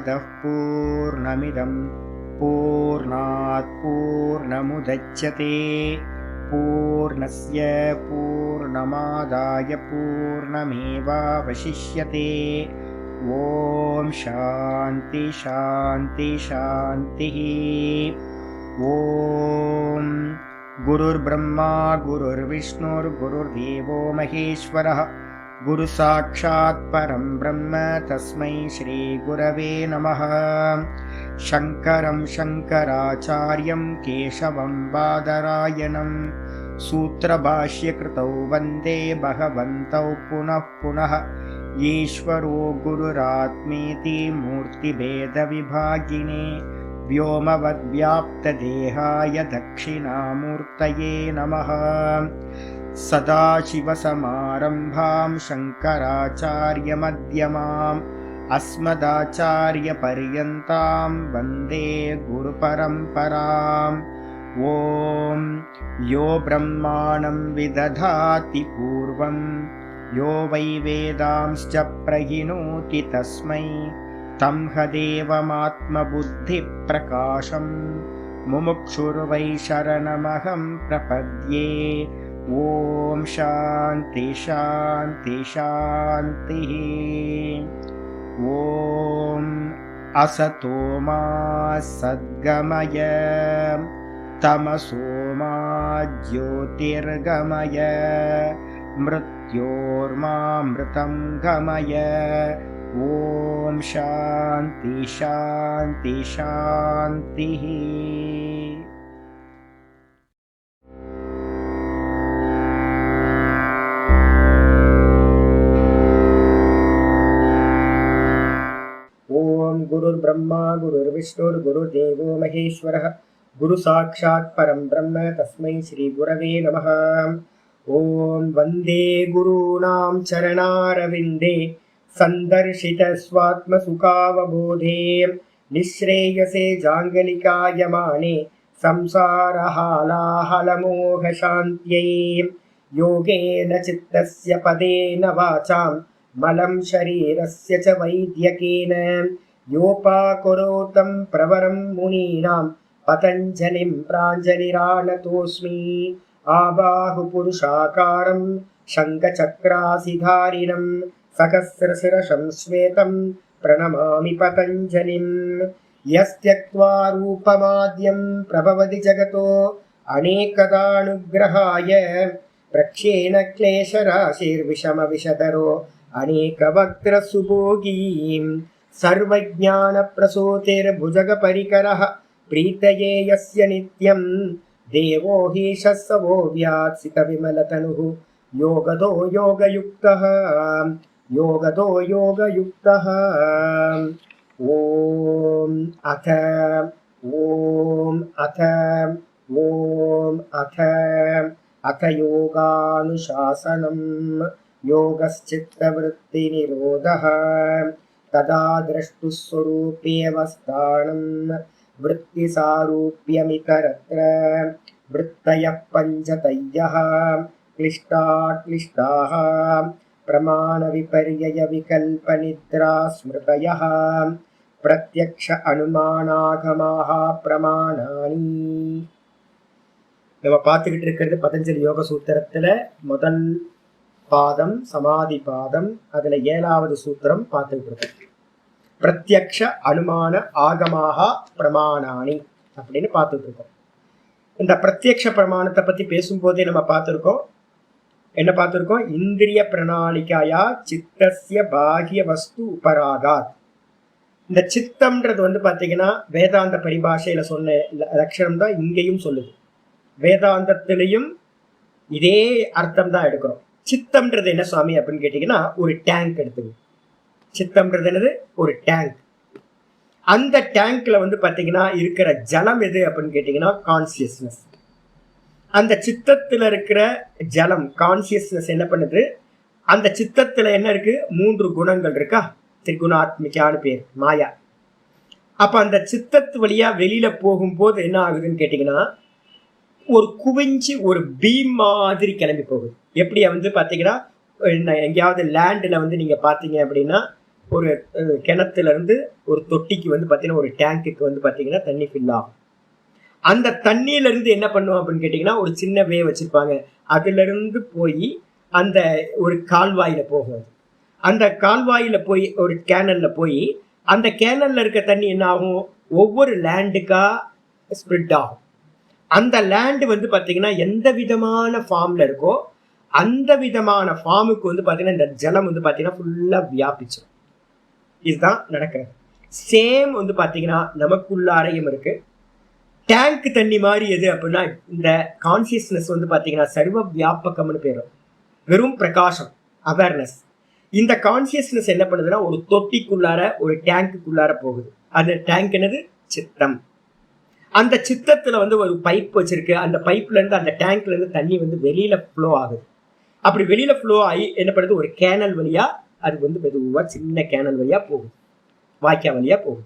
पूर्णमदः पूर्णमिदं पूर्णात् पूर्णमुदच्यते पूर्णस्य पूर्णमादाय पूर्णमेवावशिष्यते। ॐ शान्ति शान्ति शान्तिः। ॐ गुरुर्ब्रह्मा गुरुर्विष्णुर्गुरुर्देवो महेश्वरः गुरुसाक्षात् परं ब्रह्म तस्मै श्रीगुरवे नमः। शङ्करं शङ्कराचार्यं केशवं बादरायणं सूत्रभाष्यकृतौ वन्दे भगवन्तौ पुनः पुनः। ईश्वरो गुरुरात्मेति मूर्तिभेदविभागिने व्योमवद्व्याप्तदेहाय दक्षिणामूर्तये नमः। सदाशिवसमारम्भां शङ्कराचार्यमध्यमाम् अस्मदाचार्यपर्यन्तां वन्दे गुरुपरम्पराम्। ॐ यो ब्रह्माणं विदधाति पूर्वं यो वै वेदांश्च प्रहिणोति तस्मै तं हदेवमात्मबुद्धिप्रकाशं मुमुक्षुर्वै शरणमहं प्रपद्ये। ॐ शान्ति शान्ति शान्तिः। ॐ असतो मा सद्गमय तमसो मा ज्योतिर्गमय मृत्योर्मामृतं गमय। ॐ शान्ति शान्ति शान्तिः। ॐ गुरुर्ब्रह्मा गुरुर्विष्णुर्गुरुर्देवो महेश्वरः गुरुसाक्षात् परं ब्रह्म तस्मै श्रीगुरवे नमः। ॐ वन्दे गुरूणां चरणारविन्दे सन्दर्शितस्वात्मसुखावबोधे निःश्रेयसे जाङ्गलिकायमाने संसारहालाहलमोहशान्त्यै। योगेन चित्तस्य पदेन वाचां मलं शरीरस्य च वैद्यकेन योपाकुरोतं प्रवरं मुनीनां पतञ्जलिं प्राञ्जलिरानतोऽस्मि। आबाहुपुरुषाकारं शङ्खचक्रासिधारिणं सहस्रशिरसं श्वेतं प्रणमामि पतञ्जलिं। यस्त्यक्त्वा रूपमाद्यं प्रभवति जगतो अनेकदानुग्रहाय प्रक्षेण क्लेशराशिर्विषमविषधरो अनेकवक्त्रसुभोगीं सर्वज्ञानप्रसूतिर्भुजगपरिकरः प्रीतये यस्य नित्यं देवो हि शस्सवो व्यात्सितविमलतनुः योगदो योगयुक्तः योगदो योगयुक्तः। ॐ अथ अथ योगानुशासनं योगश्चित्तवृत्तिनिरोधः तदा द्रष्टुस्वरूपेऽवस्थानं वृत्तिसारूप्यमितरत्र वृत्तयः पञ्चतयः क्लिष्टाः प्रमाणविपर्ययविकल्पनिद्रा स्मृतयः प्रत्यक्ष अनुमानागमाः प्रमाणानि। நம்ம பார்த்துக்கிட்டு இருக்கிறது பதஞ்சலி யோக சூத்திரத்துல முதல் பாதம் சமாதி பாதம், அதுல 7வது சூத்திரம் பார்த்துக்கிட்டு இருக்கோம். பிரத்யக்ஷ அனுமான ஆகமாக பிரமாணானி அப்படின்னு பார்த்துட்டு இருக்கோம். இந்த பிரத்யக்ஷ பிரமாணத்தை பத்தி பேசும்போதே நம்ம என்ன பார்த்திருக்கோம்? இந்திரிய பிரணாளிகாயா சித்தஸ்ய பாகிய வஸ்து உபராகாத். இந்த சித்தம்ன்றது பாத்தீங்கன்னா வேதாந்த பரிபாஷையில சொன்ன லட்சணம் தான் இங்கேயும் சொல்லுது. வேதாந்தத்திலையும் இதே அர்த்தம் தான் எடுக்கிறோம். சித்தம்ன்றது என்ன சுவாமி அப்படின்னு கேட்டீங்கன்னா, ஒரு டேங்க் எடுத்துங்க. சித்தம்ன்றது என்னது? ஒரு டேங்க். அந்த டேங்க்ல பாத்தீங்கன்னா இருக்கிற ஜலம் எது அப்படின்னு கேட்டீங்கன்னா கான்சியஸ்னஸ். அந்த சித்தத்துல இருக்கிற ஜலம் கான்சியஸ்னஸ் என்ன பண்ணுது? அந்த சித்தத்துல என்ன இருக்கு? 3 குணங்கள் இருக்கா? திரிகுணாத்மிகான்னு பேர், மாயா. அப்ப அந்த சித்தத்து வழியா வெளியில போகும்போது என்ன ஆகுதுன்னு கேட்டீங்கன்னா, ஒரு குவிஞ்சு ஒரு பீம் மாதிரி கிளம்பி போகுது. எப்படி பாத்தீங்கன்னா, எங்கேயாவது லேண்டில் நீங்க பாத்தீங்க அப்படின்னா ஒரு கிணத்துல இருந்து ஒரு தொட்டிக்கு வந்து பார்த்தீங்கன்னா ஒரு டேங்குக்கு வந்து பார்த்தீங்கன்னா தண்ணி ஃபில் ஆகும். அந்த தண்ணியில இருந்து என்ன பண்ணுவோம் அப்படின்னு கேட்டிங்கன்னா ஒரு சின்ன வே வச்சிருப்பாங்க. அதுல இருந்து போய் அந்த ஒரு கால்வாயில போகும். அந்த கால்வாயில போய் ஒரு கேனல்ல போய் அந்த கேனல்ல இருக்க தண்ணி என்ன ஆகும், ஒவ்வொரு லேண்டுக்கா ஸ்ப்ரெட் ஆகும். அந்த லேண்டு வந்து பார்த்தீங்கன்னா எந்த விதமான ஃபார்ம்ல இருக்கோ அந்த விதமான ஃபார்முக்கு வந்து பார்த்தீங்கன்னா இந்த ஜலம் வந்து பார்த்தீங்கன்னா ஃபுல்லாக வியாபிச்சிடும். இதுதான் நடக்கிறது. சேம் வந்து பார்த்தீங்கன்னா நமக்குள்ளாரையும் இருக்கு. டேங்க் தண்ணி மாதிரி எது அப்படின்னா இந்த கான்சியஸ்னஸ் வந்து பார்த்தீங்கன்னா சர்வ வியாபகம்னு பேரும், வெறும் பிரகாசம், அவேர்னஸ். இந்த கான்சியஸ்னஸ் என்ன பண்ணுதுன்னா ஒரு தொட்டிக்குள்ளார ஒரு டேங்குக்குள்ளார போகுது. அந்த டேங்க் என்னது, சித்தம். அந்த சித்தத்துல வந்து ஒரு பைப் வச்சிருக்கு. அந்த பைப்ல இருந்து அந்த டேங்க்ல இருந்து தண்ணி வந்து வெளியில ஃப்ளோ ஆகுது. அப்படி வெளியில ஃப்ளோ ஆகி என்ன பண்ணுது, ஒரு கேனல் வழியா அது வந்து மெதுவா சின்ன கேனல் வழியா போகுது, வாய்க்கா வழியா போகுது.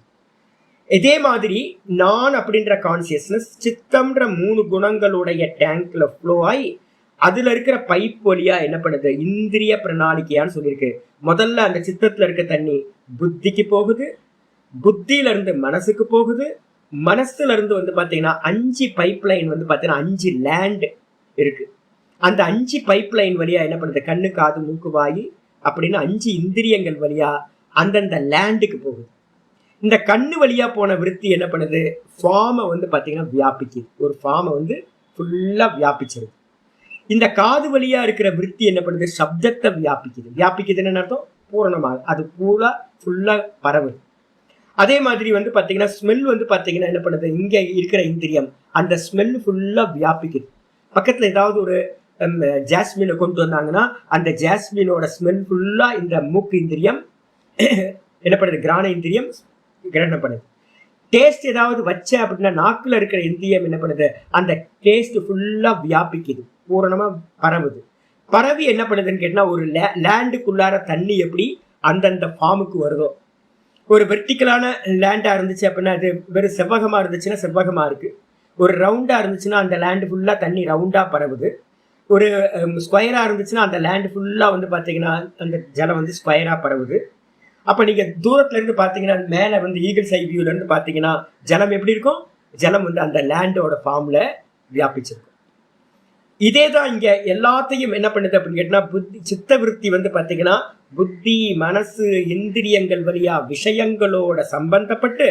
இதே மாதிரி நான் அப்படின்ற கான்சியஸ்னஸ் சித்தம்ன்ற 3 குணங்களுடைய டேங்க்ல ஃப்ளோ ஆகி அதுல இருக்கிற பைப் வழியா என்ன பண்ணுது, இந்திரிய பிரணாளிக்கையான்னு சொல்லியிருக்கு. முதல்ல அந்த சித்தத்துல இருக்க தண்ணி புத்திக்கு போகுது, புத்தியில இருந்து மனசுக்கு போகுது, மனசுல இருந்து வந்து பாத்தீங்கன்னா 5 பைப் லைன் வந்து பாத்தீங்கன்னா 5 லேண்ட் இருக்கு. அந்த 5 பைப் லைன் வழியா என்ன பண்ணுது, கண்ணு காது மூக்கு வாயி அப்படின்னு 5 இந்திரியங்கள் வழியா அந்தந்த லேண்டுக்கு போகுது. இந்த கண்ணு வழியா போன விருத்தி என்ன பண்ணுது, ஃபார்மை வந்து பாத்தீங்கன்னா வியாபிக்குது. ஒரு ஃபார்மை வந்து ஃபுல்லா வியாபிச்சிருது. இந்த காது வழியா இருக்கிற விருத்தி என்ன பண்ணுது, சப்தத்தை வியாபிக்குது. வியாபிக்குதுன்னு அர்த்தம் பூரணமாக, அது பூரா ஃபுல்லா பரவுது. அதே மாதிரி வந்து பாத்தீங்கன்னா ஸ்மெல் வந்து பாத்தீங்கன்னா என்ன பண்ணுது, இங்க இருக்கிற இந்திரியம் அந்த ஸ்மெல் ஃபுல்லா வியாபிக்குது. பக்கத்துல ஏதாவது ஒரு ஜாஸ்மினை கொண்டு வந்தாங்கன்னா அந்த ஜாஸ்மினோட ஸ்மெல் ஃபுல்லா இந்த மூக்கு இந்திரியம் என்ன பண்ணுது, கிராண இந்திரியம் கிரகணம் பண்ணுது. டேஸ்ட் ஏதாவது வச்ச அப்படின்னா நாக்குல இருக்கிற இந்திரியம் என்ன பண்ணுது, அந்த டேஸ்ட் ஃபுல்லா வியாபிக்குது, பூரணமா பரவுது. பரவி என்ன பண்ணுதுன்னு கேட்டா ஒரு லேண்டுக்குள்ளார தண்ணி எப்படி அந்தந்த ஃபார்முக்கு வருதோ, ஒரு வெர்டிக்கலான லேண்டா இருந்துச்சு அப்படின்னா அது வெறும் செவ்வகமா இருந்துச்சுன்னா செவ்வகமா இருக்கு. ஒரு ரவுண்டா இருந்துச்சுன்னா அந்த லேண்டு ஃபுல்லா தண்ணி ரவுண்டா பரவுது. ஒரு ஸ்கொயரா இருந்துச்சுன்னா அந்த லேண்டு ஃபுல்லா வந்து பாத்தீங்கன்னா அந்த ஜலம் வந்து ஸ்கொயரா பரவுது. அப்ப நீங்க தூரத்துல இருந்து பாத்தீங்கன்னா மேல வந்து ஈகிள் சை வியூல இருந்து பாத்தீங்கன்னா ஜலம் எப்படி இருக்கும், ஜலம் வந்து அந்த லேண்டோட ஃபார்ம்ல வியாபிச்சிருக்கும். இதேதான் இங்க எல்லாத்தையும் என்ன பண்ணுது அப்படின்னு கேட்டா புத்தி சித்த விருத்தி வந்து பாத்தீங்கன்னா புத்தி மனசு இந்திரியங்கள் வழியா விஷயங்களோட சம்பந்தப்பட்டு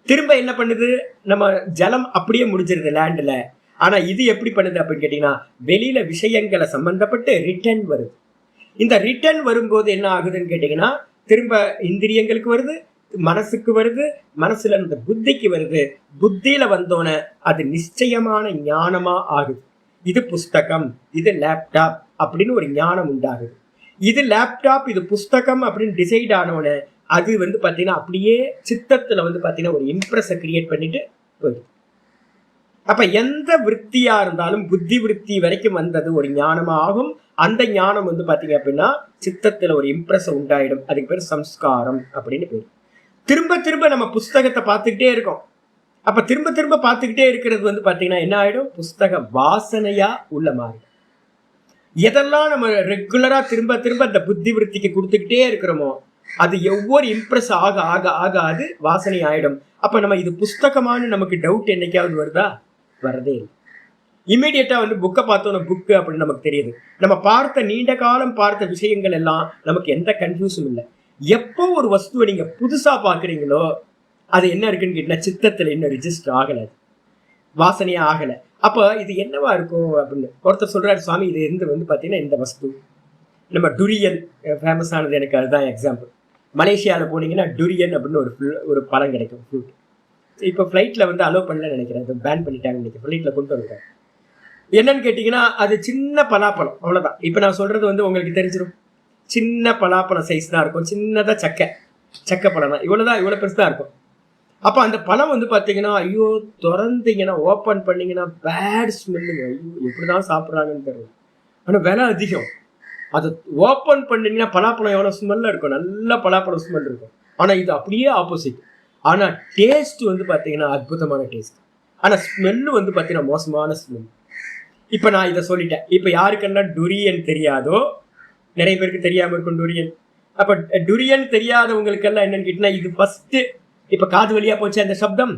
திரும்ப என்ன பண்ணுது, நம்ம ஜலம் அப்படியே முடிஞ்சிருது லேண்ட்ல. ஆனா இது எப்படி பண்ணுது அப்படின்னு கேட்டீங்கன்னா வெளியில விஷயங்களை சம்பந்தப்பட்டு ரிட்டர்ன் வருது. இந்த ரிட்டர்ன் வரும்போது என்ன ஆகுதுன்னு கேட்டீங்கன்னா திரும்ப இந்திரியங்களுக்கு வருது, மனசுக்கு வருது, மனசுல இருந்து புத்திக்கு வருது. புத்தியில வந்தோன அது நிச்சயமான ஞானமா ஆகுது. இது புஸ்தகம், இது லேப்டாப் அப்படின்னு ஒரு ஞானம் உண்டாகுது. இது லேப்டாப், இது புஸ்தகம் அப்படின்னு டிசைட் ஆனோன்னு அது வந்து பாத்தீங்கன்னா அப்படியே சித்தத்துல வந்து பாத்தீங்கன்னா ஒரு இம்ப்ரெஸை கிரியேட் பண்ணிட்டு போயிடுது. அப்ப எந்த விற்த்தியா இருந்தாலும் புத்தி விருத்தி வரைக்கும் வந்தது ஒரு ஞானமா ஆகும். அந்த ஞானம் வந்து பாத்தீங்க அப்படின்னா சித்தத்துல ஒரு இம்ப்ரெஸ் உண்டாயிடும். அதுக்கு பேர் சம்ஸ்காரம் அப்படின்னு பேர். திரும்ப திரும்ப நம்ம புஸ்தகத்தை பார்த்துக்கிட்டே இருக்கோம். அப்ப திரும்ப திரும்ப பார்த்துக்கிட்டே இருக்கிறது வந்து பாத்தீங்கன்னா என்ன ஆயிடும், புஸ்தக வாசனையா உள்ள மாறி. எதெல்லாம் நம்ம ரெகுலரா திரும்ப திரும்ப அந்த புத்தி விருத்திக்கு கொடுத்துக்கிட்டே இருக்கிறோமோ அது ஒவ்வொரு இம்ப்ரெஸ் ஆக ஆக ஆக அது வாசனை ஆயிடும். அப்ப நம்ம இது புஸ்தகமானு நமக்கு டவுட் என்னைக்காவது வருதா, வரதே இல்லை. இமீடியட்டா வந்து புக்கை பார்த்தோம், புக்கு அப்படின்னு நமக்கு தெரியுது. நம்ம பார்த்த நீண்ட காலம் பார்த்த விஷயங்கள் எல்லாம் நமக்கு எந்த கன்ஃபியூஸும் இல்லை. எப்போ ஒரு வஸ்துவை நீங்க புதுசா பாக்குறீங்களோ அது என்ன இருக்குன்னு கேட்டா சித்தத்துல இன்னும் ரிஜிஸ்டர் ஆகல, வாசனையா ஆகல. அப்ப இது என்னவா இருக்கும் அப்படின்னு ஒருத்தர் சொல்றாரு, சுவாமி இது இருந்து வந்து பாத்தீங்கன்னா இந்த வஸ்து நம்ம டுரியன் ஃபேமஸ் ஆனது, எனக்கு அதுதான் எக்ஸாம்பிள். மலேசியாவில் போனீங்கன்னா டுரியன் அப்படின்னு ஒரு பழம் கிடைக்கும், ஃப்ரூட். இப்போ ஃப்ளைட்டில் வந்து அலோவ் பண்ணலன்னு நினைக்கிறேன், பேன் பண்ணிட்டாங்கன்னு நினைக்கிறேன். ஃப்ளைட்டில் கொண்டு வந்துட்டாங்க. என்னன்னு கேட்டிங்கன்னா அது சின்ன பலாப்பழம், அவ்வளோதான். இப்போ நான் சொல்கிறது வந்து உங்களுக்கு தெரிஞ்சிடும். சின்ன பலாப்பழம் சைஸ் தான் இருக்கும், சின்னதாக சக்கை பழம் தான், இவ்வளோ பெருசு தான் இருக்கும். அப்போ அந்த பழம் வந்து பார்த்தீங்கன்னா ஐயோ திறந்தீங்கன்னா ஓப்பன் பண்ணிங்கன்னா பேட் ஸ்மெல்லுங்க. ஐயோ எப்படி தான் சாப்பிட்றாங்கன்னு தெரியல. ஆனால் விலை அதிகம். அது ஓப்பன் பண்ணிங்கன்னா பலாப்பழம் எவ்வளோ ஸ்மெல்லாக இருக்கும், நல்ல பலாப்பழம் ஸ்மெல் இருக்கும். ஆனால் இது அப்படியே ஆப்போசிட். ஆனால் டேஸ்ட் வந்து பார்த்தீங்கன்னா அற்புதமான டேஸ்ட். ஆனால் ஸ்மெல்லு வந்து பார்த்தீங்கன்னா மோசமான ஸ்மெல். இப்போ நான் இதை சொல்லிட்டேன். இப்போ யாருக்கெல்லாம் டுரியன் தெரியாதோ, நிறைய பேருக்கு தெரியாமல் இருக்கும் டுரியன். அப்ப டுரியன் தெரியாதவங்களுக்கெல்லாம் என்னன்னு கேட்டீங்கன்னா, இது ஃபர்ஸ்ட் இப்ப காது வழியா போச்சு அந்த சப்தம்,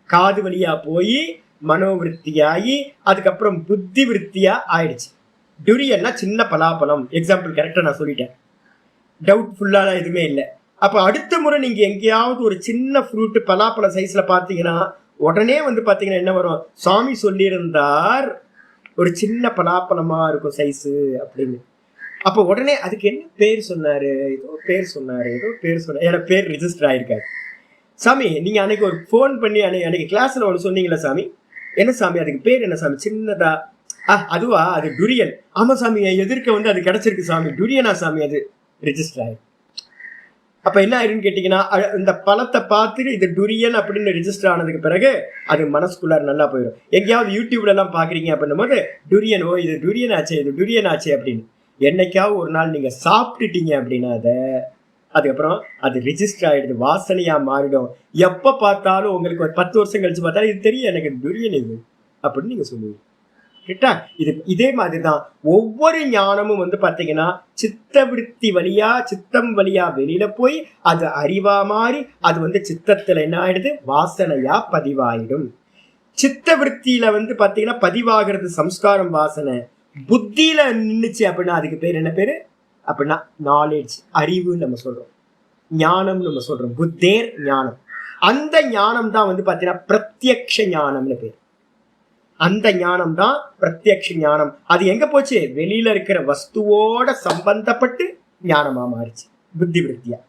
காது வழியா போய் மனோவிருத்தியாகி அதுக்கப்புறம் புத்தி விருத்தியா ஆயிடுச்சு. டுரியன்னா சின்ன பலாப்பழம், எக்ஸாம்பிள் கரெக்டா நான் சொல்லிட்டேன், டவுட்ஃபுல்லான எதுவுமே இல்லை. அப்ப அடுத்த முறை நீங்க எங்கேயாவது ஒரு சின்ன ஃப்ரூட் பலாப்பழ சைஸ்ல பாத்தீங்கன்னா உடனே வந்து பாத்தீங்கன்னா என்ன வரும், சுவாமி சொல்லியிருந்தார் ஒரு சின்ன பலாப்பழமா இருக்கும் சைஸு அப்படின்னு. அப்ப உடனே அதுக்கு என்ன பேர் சொன்னாரு, ஏதோ பேர் சொன்னாரு, ஏதோ பேர் சொன்னாரு, என்னோட பேர் ரிஜிஸ்டர் ஆயிருக்காரு. சாமி நீங்க அன்னைக்கு ஒரு போன் பண்ணி அன்னைக்கு கிளாஸ்ல ஒன்று சொன்னீங்களா சாமி, என்ன சாமி அதுக்கு பேர் என்ன சாமி, சின்னதா, அதுவா, அது டுரியன். ஆமா சாமி, எதிர்க்க வந்து அது கிடைச்சிருக்கு சாமி, டுரியனா சாமி, அது ரிஜிஸ்டர் ஆயிருக்கு. அப்ப என்ன ஆயிருன்னு கேட்டீங்கன்னா, இந்த பழத்தை பார்த்துட்டு இது டுரியன் அப்படின்னு ரிஜிஸ்டர் ஆனதுக்கு பிறகு அது மனசுக்குள்ளார நல்லா போயிடும். எங்கேயாவது யூடியூப்ல எல்லாம் பாக்குறீங்க அப்படின்னும் போது டுரியன், ஓ இது டுரியன் ஆச்சு, இது டுரியன் ஆச்சு அப்படின்னு. என்னைக்காவது ஒரு நாள் நீங்க சாப்பிட்டுட்டீங்க அப்படின்னா அதுக்கப்புறம் அது ரிஜிஸ்டர் ஆயிடுது, வாசனையா மாறிடும். எப்ப பார்த்தாலும் உங்களுக்கு ஒரு 10 வருஷம் கழிச்சு பார்த்தாலும் இது தெரியும் எனக்கு டுரியன் இது அப்படின்னு நீங்க சொல்லுவீங்க. கேட்டா இது இதே மாதிரிதான் ஒவ்வொரு ஞானமும் வந்து பாத்தீங்கன்னா சித்த விருத்தி வழியா, சித்தம் வழியா வெளியில போய் அது அறிவா மாறி அது வந்து சித்தத்துல என்ன ஆயிடுது, வாசனையா பதிவாயிடும். சித்த விருத்தியில வந்து பாத்தீங்கன்னா பதிவாகிறது சம்ஸ்காரம், வாசனை. புத்தியில நின்னுச்சு அப்படின்னா அதுக்கு பேர் என்ன பேரு அப்படின்னா நாலேஜ், அறிவுன்னு நம்ம சொல்றோம், ஞானம் நம்ம சொல்றோம், புத்தேர் ஞானம். அந்த ஞானம் தான் வந்து பாத்தீங்கன்னா பிரத்யக்ஷ ஞானம்னு பேர். அந்த ஞானம் தான் பிரத்யக்ஷ ஞானம். அது எங்க போச்சு, வெளியில இருக்கிற வஸ்துவோட சம்பந்தப்பட்டு ஞானமா மாறிச்சு, புத்தி விருத்தியா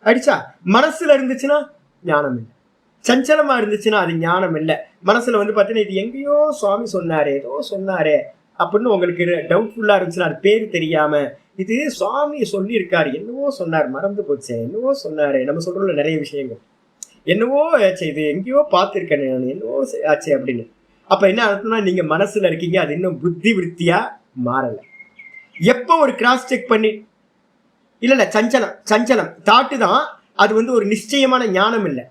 அடிச்சா. மனசுல இருந்துச்சுன்னா ஞானம் இல்லை, சஞ்சலமா இருந்துச்சுன்னா அது ஞானம் இல்லை. மனசுல வந்து பாத்தீங்கன்னா இது எங்கேயோ சுவாமி சொன்னாரே, ஏதோ சொன்னாரே அப்படின்னு உங்களுக்கு டவுட்ஃபுல்லா இருந்துச்சுன்னா, அது பேரு தெரியாம இது சுவாமி சொல்லி இருக்காரு, என்னவோ சொன்னார், மறந்து போச்சு, என்னவோ சொன்னாரு, நம்ம சொல்றோம்ல நிறைய விஷயங்கள், என்னவோ ஆச்சு, இது எங்கேயோ பார்த்திருக்கேன் நான், என்னவோ ஆச்சு அப்படின்னு. அப்ப என்ன அர்த்தம்னா நீங்க மனசுல இருக்கீங்க, அது இன்னும் புத்தி விருத்தியா மாறல. எப்போ ஒரு கிராஸ் செக் பண்ணி இல்ல சஞ்சலம் தாட்டு தான், அது வந்து ஒரு நிச்சயமான ஞானம் இல்லை.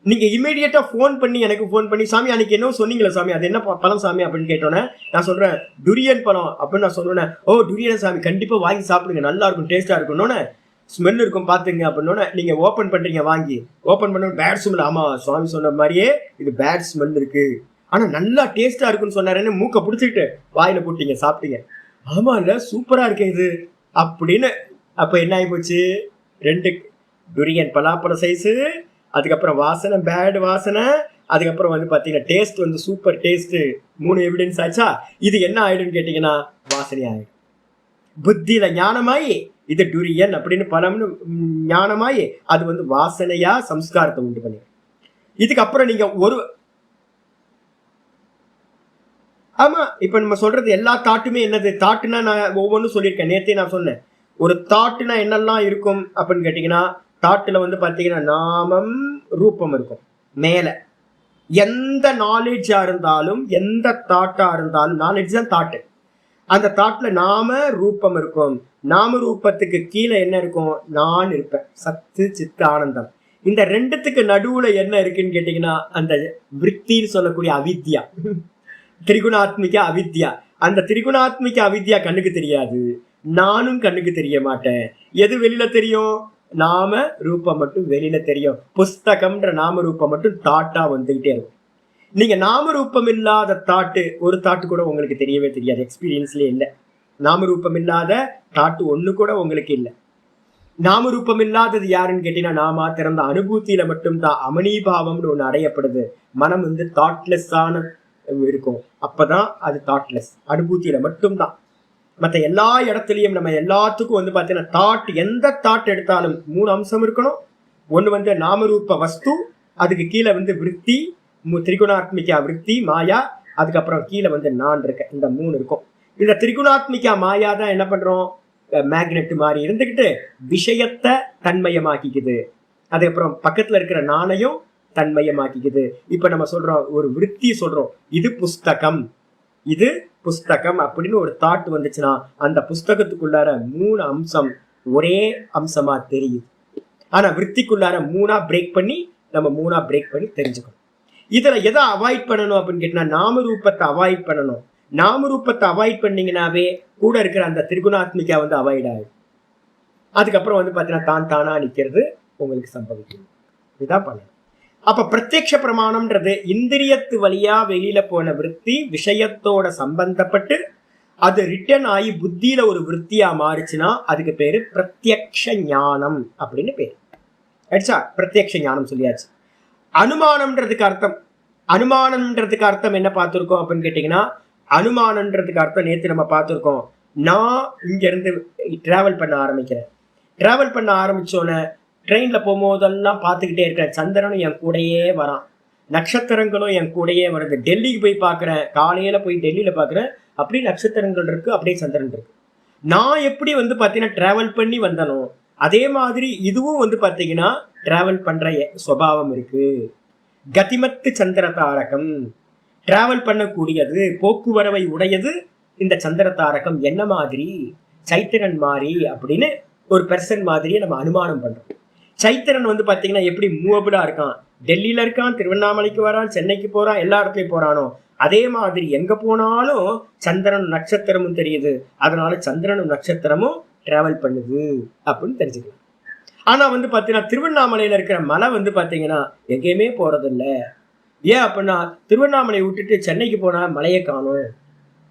நீங்க இமீடியட்டா போன் பண்ணி எனக்கு போன் பண்ணி, சாமி அன்னைக்கு என்ன சொன்னீங்களா சாமி, அது என்ன பழம் சாமி அப்படின்னு கேட்டோன்னே நான் சொல்றேன் டுரியன் பழம் அப்படின்னு நான் சொல்லுவேன். ஓ டுரியன் சாமி, கண்டிப்பா வாங்கி சாப்பிடுங்க, நல்லா இருக்கும், டேஸ்டா இருக்கும்னு, ஸ்மெல் இருக்கும் பாத்துங்க அப்படின்னு நீங்க ஓபன் பண்றீங்க, வாங்கி ஓபன் பண்ண பேட் ஸ்மெல். ஆமா சுவாமி சொன்ன மாதிரியே இது பேட் ஸ்மெல் இருக்கு, ஆனா நல்லா டேஸ்டா இருக்குன்னு சொன்னாருன்னு மூக்க பிடிச்சிட்டு வாயில போட்டீங்க, சாப்பிட்டீங்க, ஆமா இல்ல சூப்பரா இருக்கு இது அப்படின்னு. அப்ப என்ன ஆகி போச்சு, 2 டுரியன் பலாப்பழ சைஸு, அதுக்கப்புறம் வாசனை பேட் வாசனை, அதுக்கப்புறம் வந்து பாத்தீங்கன்னா டேஸ்ட் வந்து சூப்பர் டேஸ்ட், 3 எவிடன்ஸ் ஆச்சா. இது என்ன ஆயிடும்னு கேட்டீங்கன்னா வாசனை ஆயிடும். புத்தியில ஞானமாயி இது டுரியன் அப்படின்னு பழம்னு ஞானமாயி அது வந்து வாசனையா சம்ஸ்காரத்தை உண்டு பண்ணி. இதுக்கப்புறம் நீங்க ஒரு ஆமா இப்ப நம்ம சொல்றது எல்லா தாட்டுமே என்னது, தாட்டுனா நான் ஒவ்வொன்றும் சொல்லியிருக்கேன், நேத்தே நான் சொன்னேன். ஒரு தாட்டுனா என்னெல்லாம் இருக்கும் அப்படின்னு கேட்டீங்கன்னா, தாட்டுல வந்து பாத்தீங்கன்னா நாமம் ரூபம் இருக்கும். மேல எந்த நாலேஜா இருந்தாலும், எந்த தாட்டா இருந்தாலும், நாலேஜ் தான் தாட்டு, அந்த தாட்டுல நாம ரூபம் இருக்கும். நாம ரூபத்துக்கு கீழே என்ன இருக்கும், நான் இருப்பேன், சத்து சித்து ஆனந்தம். இந்த ரெண்டுத்துக்கு நடுவுல என்ன இருக்குன்னு கேட்டீங்கன்னா அந்த விருத்தின்னு சொல்லக்கூடிய அவித்யா, திரிகுணாத்மிக அவித்யா. அந்த திரிகுணாத்மிக அவித்யா கண்ணுக்கு தெரியாது, நானும் கண்ணுக்கு தெரிய மாட்டேன். எது வெளியில தெரியும், நாம ரூபம் மட்டும் வெளியில தெரியும். புஸ்தகம்ன்ற நாம ரூபம் மட்டும் தாட்டா வந்துகிட்டே இருக்கும். நீங்க நாம ரூபம் இல்லாத தாட்டு, ஒரு தாட்டு கூட உங்களுக்கு தெரியவே தெரியாது, எக்ஸ்பீரியன்ஸ்லயே இல்லை. நாம ரூபம் இல்லாத தாட்டு ஒண்ணு கூட உங்களுக்கு இல்லை. நாம ரூபம் இல்லாதது யாருன்னு கேட்டீங்கன்னா நாம திறந்த அனுபூத்தியில மட்டும்தான் அமனீபாவம்னு ஒண்ணு அடையப்படுது. மனம் வந்து தாட்லெஸ் ஆன இருக்கும், அப்பதான் அது தாட்லெஸ், அனுபூத்தியில மட்டும்தான். மற்ற எல்லா இடத்துலயும் நம்ம எல்லாத்துக்கும் வந்து பாத்தீங்கன்னா தாட், எந்த தாட் எடுத்தாலும் 3 அம்சம் இருக்கணும். ஒண்ணு வந்து நாமரூப வஸ்து, அதுக்கு கீழே வந்து விருத்தி, திரிகுணாத்மிகா விருத்தி மாயா, அதுக்கப்புறம் கீழே வந்து நான் இருக்க, இந்த 3 இருக்கும். இந்த திரிகுணாத்மிகா மாயா தான் என்ன பண்றோம், மேக்னெட் மாதிரி இருந்துகிட்டு விஷயத்தை தன்மயமாக்கிக்குது, அதுக்கப்புறம் பக்கத்துல இருக்கிற நாணையும் தன்மயமாக்கிக்குது. இப்ப நம்ம சொல்றோம் ஒரு விருத்தி சொல்றோம், இது புஸ்தகம், இது புஸ்தகம் அப்படின்னு ஒரு தாட் வந்துச்சுன்னா அந்த புஸ்தகத்துக்குள்ளார 3 அம்சம் ஒரே அம்சமா தெரியுது. ஆனா விருத்திக்குள்ளார 3ஆ பிரேக் பண்ணி நம்ம 3ஆ பிரேக் பண்ணி தெரிஞ்சுக்கணும். இதுல எதை அவாய்ட் பண்ணணும் அப்படின்னு கேட்டா நாம ரூபத்தை அவாய்ட் பண்ணணும். நாம ரூபத்தை அவாய்ட் பண்ணீங்கன்னாவே கூட இருக்கிற அந்த திரிகுணாத்மிகா வந்து அவாய்ட் ஆகும். அதுக்கப்புறம் வந்து பார்த்தீங்கன்னா தான் தானா நிற்கிறது உங்களுக்கு சம்பவிக்கும். இதுதான் பண்ணணும். அப்ப பிரத்யக்ஷ பிரமாணம்ன்றது இந்திரியத்து வழியா வெளியில போன விருத்தி விஷயத்தோட சம்பந்தப்பட்டு அது ரிட்டர்ன் ஆகி புத்தியில ஒரு விருத்தியா மாறுச்சுன்னா அதுக்கு பேரு பிரத்யக்ஷ ஞானம் அப்படின்னு பேரு. ஆயிடுச்சா? பிரத்யக்ஷ ஞானம் சொல்லியாச்சு. அனுமானம்ன்றதுக்கு அர்த்தம் என்ன பார்த்துருக்கோம் அப்படின்னு கேட்டீங்கன்னா, அனுமானம்ன்றதுக்கு அர்த்தம் நேற்று நம்ம பார்த்துருக்கோம். நான் இங்க இருந்து டிராவல் பண்ண ஆரம்பிக்கிறேன். டிராவல் பண்ண ஆரம்பிச்சோன்னே ட்ரெயின்ல போகும்போதெல்லாம் பார்த்துக்கிட்டே இருக்கிறேன். சந்திரனும் என் கூடையே வரான், நட்சத்திரங்களும் என் கூடையே வருது. டெல்லிக்கு போய் பார்க்குறேன், காலையில போய் டெல்லியில பார்க்குறேன், அப்படியே நட்சத்திரங்கள் இருக்கு, அப்படியே சந்திரன் இருக்கு. நான் எப்படி வந்து பார்த்தீங்கன்னா டிராவல் பண்ணி வந்தனோ அதே மாதிரி இதுவும் வந்து பார்த்தீங்கன்னா டிராவல் பண்ற சுபாவம் இருக்கு. கதிமத்து சந்திர தாரகம், டிராவல் பண்ணக்கூடியது, போக்குவரவை உடையது இந்த சந்திர தாரகம். என்ன மாதிரி? சைத்திரன் மாதிரி அப்படின்னு ஒரு பெர்சன் மாதிரியே நம்ம அனுமானம் பண்றோம். சைத்திரன் வந்து பாத்தீங்கன்னா எப்படி மூவபிளா இருக்கான், டெல்லியில இருக்கான், திருவண்ணாமலைக்கு வரான், சென்னைக்கு போறான், எல்லா இடத்துலயும் போறானோ அதே மாதிரி எங்க போனாலும் சந்திரனும் நட்சத்திரமும் தெரியுது. அதனால சந்திரனும் நட்சத்திரமும் டிராவல் பண்ணுது அப்படின்னு தெரிஞ்சுக்கலாம். ஆனா வந்து பாத்தீங்கன்னா திருவண்ணாமலையில இருக்கிற மலை வந்து பாத்தீங்கன்னா எங்கேயுமே போறதில்ல. ஏன் அப்படின்னா திருவண்ணாமலையை விட்டுட்டு சென்னைக்கு போனா மலையை காணும்,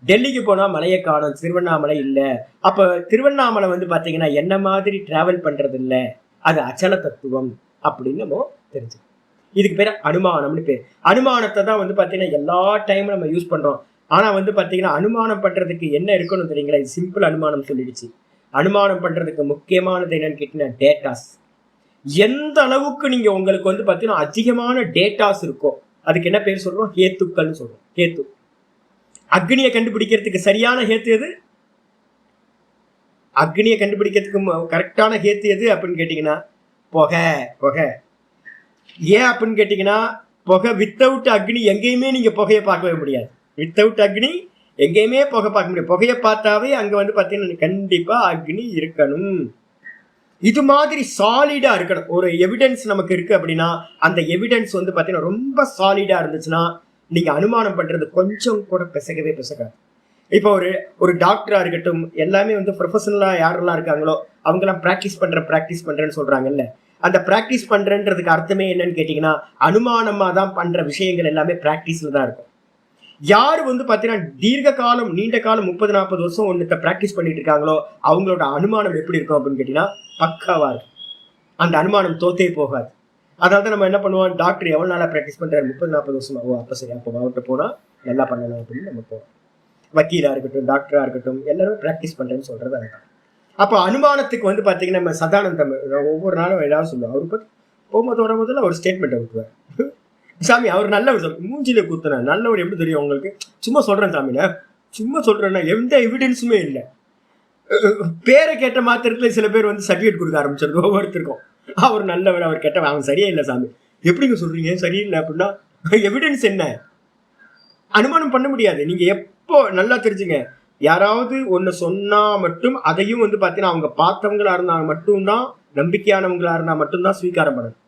டெல்லிக்கு போனா மலையை காணும், திருவண்ணாமலை இல்லை. அப்ப திருவண்ணாமலை வந்து பாத்தீங்கன்னா என்ன மாதிரி டிராவல் பண்றது இல்லை, அது அச்சல தத்துவம் அப்படின்னு நம்ம தெரிஞ்சுக்கணும். இதுக்கு பேர் அனுமானம்னு பேர். அனுமானத்தை தான் வந்து பாத்தீங்கன்னா எல்லா டைமும் நம்ம யூஸ் பண்றோம். ஆனா வந்து பாத்தீங்கன்னா அனுமானம் பண்றதுக்கு என்ன இருக்கணும் தெரியுங்களா? இது சிம்பிள் அனுமானம் சொல்லிடுச்சு. அனுமானம் பண்றதுக்கு முக்கியமானது என்னன்னு கேட்டீங்கன்னா டேட்டாஸ். எந்த அளவுக்கு நீங்க உங்களுக்கு வந்து பாத்தீங்கன்னா அதிகமான டேட்டாஸ் இருக்கும் அதுக்கு என்ன பேர் சொல்றோம்? ஹேத்துக்கள்னு சொல்றோம். ஹேத்து. அக்னியை கண்டுபிடிக்கிறதுக்கு சரியான ஹேத்து எது? அக்னியை கண்டுபிடிக்கிறதுக்கு கரெக்டான ஹேத்து எது அப்படின்னு கேட்டீங்கன்னா புகை. புகை ஏன் அப்படின்னு கேட்டீங்கன்னா புகை வித்தவுட் அக்னி எங்கேயுமே நீங்க புகையை பார்க்கவே முடியாது. வித்தவுட் அக்னி எங்கேயுமே புகை பார்க்க முடியாது. புகையை பார்த்தாவே அங்க வந்து பாத்தீங்கன்னா கண்டிப்பா அக்னி இருக்கணும். இது மாதிரி சாலிடா இருக்கணும். ஒரு எவிடன்ஸ் நமக்கு இருக்கு அப்படின்னா அந்த எவிடன்ஸ் வந்து பாத்தீங்கன்னா ரொம்ப சாலிடா இருந்துச்சுன்னா நீங்க அனுமானம் பண்றது கொஞ்சம் கூட பிசகவே பிசகாது. இப்போ ஒரு டாக்டரா இருக்கட்டும், எல்லாமே வந்து ப்ரொஃபஷனலா யாரெல்லாம் இருக்காங்களோ அவங்க எல்லாம் பிராக்டிஸ் பண்றேன்னு சொல்றாங்கல்ல. அந்த பிராக்டிஸ் பண்றேன்றதுக்கு அர்த்தமே என்னன்னு கேட்டீங்கன்னா அனுமானமா தான் பண்ற விஷயங்கள் எல்லாமே பிராக்டிஸ்ல தான் இருக்கும். யாரு வந்து பாத்தீங்கன்னா தீர்க்க காலம் நீண்ட காலம் 30-40 வருஷம் ஒன்னத்தை பிராக்டிஸ் பண்ணிட்டு இருக்காங்களோ அவங்களோட அனுமானம் எப்படி இருக்கும் அப்படின்னு கேட்டீங்கன்னா பக்காவா இருக்கும். அந்த அனுமானம் தோத்தே போகாது. அதாவது நம்ம என்ன பண்ணுவோம், டாக்டர் எவ்வளவு நாளா பிராக்டிஸ் பண்றாரு? 30-40 வருஷமா. ஓ அப்ப சரி, அப்போ அவர்கிட்ட போனா நல்லா பண்ணணும் அப்படின்னு நம்ம போவோம். வக்கீலா இருக்கட்டும், டாக்டரா இருக்கட்டும், எல்லாருமே பிராக்டிஸ் பண்றேன்னு சொல்றது அதுதான். அப்போ அனுமானத்துக்கு வந்து பாத்தீங்கன்னா நம்ம சதானந்தம் ஒவ்வொரு நாளும் ஏதாவது சொல்லுவோம். அவரு பத்தி போகும்போது வரும்போதுல ஒரு ஸ்டேட்மெண்ட் விட்டுருவார். சாமி அவர் நல்லவர் சாமி, மூஞ்சில கூத்துன நல்லவர் எப்படி தெரியும் உங்களுக்கு? சும்மா சொல்றேன் சாமிண்ணா, சும்மா சொல்றேன்னா எந்த எவிடன்ஸுமே இல்லை. பேரை கேட்ட மாத்திரத்துல சில பேர் வந்து சர்டிஃபிகேட் கொடுக்க ஆரம்பிச்சிருக்கு ஒவ்வொருத்தருக்கும். அவர் நல்லவர், அவர் கேட்டவன், அவன் சரியா இல்லை சாமி. எப்படிங்க சொல்றீங்க சரியில்லை அப்படின்னா எவிடன்ஸ் என்ன? அனுமானம் பண்ண முடியாது. நீங்க எப்போ நல்லா தெரிஞ்சுங்க, யாராவது ஒன்னு சொன்னா மட்டும் அதையும் வந்து பாத்தீங்கன்னா அவங்க பார்த்தவங்களா இருந்தா மட்டும்தான், நம்பிக்கையானவங்களா இருந்தா மட்டும்தான் ஸ்வீகாரம் பண்ணணும்.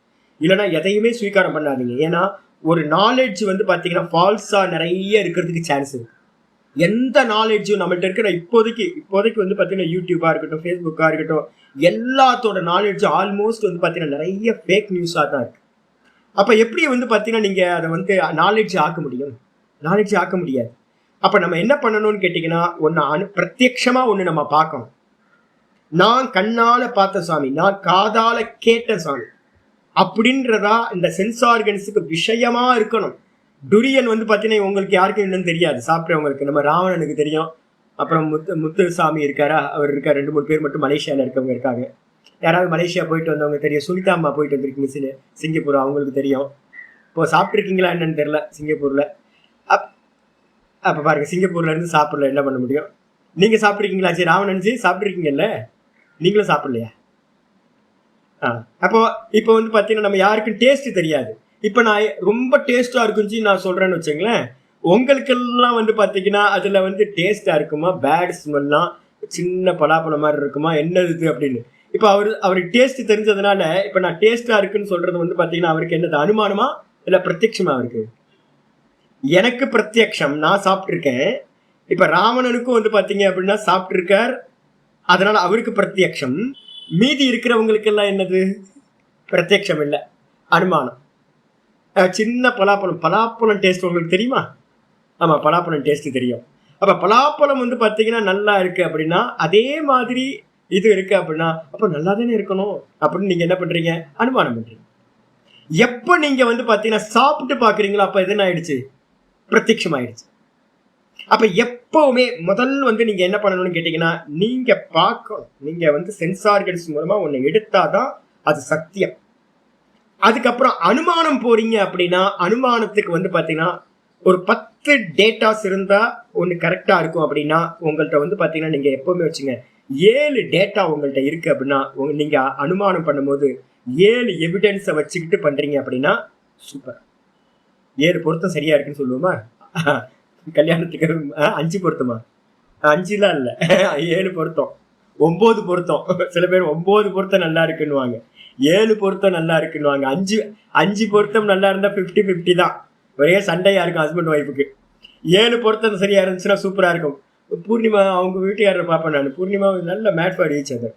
இல்லைன்னா எதையுமே ஸ்வீகாரம் பண்ணாதீங்க. ஏன்னா ஒரு நாலேஜ் வந்து பாத்தீங்கன்னா ஃபால்ஸா நிறைய இருக்கிறதுக்கு சான்ஸ் இருக்கு. எந்த நாலேஜும் நம்மள்ட்ட இருக்கிற இப்போதைக்கு வந்து பாத்தீங்கன்னா யூடியூபா இருக்கட்டும், ஃபேஸ்புக்கா இருக்கட்டும், எல்லாத்தோட நாலேஜும் ஆல்மோஸ்ட் வந்து பாத்தீங்கன்னா நிறைய ஃபேக் நியூஸா தான் இருக்கு. அப்ப எப்படி வந்து பாத்தீங்கன்னா நீங்க அதை வந்து நாலேஜ் ஆக்க முடியும்? நாலேஜ் ஆக்க முடியாது. அப்ப நம்ம என்ன பண்ணணும்னு கேட்டீங்கன்னா ஒன்னு பிரத்யட்சமா ஒண்ணு நம்ம பார்க்கணும். நான் கண்ணால பார்த்த சாமி, நான் காதால கேட்ட சாமி அப்படின்றதா இந்த சென்ஸ் ஆர்கன்ஸுக்கு விஷயமா இருக்கணும். டுரியன் வந்து பாத்தீங்கன்னா உங்களுக்கு யாருக்கும் என்னன்னு தெரியாது, சாப்பிட்றவங்களுக்கு. நம்ம ராவணனுக்கு தெரியும். அப்புறம் முத்துசாமி இருக்காரா, அவர் இருக்கார். 2-3 பேர் மட்டும் மலேசியால இருக்கவங்க இருக்காங்க. யாராவது மலேசியா போயிட்டு வந்தவங்க தெரியும். சுனிதா அம்மா போயிட்டு வந்திருக்கீங்க சிங்கப்பூர், அவங்களுக்கு தெரியும். இப்போ சாப்பிட்ருக்கீங்களா என்னன்னு தெரியல சிங்கப்பூர்ல. அப்ப பாருங்க, சிங்கப்பூர்ல இருந்து சாப்பிடல என்ன பண்ண முடியும்? நீங்க சாப்பிட்ருக்கீங்களா? சரி ராவணன் ஜி சாப்பிட்ருக்கீங்கல்ல, நீங்களும் சாப்பிடலையா? அப்போ இப்போ வந்து பாத்தீங்கன்னா நம்ம யாருக்கும் டேஸ்ட் தெரியாது. இப்ப நான் ரொம்ப டேஸ்டா இருக்குன்னு நான் சொல்றேன்னு வச்சுங்களேன், உங்களுக்கெல்லாம் வந்து பாத்தீங்கன்னா அதுல வந்து டேஸ்டா இருக்குமா, பேட் ஸ்மெல்லாம், சின்ன பலாப்பழம் மாதிரி இருக்குமா, என்னது அப்படின்னு. இப்ப அவருக்கு டேஸ்ட் தெரிஞ்சதுனால இப்ப நான் டேஸ்டா இருக்குன்னு சொல்றது வந்து பாத்தீங்கன்னா அவருக்கு என்னது அனுமானமா இல்ல பிரத்யட்சமா இருக்கு? எனக்கு பிரத்யக்ஷம், நான் சாப்பிட்டுருக்கேன். இப்ப ராவணனுக்கும் வந்து பாத்தீங்க அப்படின்னா சாப்பிட்டு இருக்கார், அதனால அவருக்கு பிரத்யக்ஷம். மீதி இருக்கிறவங்களுக்கெல்லாம் என்னது? பிரத்யக்ஷம் இல்லை, அனுமானம். சின்ன பலாப்பழம் டேஸ்ட் உங்களுக்கு தெரியுமா? ஆமா, பலாப்பழம் டேஸ்ட் தெரியும். அப்ப பலாப்பழம் வந்து பாத்தீங்கன்னா நல்லா இருக்கு அப்படின்னா, அதே மாதிரி இது இருக்கு அப்படின்னா, அப்ப நல்லா தானே இருக்கணும் அப்படின்னு நீங்க என்ன பண்றீங்க? அனுமானம் பண்றீங்க. எப்ப நீங்க வந்து பாத்தீங்கன்னா சாப்பிட்டு பாக்குறீங்களோ அப்ப எது ஆயிடுச்சு? பிரத்யக்ஷம் ஆயிடுச்சு. அப்ப எப்பவுமே முதல் வந்து நீங்க என்ன பண்ணணும்னு கேட்டீங்கன்னா, நீங்க பார்க்கணும். நீங்க வந்து சென்சார்கன்ஸ் மூலமா ஒண்ணு எடுத்தாதான் அது சத்தியம். அதுக்கப்புறம் அனுமானம் போறீங்க அப்படின்னா, அனுமானத்துக்கு வந்து பாத்தீங்கன்னா ஒரு 10 டேட்டாஸ் இருந்தா ஒண்ணு கரெக்டா இருக்கும் அப்படின்னா, உங்கள்கிட்ட வந்து பாத்தீங்கன்னா நீங்க எப்பவுமே வச்சுங்க 7 டேட்டா உங்கள்கிட்ட இருக்கு அப்படின்னா, நீங்க அனுமானம் பண்ணும்போது 7 எவிடன்ஸை வச்சுக்கிட்டு பண்றீங்க அப்படின்னா சூப்பர். 7 பொருத்தம் சரியா இருக்குன்னு சொல்லுவோமா? கல்யாணத்துக்கு 5 பொருத்தமா? 5லாம் இல்ல, 7 பொருத்தம், 9 பொருத்தம். சில பேர் 9 பொருத்தம் நல்லா இருக்குன்னுவாங்க, 7 பொருத்தம் நல்லா இருக்குன்னுவாங்க. 5 பொருத்தம் நல்லா இருந்தா 50-50 தான். ஒரே சண்டையா இருக்கும் ஹஸ்பண்ட் ஒய்ஃபுக்கு. 7 பொருத்தம் சரியா இருந்துச்சுன்னா சூப்பரா இருக்கும். பூர்ணிமா அவங்க வீட்டுக்காரரை பார்ப்பேன் நான். பூர்ணிமா நல்ல மேட் ஃபார் ஈச் அதர்,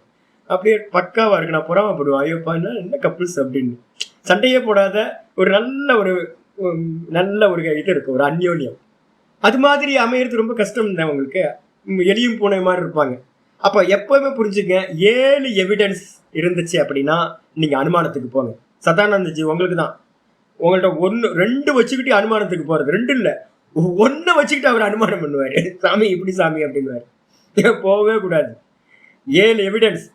அப்படியே பக்காவா இருக்கு. நான் பொறாமப்படுவேன், ஐயோப்பா என்ன கப்புள்ஸ் அப்படின்னு. சண்டையே போடாத ஒரு நல்ல ஒரு இது இருக்கும், ஒரு அந்யோன்யம். அது மாதிரி அமையிறது ரொம்ப கஷ்டம் தான் உங்களுக்கு. எலியும் பூனை மாதிரி இருப்பாங்க. அப்ப எப்பவுமே புரிஞ்சுங்க, 7 எவிடன்ஸ் இருந்துச்சு அப்படின்னா நீங்க அனுமானத்துக்கு போங்க. சதானந்தஜி உங்களுக்கு தான், உங்கள்ட்ட 1-2 வச்சுக்கிட்டு அனுமானத்துக்கு போறது. 2 இல்ல, 1 வச்சுக்கிட்டு அவர் அனுமானம் பண்ணுவாரு. சாமி இப்படி சாமி அப்படின்னுவாரு. போகவே கூடாது. 7 எவிடன்ஸ்.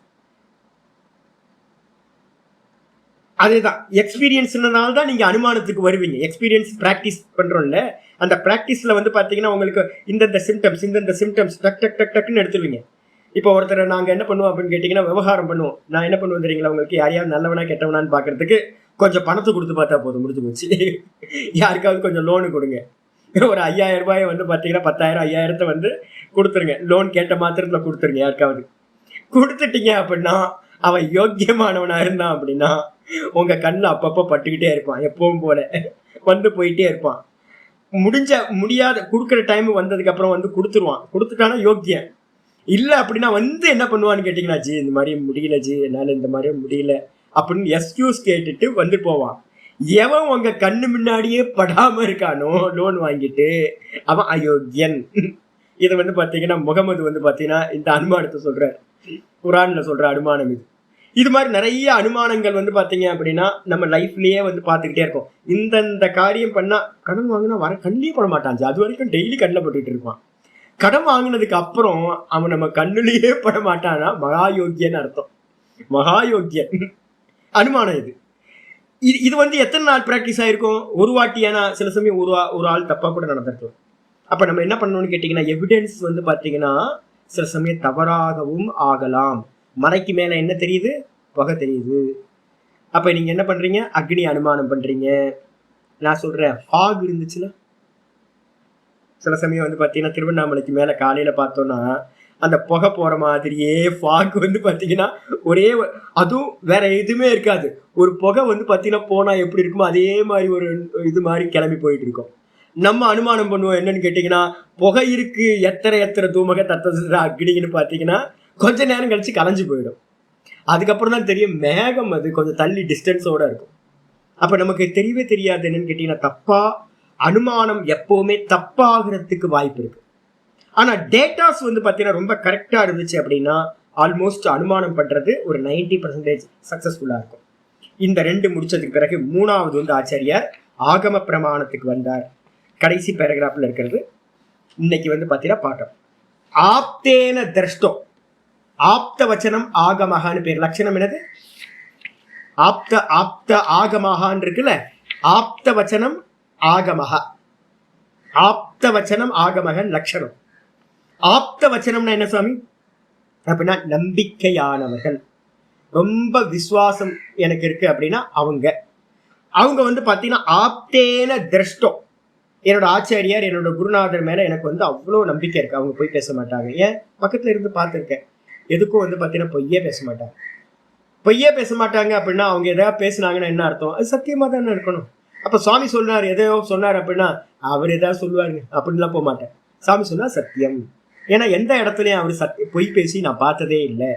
அதுதான் எக்ஸ்பீரியன்ஸ்னால தான் நீங்க அனுமானத்துக்கு வருவீங்க. எக்ஸ்பீரியன்ஸ் பிராக்டிஸ் பண்றோம்ல, அந்த பிராக்டிஸ்ல வந்து பாத்தீங்கன்னா உங்களுக்கு இந்தந்த சிம்டம்ஸ் டக் டக் டக் டக்குன்னு எடுத்துருவீங்க. இப்போ ஒருத்தர் நாங்க என்ன பண்ணுவோம் அப்படின்னு கேட்டீங்கன்னா, விவகாரம் பண்ணுவோம். நான் என்ன பண்ணுவோம் தெரியுங்களா? உங்களுக்கு யாரையாவது நல்லவனா கெட்டவனான்னு பாக்குறதுக்கு கொஞ்சம் பணத்தை கொடுத்து பார்த்தா போதும், முடிஞ்சு போச்சு. யாருக்காவது கொஞ்சம் லோனு கொடுங்க. ஒரு 5000 ரூபாயை வந்து பாத்தீங்கன்னா 10,000 5000 வந்து கொடுத்துருங்க. லோன் கேட்ட மாத்திரத்துல கொடுத்துருங்க. யாருக்காவது கொடுத்துட்டீங்க அப்படின்னா, அவன் யோக்கியமானவனா இருந்தான் அப்படின்னா உங்க கண்ணில் அப்பப்போ பட்டுக்கிட்டே இருப்பான். எப்பவும் போல வந்து போயிட்டே இருப்பான். முடியாத கொடுக்குற டைம் வந்ததுக்கு அப்புறம் வந்து கொடுத்துருவான். கொடுத்துட்டானா யோக்கியம். இல்லை அப்படின்னா வந்து என்ன பண்ணுவான்னு கேட்டீங்கன்னா, ஜி இந்த மாதிரி முடியல ஜி, என்னால இந்த மாதிரி முடியல அப்படின்னு எக்ஸ்கியூஸ் கேட்டுட்டு வந்து போவான். எவன் உங்க கண்ணு முன்னாடியே படாம இருக்கானோ லோன் வாங்கிட்டு, அவன் அயோக்கியன். இதை வந்து பாத்தீங்கன்னா முகமது வந்து பாத்தீங்கன்னா இந்த அனுமானத்தை சொல்றாரு, குரான்ல சொல்ற அனுமானம் இது. இது மாதிரி நிறைய அனுமானங்கள் வந்து பாத்தீங்க அப்படின்னா நம்ம லைஃப்லயே வந்து பாத்துக்கிட்டே இருக்கோம். இந்த காரியம் பண்ணா கடன் வாங்கினா வர கண்ணிலே பட மாட்டான். அது வரைக்கும் டெய்லி கண்ணில் பட்டுட்டு இருப்பான். கடன் வாங்கினதுக்கு அப்புறம் அவன் நம்ம கண்ணுலயே பட மாட்டானா மகாயோக்கியன்னு அர்த்தம். மகாயோக்கியன் அனுமானம் இது. இது வந்து எத்தனை நாள் பிராக்டிஸ் ஆயிருக்கும்? ஒரு வாட்டி. ஏன்னா சில சமயம் ஒரு ஆள் தப்பா கூட நடந்திருக்கும். அப்ப நம்ம என்ன பண்ணணும்னு கேட்டீங்கன்னா, எவிடன்ஸ் வந்து பாத்தீங்கன்னா சில சமயம் தவறாகவும் ஆகலாம். மலைக்கு மேல என்ன தெரியுது? புகை தெரியுது. அப்ப நீங்க என்ன பண்றீங்க? அக்னி அனுமானம் பண்றீங்க. நான் சொல்றேன், ஃபாக் இருந்துச்சுன்னா சில சமயம் வந்து பாத்தீங்கன்னா திருவண்ணாமலைக்கு மேல காலையில பார்த்தோம்னா அந்த புகை போற மாதிரியே ஃபாக் வந்து பாத்தீங்கன்னா ஒரே, அதுவும் வேற எதுவுமே இருக்காது. ஒரு புகை வந்து பாத்தீங்கன்னா போனா எப்படி இருக்குமோ அதே மாதிரி ஒரு இது மாதிரி கிளம்பி போயிட்டு இருக்கும். நம்ம அனுமானம் பண்ணுவோம் என்னன்னு கேட்டீங்கன்னா, புகை இருக்கு, எத்தனை தூமக தத்த அக்னின்னு பாத்தீங்கன்னா கொஞ்ச நேரம் கழிச்சு கலைஞ்சு போயிடும். அதுக்கப்புறம் தான் தெரியும் மேகம் அது கொஞ்சம் தள்ளி டிஸ்டன்ஸோட இருக்கும். அப்ப நமக்கு தெரியவே தெரியாது. என்னன்னு கேட்டீங்கன்னா, தப்பா அனுமானம் எப்பவுமே தப்பாகிறதுக்கு வாய்ப்பு இருக்கு. ஆனா டேட்டாஸ் வந்து பாத்தீங்கன்னா ரொம்ப கரெக்டா இருந்துச்சு அப்படின்னா ஆல்மோஸ்ட் அனுமானம் பண்றது ஒரு 90% சக்சஸ்ஃபுல்லா இருக்கும். இந்த 2 முடிச்சதுக்கு பிறகு 3வது வந்து ஆச்சாரியார் ஆகம பிரமாணத்துக்கு வந்தார். கடைசி பேராகிராஃப்ல இருக்கிறது. இன்னைக்கு வந்து பாத்தீங்கன்னா பாட்டம் ஆப்தேன திரஷ்டோ. ஆப்த வச்சனம் ஆகமகான்னு பேர். லட்சணம் என்னது? ஆப்த ஆகமகான் இருக்குல்ல, ஆப்த வச்சனம் ஆகமகா. ஆப்த வச்சனம் ஆகமகன் லட்சணம். ஆப்த வச்சனம்னா என்ன சுவாமி அப்படின்னா, நம்பிக்கையானவர்கள், ரொம்ப விசுவாசம் எனக்கு இருக்கு அப்படின்னா அவங்க வந்து பாத்தீங்கன்னா ஆப்தேன திரஷ்டோ. என்னோட ஆச்சாரியார் என்னோட குருநாதர் மேல எனக்கு வந்து அவ்வளோ நம்பிக்கை இருக்கு. அவங்க போய் பேச மாட்டாங்க. ஏன்? பக்கத்துல இருந்து பார்த்துருக்கேன். எதுக்கும் வந்து பாத்தீங்கன்னா பொய்யே பேச மாட்டாங்க. பொய்யே பேச மாட்டாங்க அப்படின்னா அவங்க எதாவது பேசினாங்கன்னா என்ன அர்த்தம்? அது சத்தியமா தானே இருக்கணும். அப்ப சுவாமி சொன்னார், எதையோ சொன்னார் அப்படின்னா அவர் ஏதாவது சொல்லுவாருங்க அப்படின்லாம் போக மாட்டேன். சாமி சொன்னா சத்தியம். ஏன்னா எந்த இடத்துலயும் அவர் பொய் பேசி நான் பார்த்ததே இல்லை.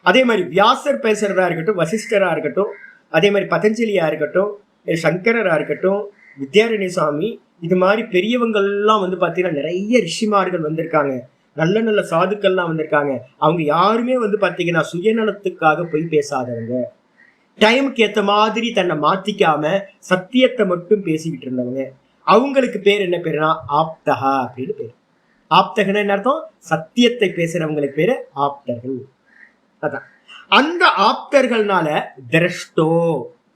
அதே மாதிரி வியாசர் பேசுறதா இருக்கட்டும், வசிஷ்டரா இருக்கட்டும், அதே மாதிரி பதஞ்சலியா இருக்கட்டும், சங்கரரா இருக்கட்டும், வித்யாரண்ய சுவாமி, இது மாதிரி பெரியவங்கள்லாம் வந்து பார்த்தீங்கன்னா நிறைய ரிஷிமார்கள் வந்திருக்காங்க, நல்ல நல்ல சாதுக்கள்லாம் வந்திருக்காங்க. அவங்க யாருமே வந்து பார்த்தீங்கன்னா சுயநலத்துக்காக போய் பேசாதவங்க, டைமுக்கு ஏற்ற மாதிரி தன்னை மாத்திக்காம சத்தியத்தை மட்டும் பேசிக்கிட்டு இருந்தவங்க. அவங்களுக்கு பேர் என்ன பேருனா ஆப்தகா அப்படின்னு பேர். ஆப்தகன்னு என்ன அர்த்தம்? சத்தியத்தை பேசுறவங்களுக்கு பேரு ஆப்தர்கள். அதான் அந்த ஆப்தர்கள்னால திரஷ்டோ,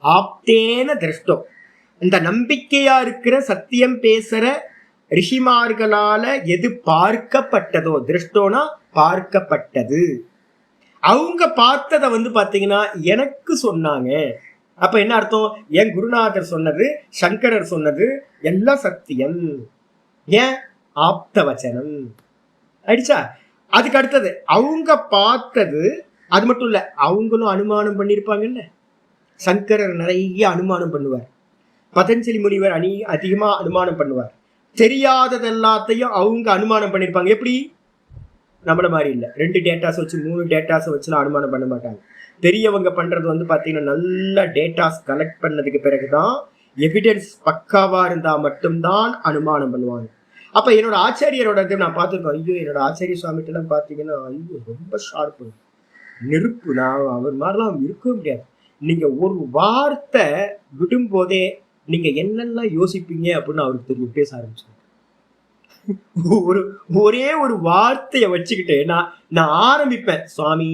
ஆப்தேன திரஷ்டோ, இந்த நம்பிக்கையா இருக்கிற சத்தியம் பேசுற ரிஷிமார்களால எது பார்க்கப்பட்டதோ, திருஷ்டோனா பார்க்கப்பட்டது, அவங்க பார்த்ததை வந்து பாத்தீங்கன்னா எனக்கு சொன்னாங்க. அப்ப என்ன அர்த்தம்? என் குருநாதர் சொன்னது, சங்கரர் சொன்னது எல்லாம் சத்தியம். ஏன்? ஆப்த வச்சனம் அடிச்சா. அதுக்கு அடுத்தது அவங்க பார்த்தது அது மட்டும் இல்ல, அவங்களும் அனுமானம் பண்ணிருப்பாங்கல்ல. சங்கரர் நிறைய அனுமானம் பண்ணுவார், பதஞ்சலி முனிவர் அதிகமா அனுமானம் பண்ணுவார். தெரியாதது எல்லாத்தையும் அவங்க அனுமானம் பண்ணிருப்பாங்க. எப்படி? நம்மள மாதிரி இல்லை, 2 டேட்டாஸ் வச்சு 3 டேட்டாஸ் வச்சுலாம் அனுமானம் பண்ண மாட்டாங்க. பெரியவங்க பண்றது வந்து பாத்தீங்கன்னா நல்ல டேட்டாஸ் கலெக்ட் பண்ணதுக்கு பிறகுதான், எவிடன்ஸ் பக்காவா இருந்தா மட்டும்தான் அனுமானம் பண்ணுவாங்க. அப்ப என்னோட ஆச்சாரியரோட நான் பார்த்துருக்கோம். ஐயோ, என்னோட ஆச்சாரிய சுவாமிகிட்ட எல்லாம் பாத்தீங்கன்னா ஐயோ ரொம்ப ஷார்ப்பு, நெருப்பு. நான் அவர் மாதிரிலாம் இருக்கவே முடியாது. நீங்க ஒரு வார்த்தை விடும் போதே நீங்க என்னெல்லாம் யோசிப்பீங்க அப்படின்னு அவருக்கு தெரியும். பேச ஆரம்பிச்சு ஒரே ஒரு வார்த்தையை வச்சுக்கிட்டு நான் ஆரம்பிப்பேன். சுவாமி,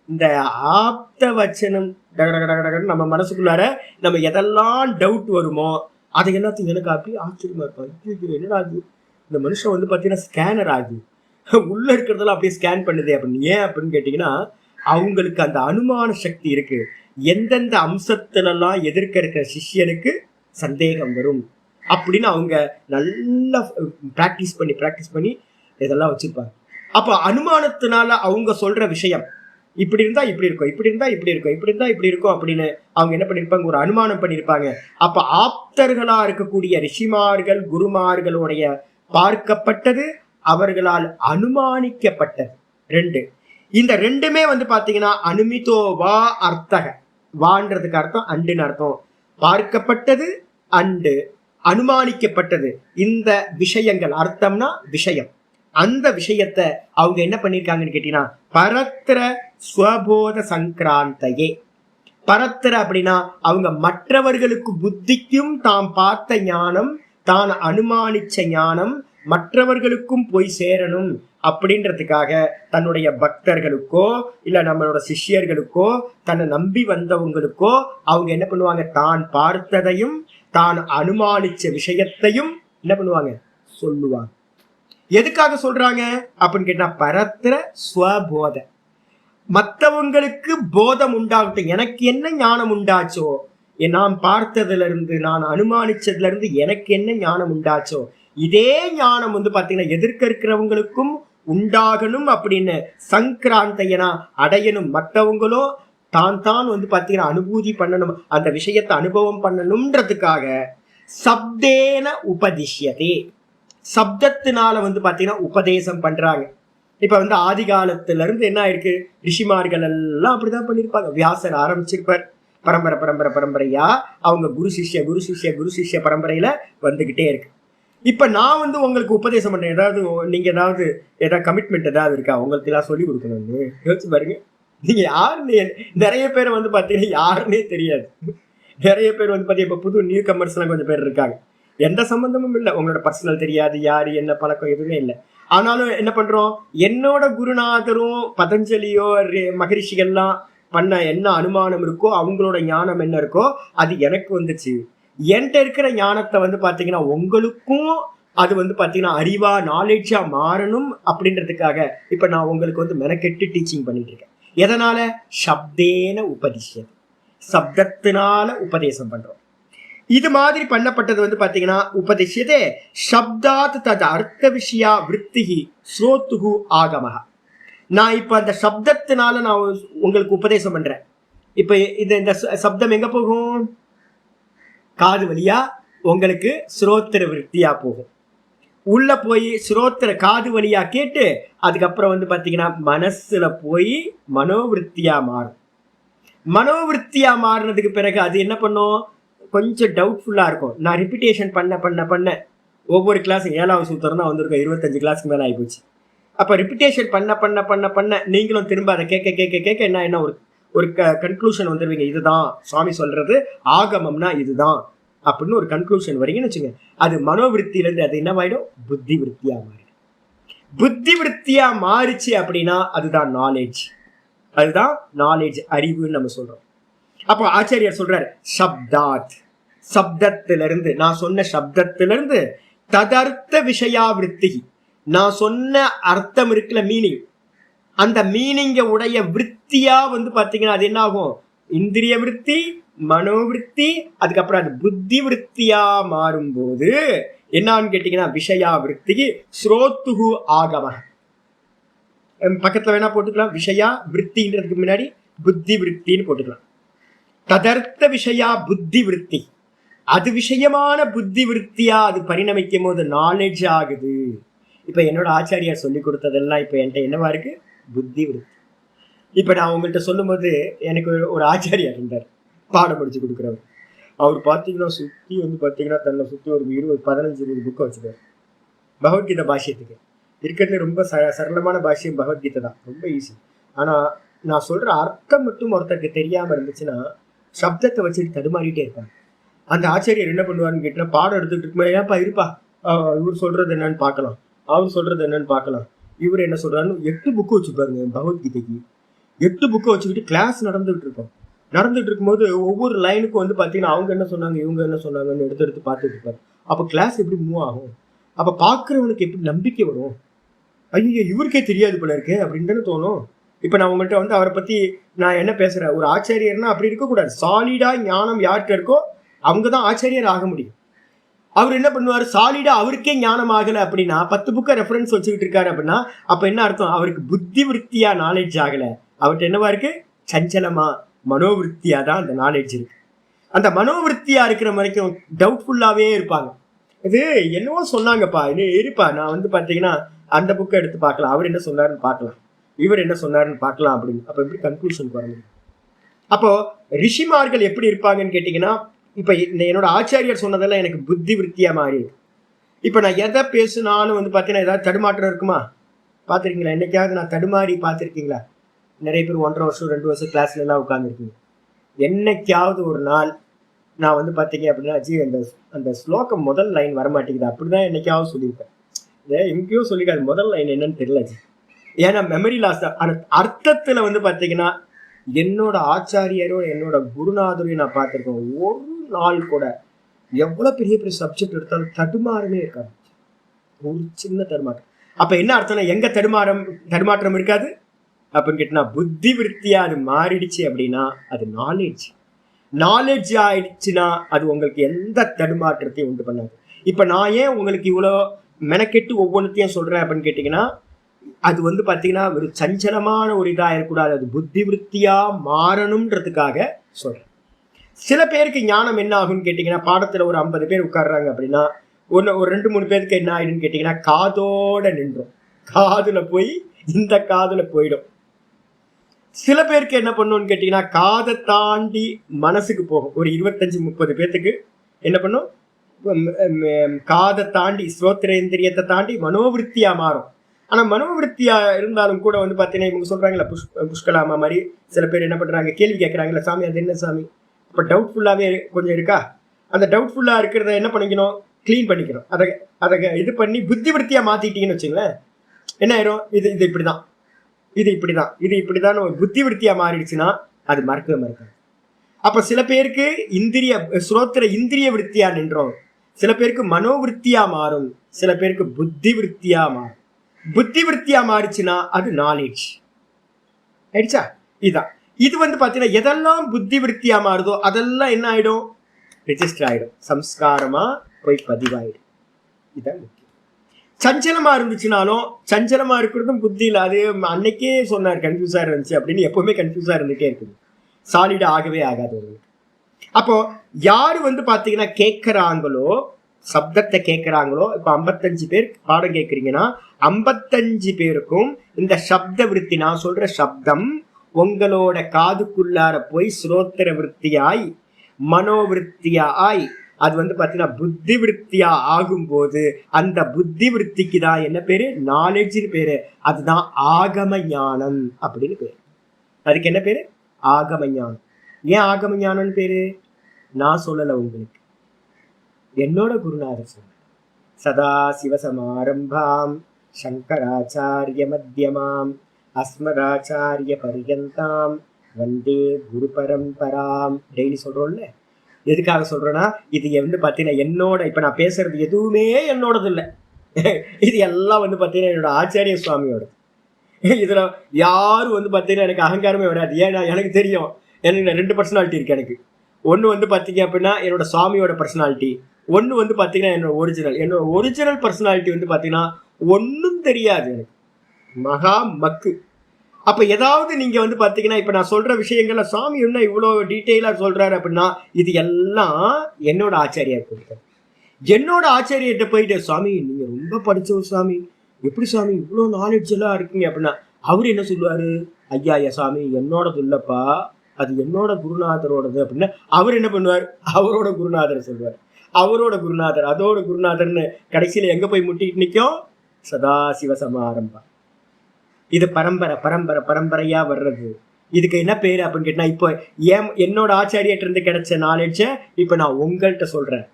இந்த ஆப்த வச்சனம் நம்ம மனசுக்குள்ளார நம்ம எதெல்லாம் டவுட் வருமோ அதை எல்லாத்தையும் எனக்கு அப்படியே ஆச்சரியமா இருக்கும். என்னடா அது, இந்த மனுஷன் வந்து பாத்தீங்கன்னா ஸ்கேனர் ஆகுது, உள்ள இருக்கிறதெல்லாம் அப்படியே ஸ்கேன் பண்ணுது அப்படின்னு. ஏன் அப்படின்னு கேட்டீங்கன்னா, அவங்களுக்கு அந்த அனுமான சக்தி இருக்கு. எந்தெந்த அம்சத்திலெல்லாம் எதிர்க்க இருக்கிற சிஷ்யனுக்கு சந்தேகம் வரும் அப்படின்னு அவங்க நல்லா பிராக்டிஸ் பண்ணி இதெல்லாம் வச்சிருப்பாங்க. அப்ப அனுமானத்தினால அவங்க சொல்ற விஷயம் இப்படி இருந்தா இப்படி இருக்கும், இப்படி இருந்தா இப்படி இருக்கும், இப்படி இருந்தா இப்படி இருக்கும் அப்படின்னு அவங்க என்ன பண்ணிருப்பாங்க? ஒரு அனுமானம் பண்ணிருப்பாங்க. அப்ப ஆப்தர்களா இருக்கக்கூடிய ரிஷிமார்கள், குருமார்களுடைய பார்க்கப்பட்டது, அவர்களால் அனுமானிக்கப்பட்டது 2. இந்த 2மே வந்து பாத்தீங்கன்னா அனுமிதோ வா அர்த்தக, வான்றதுக்கு அர்த்தம் அண்டுன்னு அர்த்தம். பார்க்கப்பட்டது அண்டு, அனுமானிக்கப்பட்டது. இந்த விஷயங்கள், அர்த்தம்னா விஷயம், அந்த விஷயத்தை அவங்க என்ன பண்ணிருக்காங்கன்னு கேட்டீங்கன்னா பரத்திர ஸ்வபோத சங்கிராந்தையே. பரத்திர அப்படின்னா அவங்க மற்றவர்களுக்கு புத்திக்கும் தாம் பார்த்த ஞானம், தான் அனுமானிச்ச ஞானம் மற்றவர்களுக்கும் போய் சேரணும் அப்படின்றதுக்காக தன்னுடைய பக்தர்களுக்கோ இல்ல நம்மளோட சிஷ்யர்களுக்கோ தன்னை நம்பி வந்தவங்களுக்கோ அவங்க என்ன பண்ணுவாங்க? தான் பார்த்ததையும் தான் அனுமானிச்ச விஷயத்தையும் என்ன பண்ணுவாங்க? சொல்லுவாங்க. எதுக்காக சொல்றாங்க அப்படின்னு கேட்டா பரத்திர ஸ்வபோத, மற்றவங்களுக்கு போதம் உண்டாகட்டும். எனக்கு என்ன ஞானம் உண்டாச்சோ, நான் பார்த்ததுல இருந்து நான் அனுமானிச்சதுல இருந்து எனக்கு என்ன ஞானம் உண்டாச்சோ, இதே ஞானம் வந்து பாத்தீங்கன்னா எதிர்க்க இருக்கிறவங்களுக்கும் உண்டாகணும் அப்படின்னு சங்கிராந்தையனா அடையணும். மற்றவங்களும் தான் வந்து பாத்தீங்கன்னா அனுபூதி பண்ணணும், அந்த விஷயத்தை அனுபவம் பண்ணணும்ன்றதுக்காக சப்தேன உபதிஷ்யதே, சப்தத்தினால வந்து பாத்தீங்கன்னா உபதேசம் பண்றாங்க. இப்ப வந்து ஆதி காலத்துல இருந்து என்ன ஆயிருக்கு? ரிஷிமார்கள் எல்லாம் அப்படிதான் பண்ணிருப்பாங்க. வியாசர் ஆரம்பிச்சிருப்பார், பரம்பரையா அவங்க குரு சிஷ்ய பரம்பரையில வந்துகிட்டே இருக்கு. இப்ப நான் வந்து உங்களுக்கு உபதேசம் பண்றேன், ஏதாவது நீங்க ஏதாவது கமிட்மெண்ட் ஏதாவது இருக்கா? உங்களுக்கு எல்லாம் சொல்லி கொடுக்கணும்னு யோசிச்சு பாருங்க. நீங்க யாருன்னு நிறைய பேரை வந்து பாத்தீங்கன்னா யாருன்னே தெரியாது. நிறைய பேர் வந்து பாத்தீங்கன்னா இப்ப புது நியூ கமர்ஸ் எல்லாம் கொஞ்சம் பேர் இருக்காங்க, எந்த சம்பந்தமும் இல்லை, உங்களோட பர்சனல் தெரியாது, யாரு என்ன பழக்கம் எதுவுமே இல்லை. ஆனாலும் என்ன பண்றோம்? என்னோட குருநாதரும் பதஞ்சலியோ மகரிஷிகள்லாம் பண்ண என்ன அனுமானம் இருக்கோ, அவங்களோட ஞானம் என்ன இருக்கோ அது எனக்கு வந்துச்சு. என்கிட்ட இருக்கிற ஞானத்தை வந்து பாத்தீங்கன்னா உங்களுக்கும் அது வந்து பாத்தீங்கன்னா அறிவா நாலேஜா மாறணும் அப்படின்றதுக்காக இப்ப நான் உங்களுக்கு வந்து மெனக்கெட்டு டீச்சிங் பண்ணிட்டு இருக்கேன். எதனால? சப்தேன உபதிஷ்யம், சப்தத்தினால உபதேசம் பண்றோம். இது மாதிரி பண்ணப்பட்டது வந்து பாத்தீங்கன்னா உபதிஷ்யதே சப்தாத் தத் அர்த்த விஷயா விருத்திஹி ஸ்ரோத்துஹு ஆகமஹ. நான் இப்ப அந்த சப்தத்தினால நான் உங்களுக்கு உபதேசம் பண்றேன். இப்ப இந்த சப்தம் எங்க போகும்? காது வழியா உங்களுக்கு ஸ்ரோத்திர விருத்தியா போகும். உள்ள போய் ஸ்ரோத்திர காது வழியா கேட்டு அதுக்கப்புறம் வந்து பாத்தீங்கன்னா மனசுல போய் மனோவிருத்தியா மாறும். மனோவிருத்தியா மாறினதுக்கு பிறகு அது என்ன பண்ணும், கொஞ்சம் டவுட்ஃபுல்லா இருக்கும். நான் ரிப்பீட்டேஷன் பண்ண ஒவ்வொரு கிளாஸ் 7வது சூத்திரம் தான் வந்திருக்கும், 25 கிளாஸ்க்கு மேல ஆகிப்போச்சு. அப்ப ரிப்பீட்டேஷன் பண்ண நீங்களும் திரும்ப அதை கேட்க என்ன ஒரு கன்க்ளூஷன் வந்துருவீங்க. இதுதான் சுவாமி சொல்றது ஆகமம்னா இதுதான் அப்படின்னு ஒரு கன்க்ளூஷன் வரீங்கன்னு வச்சுங்க. அது மனோவிருத்தியிலிருந்து அது என்னவாயிடும், புத்தி விருத்தியா மாறிடும். புத்தி விருத்தியா மாறிச்சு அப்படின்னா அதுதான் நாலேஜ். அதுதான் நாலேஜ், அறிவுன்னு நம்ம சொல்றோம். அப்போ ஆச்சாரியர் சொல்றாரு சப்தாத், சப்தத்திலிருந்து, நான் சொன்ன சப்தத்திலிருந்து ததர்த்த விஷயாவிருத்தி, நான் சொன்ன அர்த்தம் இருக்குல்ல, மீனிங், அந்த மீனிங்க உடைய விற்த்தியா வந்து பாத்தீங்கன்னா அது என்ன ஆகும், இந்திரிய விருத்தி, மனோவிருத்தி, அதுக்கப்புறம் அது புத்தி விருத்தியா மாறும்போது என்னன்னு கேட்டீங்கன்னா விஷயா விருத்தி ஸ்ரோத்துகு ஆகம. பக்கத்துல வேணா போட்டுக்கலாம், விஷயா விருத்தின்றதுக்கு முன்னாடி புத்தி விருத்தின்னு போட்டுக்கலாம். ததர்த்த விஷயா புத்தி விருத்தி, அது விஷயமான புத்தி விருத்தியா அது பரிணமிக்கும் போது நாலேஜ் ஆகுது. இப்ப என்னோட ஆச்சாரியார் சொல்லி கொடுத்ததெல்லாம் இப்ப என்கிட்ட என்னவா இருக்கு, புத்தி விருத்தி. இப்ப நான் உங்கள்கிட்ட சொல்லும் போது எனக்கு ஒரு ஆச்சாரியார் இருந்தார், பாடம் படிச்சு கொடுக்குறவர். அவர் பார்த்தீங்கன்னா சுத்தி வந்து பார்த்தீங்கன்னா தன்னை சுத்தி ஒரு 15-20 புக்கை வச்சுக்காரு. பகவத்கீதை பாஷ்யத்துக்கு இருக்கிறது ரொம்ப சரளமான பாஷ்யம் பகவத்கீதை தான், ரொம்ப ஈஸி. ஆனா நான் சொல்ற அர்த்தம் மட்டும் ஒருத்தருக்கு தெரியாம இருந்துச்சுன்னா சப்தத்தை வச்சுட்டு தடுமாறிட்டே இருப்பாங்க. அந்த ஆச்சாரியர் என்ன பண்ணுவாருன்னு கேட்டா, பாடம் எடுத்துட்டு இருக்கும்போது ஏன்ப்பா இருப்பா, இவர் சொல்றது என்னன்னு பார்க்கலாம், அவர் சொல்றது என்னன்னு பார்க்கலாம், இவர் என்ன சொல்றாருன்னு 8 புக்கு வச்சுப்பாருங்க பகவத்கீதைக்கு. 8 புக்கை வச்சுக்கிட்டு கிளாஸ் நடந்துகிட்டு இருக்கோம். நடந்துட்டு இருக்கும்போது ஒவ்வொரு லைனுக்கும் வந்து பார்த்தீங்கன்னா அவங்க என்ன சொன்னாங்க இவங்க என்ன சொன்னாங்கன்னு எடுத்து பார்த்துட்டு இருப்பாரு. அப்போ கிளாஸ் எப்படி மூவ் ஆகும், அப்போ பார்க்குறவனுக்கு எப்படி நம்பிக்கை வரும், ஐயோ இவருக்கே தெரியாது போல இருக்கு அப்படின்னு தானே தோணும். இப்போ நான் உங்கள்கிட்ட வந்து அவரை பற்றி நான் என்ன பேசுகிறேன், ஒரு ஆச்சாரியர்னா அப்படி இருக்கக்கூடாது. சாலிடாக ஞானம் யார்கிட்ட இருக்கோ அவங்க தான் ஆச்சாரியர் ஆக முடியும். அவர் என்ன பண்ணுவார், சாலிடா அவருக்கே ஞானம் ஆகலை அப்படின்னா 10 புக்கை ரெஃபரன்ஸ் வச்சுக்கிட்டு இருக்காரு அப்படின்னா அப்போ என்ன அர்த்தம், அவருக்கு புத்தி விருத்தியா நாலேஜ் ஆகலை, அவர்கிட்ட என்னவா இருக்கு, சஞ்சலமா மனோவிருத்தியா தான் அந்த நாலேஜ் இருக்கு. அந்த மனோவிருத்தியா இருக்கிற வரைக்கும் டவுட்ஃபுல்லாவே இருப்பாங்க. இது என்னவோ சொன்னாங்கப்பா, இன்னும் இருப்பா, நான் வந்து பார்த்தீங்கன்னா அந்த புக்கை எடுத்து பார்க்கலாம், அவர் என்ன சொன்னாருன்னு பார்க்கலாம், இவர் என்ன சொன்னாருன்னு பார்க்கலாம் அப்படின்னு. அப்போ எப்படி கன்க்ளூஷனுக்கு வர முடியும்? அப்போ ரிஷிமார்கள் எப்படி இருப்பாங்கன்னு கேட்டீங்கன்னா, இப்போ என்னோட ஆச்சாரியர் சொன்னதெல்லாம் எனக்கு புத்தி விருத்தியா மாறி இருக்கு. இப்போ நான் எதை பேசுனாலும் வந்து பார்த்தீங்கன்னா ஏதாவது தடுமாற்றம் இருக்குமா, பார்த்துருக்கீங்களா? என்னைக்காவது நான் தடுமாறி பார்த்துருக்கீங்களா? நிறைய பேர் 1.5 வருஷம் 2 வருஷம் கிளாஸ்ல எல்லாம் உட்காந்துருக்கீங்க. என்னைக்காவது ஒரு நாள் நான் வந்து பார்த்தீங்க அப்படின்னா ஜி அந்த ஸ்லோகம் முதல் லைன் வரமாட்டேங்குது அப்படிதான் என்னைக்காவது சொல்லியிருப்பேன். எங்கேயோ சொல்லிக்காது, முதல் லைன் என்னன்னு தெரியல ஜி, ஏன்னா மெமரி லாஸ் தான். அந்த அர்த்தத்துல வந்து பார்த்தீங்கன்னா என்னோட ஆச்சாரியரோ என்னோட குருநாதரையும் நான் பார்த்துருக்கேன், ஒரு நாள் கூட எவ்வளோ பெரிய பெரிய சப்ஜெக்ட் எடுத்தாலும் தடுமாறமே இருக்காது, ஒரு சின்ன தடுமாற்றம். அப்போ என்ன அர்த்தம்னா எங்க தடுமாற்றம் இருக்காது அப்படின்னு கேட்டா புத்தி விருத்தியா அது மாறிடுச்சு அப்படின்னா அது நாலேஜ் ஆயிடுச்சுன்னா அது உங்களுக்கு எந்த தடுமாற்றத்தையும் உண்டு பண்ணாது. இப்ப நான் ஏன் உங்களுக்கு இவ்வளோ மெனக்கெட்டு ஒவ்வொன்றத்தையும் சொல்றேன் அப்படின்னு கேட்டீங்கன்னா, அது வந்து பாத்தீங்கன்னா ஒரு சஞ்சலமான ஒரு இதா இருக்கக்கூடாது, அது புத்தி விருத்தியா மாறணும்ன்றதுக்காக சொல்றேன். சில பேருக்கு ஞானம் என்ன ஆகும்னு கேட்டீங்கன்னா, பாடத்துல ஒரு 50 பேர் உட்கார்றாங்க அப்படின்னா ஒரு 2-3 பேருக்கு என்ன ஆயிடுன்னு கேட்டீங்கன்னா காதோட நின்றும், காதுல போய் இந்த காதுல போயிடும். சில பேருக்கு என்ன பண்ணுன்னு கேட்டீங்கன்னா காதை தாண்டி மனசுக்கு போகும். ஒரு 25-30 பேர்த்துக்கு என்ன பண்ணும், காதை தாண்டி ஸ்ரோத்திரேந்திரியத்தை தாண்டி மனோவிருத்தியா மாறும். ஆனா மனோவிருத்தியா இருந்தாலும் கூட வந்து பார்த்தீங்கன்னா இவங்க சொல்றாங்களா புஷ்கலாமா மாதிரி சில பேர் என்ன பண்றாங்க, கேள்வி கேட்கறாங்களா, சாமி அது என்ன சாமி, இப்போ டவுட்ஃபுல்லாவே கொஞ்சம் இருக்கா, அந்த டவுட்ஃபுல்லா இருக்கிறத என்ன பண்ணிக்கணும், கிளீன் பண்ணிக்கணும். அதை இது பண்ணி புத்தி விருத்தியா மாத்திட்டீங்கன்னு வச்சுங்களேன், என்ன ஆயிரும், இது இப்படிதான், இது இப்படிதான் ஒரு புத்தி விருத்தியா மாறிடுச்சுன்னா அது மறக்காது. அப்ப சில பேருக்கு ஸ்ரோத்திர இந்திரிய விருத்தியா நின்றோம், சில பேருக்கு மனோவிருத்தியா மாறும், சில பேருக்கு புத்தி விருத்தியா மாறும். புத்தி விருத்தியா மாறிச்சுன்னா அது நாலேஜ் ஆயிடுச்சா. இது வந்து பாத்தீங்கன்னா எதெல்லாம் புத்தி விருத்தியா மாறுதோ அதெல்லாம் என்ன ஆயிடும், ரெஜிஸ்டர் ஆயிடும், சம்ஸ்காரமா போய் பதிவாயிடும். இதான் முக்கியம். சஞ்சலமா இருந்துச்சுனாலும், சஞ்சலமா இருக்கிறதும் புத்தியில் அது அன்னைக்கே சொன்னார் கன்ஃபியூஸா இருந்துச்சு அப்படின்னு எப்பவுமே கன்ஃபியூஸா இருந்துட்டே இருக்குது, சாலிடா ஆகவே ஆகாது. அப்போ யாரு வந்து பாத்தீங்கன்னா கேட்கறாங்களோ சப்தத்தை கேட்கிறாங்களோ, இப்ப 55 பேர் பாடம் கேட்கறீங்கன்னா 55 பேருக்கும் இந்த சப்த விருத்தி, நான் சொல்ற சப்தம் உங்களோட காதுக்குள்ளார போய் ஸ்ரோத்திர விருத்தியாய் மனோவிருத்தியாய் அது பாத்தீங்கன்னா புத்தி விருத்தியா ஆகும் போது அந்த புத்தி விருத்திக்கு தான் என்ன பேரு? நாலேஜ்னு பேரு. அதுதான் ஆகம ஞானம் அப்படின்னு பேரு. அதுக்கு என்ன பேரு? ஆகம ஞானம். ஏன் ஆகம ஞானம்னு பேரு? நான் சொல்லல, உங்களுக்கு என்னோட குருநாதர் சொல்ல. சதா சிவசமாரம்பாம் சங்கராச்சாரிய மத்தியமாம் அஸ்மதாச்சாரிய பரியந்தாம் வந்தே குரு பரம்பராம். டெய்லி சொல்றோம்ல. எதுக்காக சொல்றேன்னா, இது பாத்தீங்கன்னா என்னோட, இப்ப நான் பேசுறது எதுவுமே என்னோடது இல்லை. இது எல்லாம் பாத்தீங்கன்னா என்னோட ஆச்சாரிய சுவாமியோட. இதுல யாரும் பாத்தீங்கன்னா எனக்கு அகங்காரமே வராது. ஏன்னா எனக்கு தெரியும், எனக்கு 2 பர்சனாலிட்டி இருக்கு. எனக்கு ஒண்ணு பாத்தீங்க அப்படின்னா என்னோட சுவாமியோட பர்சனாலிட்டி, ஒண்ணு பாத்தீங்கன்னா என்னோட ஒரிஜினல் பர்சனாலிட்டி பாத்தீங்கன்னா ஒன்னும் தெரியாது எனக்கு, மகா மக்கு. அப்ப ஏதாவது நீங்க பாத்தீங்கன்னா இப்ப நான் சொல்ற விஷயங்கள்ல சாமி என்ன இவ்வளவு டீட்டெயிலா சொல்றாரு அப்படின்னா, இது எல்லாம் என்னோட ஆச்சாரியார் கொடுத்தாரு. என்னோட ஆச்சாரியர்கிட்ட போயிட்டு, சுவாமி நீங்க ரொம்ப படிச்சவர் சுவாமி, எப்படி சுவாமி இவ்வளவு நாலேஜ் எல்லாம் இருக்கீங்க அப்படின்னா, அவரு என்ன சொல்லுவாரு? ஐயா சாமி என்னோடது இல்லப்பா, அது என்னோட குருநாதரோடது அப்படின்னா அவர் என்ன பண்ணுவார்? அவரோட குருநாதர் சொல்லுவார். அவரோட குருநாதர், அதோட குருநாதர்னு கடைசியில எங்க போய் முட்டிட்டு நிற்கும்? சதா சிவசமாரம்பா. இது பரம்பரை பரம்பரை பரம்பரையா வர்றது. இதுக்கு என்ன பேரு அப்படின்னு கேட்டா, இப்போ என்னோட ஆச்சாரியர்கிட்ட இருந்து கிடைச்ச நாலேஜ இப்ப நான் உங்கள்கிட்ட சொல்றேன்.